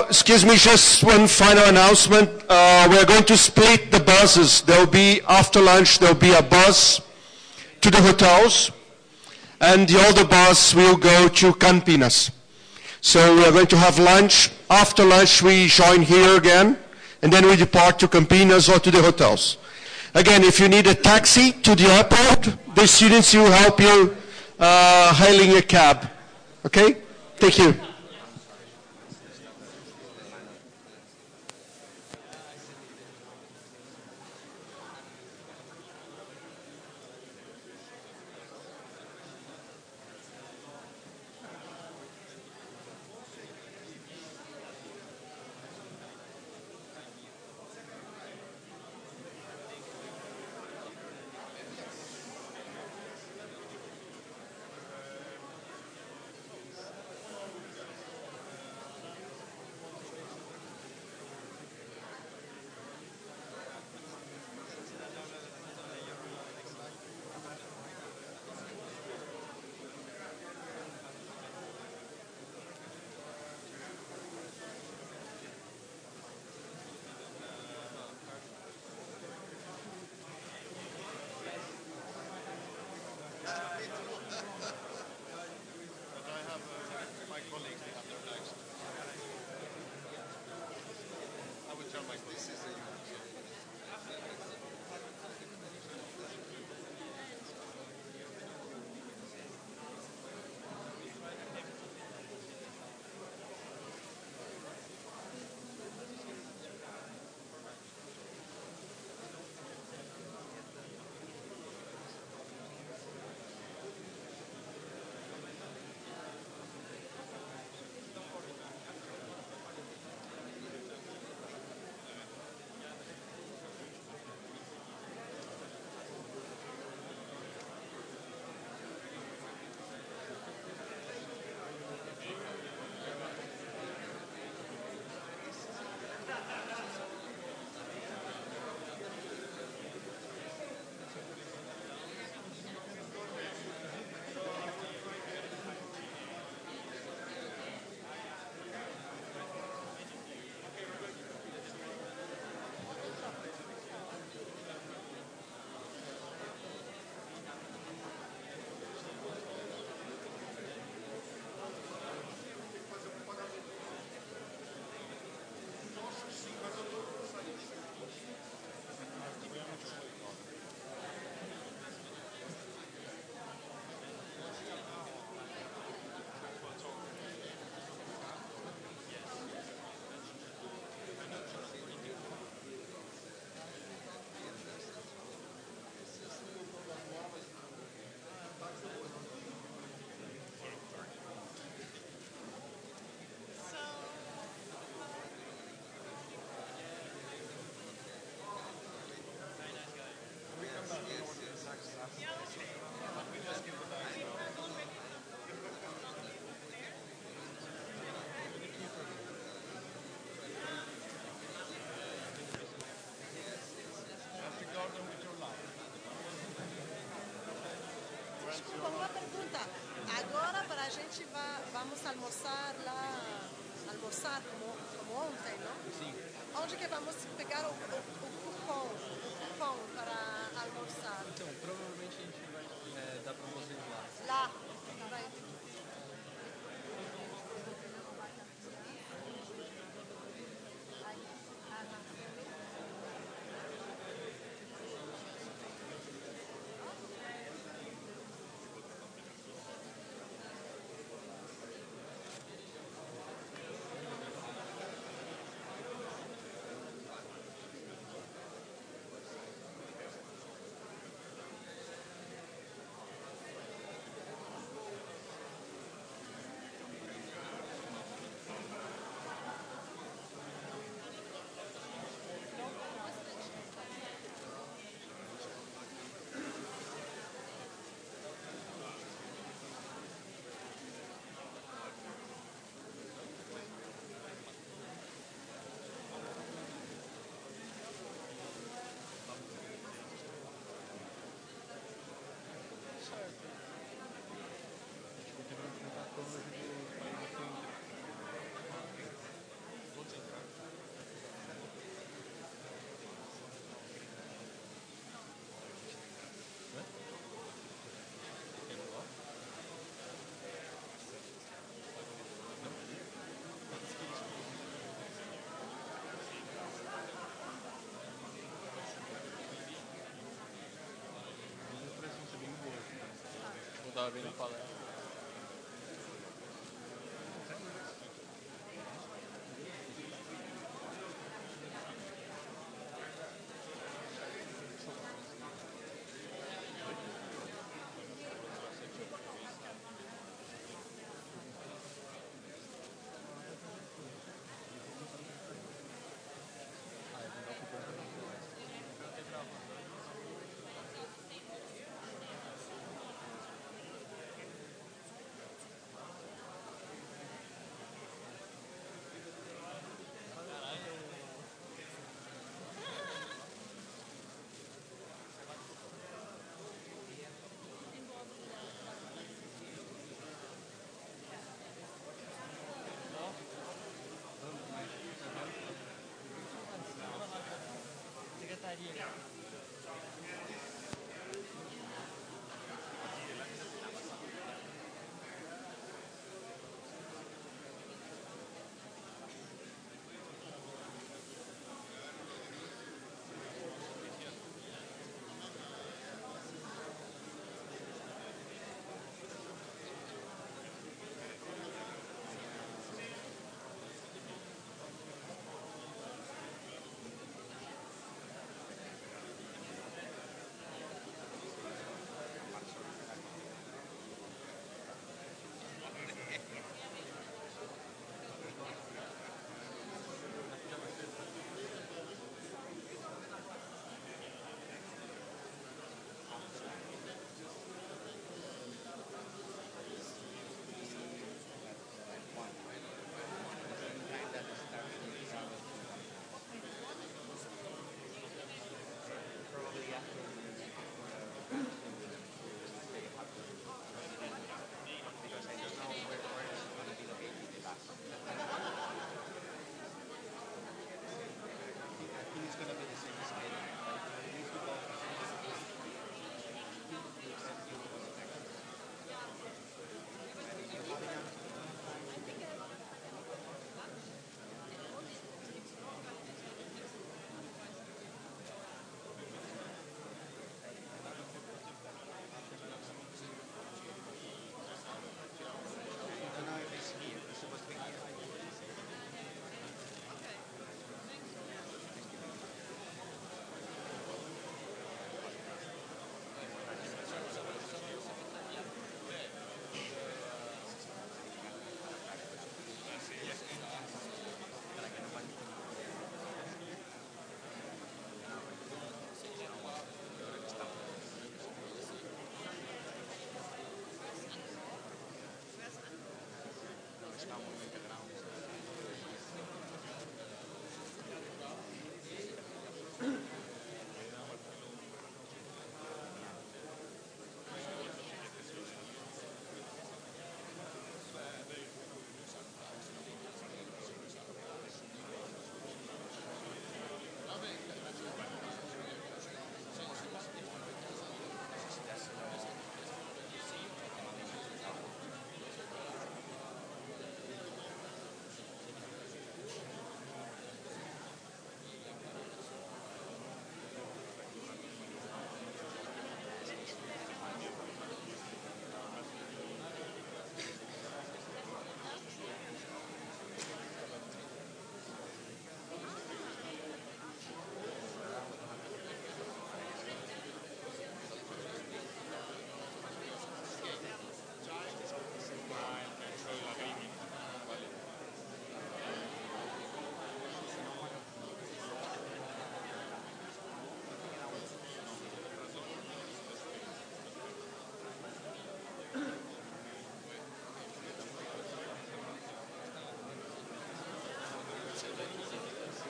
excuse me, just one final announcement. We're going to split the buses. There will be, after lunch, there will be a bus to the hotels, and the other bus will go to Campinas. So we are going to have lunch. After lunch, we join here again, and then we depart to Campinas or to the hotels. Again, if you need a taxi to the airport, the students will help you hailing a cab. Okay? Thank you. Desculpa, uma pergunta. Agora para a gente vamos almoçar lá, almoçar como ontem, não? Sim. Onde que vamos pegar o cupom para almoçar? Então, provavelmente a gente vai dar para vocês lá. Lá. Vai. estava bem na palestra.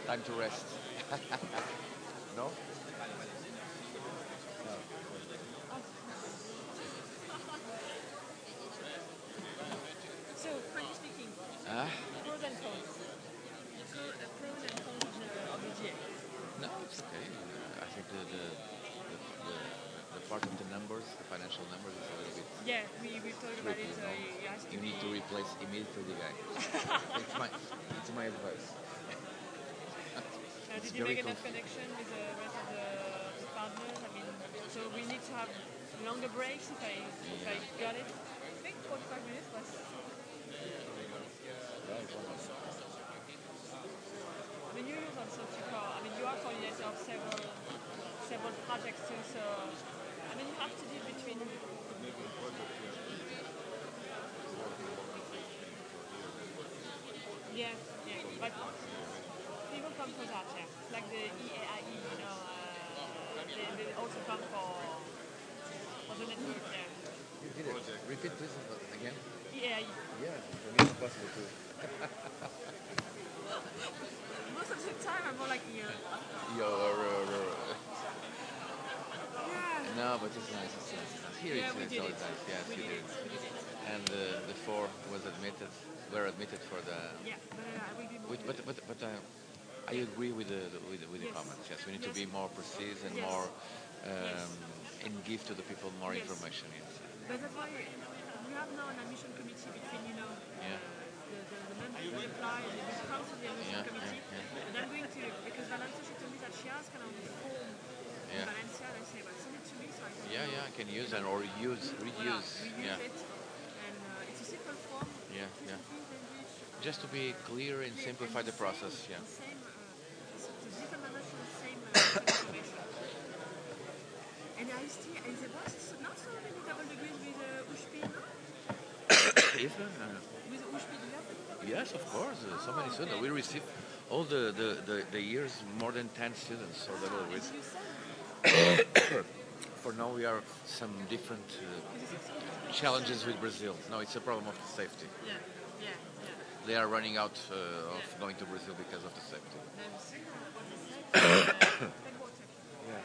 Time to rest. No? So, frankly speaking, Ah? pros and cons. Pros and cons of the GA. No, it's okay. I think the part of the numbers, the financial numbers, is a little bit. Yeah, we talked about it. Tricky, It has to you need to replace immediately the guy. it's my advice. Did you make enough connection with the rest of the partners? I mean, So we need to have longer breaks if I got it. I think 45 minutes was. I mean, you use also I mean, you are coordinator of several projects too, so I mean, you have to deal between. Yeah, but people come for that, yeah. Like the EAIE, you know, they also come for the network there. You did it. Repeat this again. EAIE. Yeah, for me it's possible too. Most of the time I'm more like Yeah. No, but it's nice. It's nice. Here Yeah, it's we did always it. nice. Yes, We we did did. it. And the four were admitted for the. Yeah, but I will be more. But I agree with the Yes. comments. Yes, we need to Yes. be more precise and Yes. more Yes. and give to the people more Yes. information. Yes. But that's why we have now an admission committee between, you know, Yeah. the members who apply and the council, the admission Yeah, committee. yeah. And I'm going to, because Valencia, she told me that she has kind of a form in Yeah. Valencia, and I say, well, send it to me so I can Yeah, I can use and or reuse. reuse Yeah. it. And it's a simple form. Yeah, yeah. English. Just to be clear and simplify the process. Yeah. The same, the different members have the same information. And I see, and there was not so many double degrees with USP, no? If, With USP, do you have any double yes, of course. So many students. We receive all the years more than 10 students. So double degrees. For now, we are some different challenges with Brazil. No, it's a problem of the safety. Yeah. They are running out of going to Brazil because of the safety. Yeah.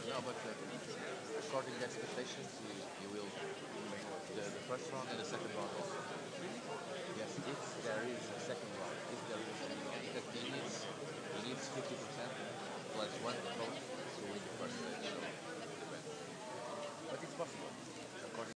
No, but according to expectations, you will the first round and the second round also. Yes, if there is a second round, if there is, because he needs 50% plus one vote.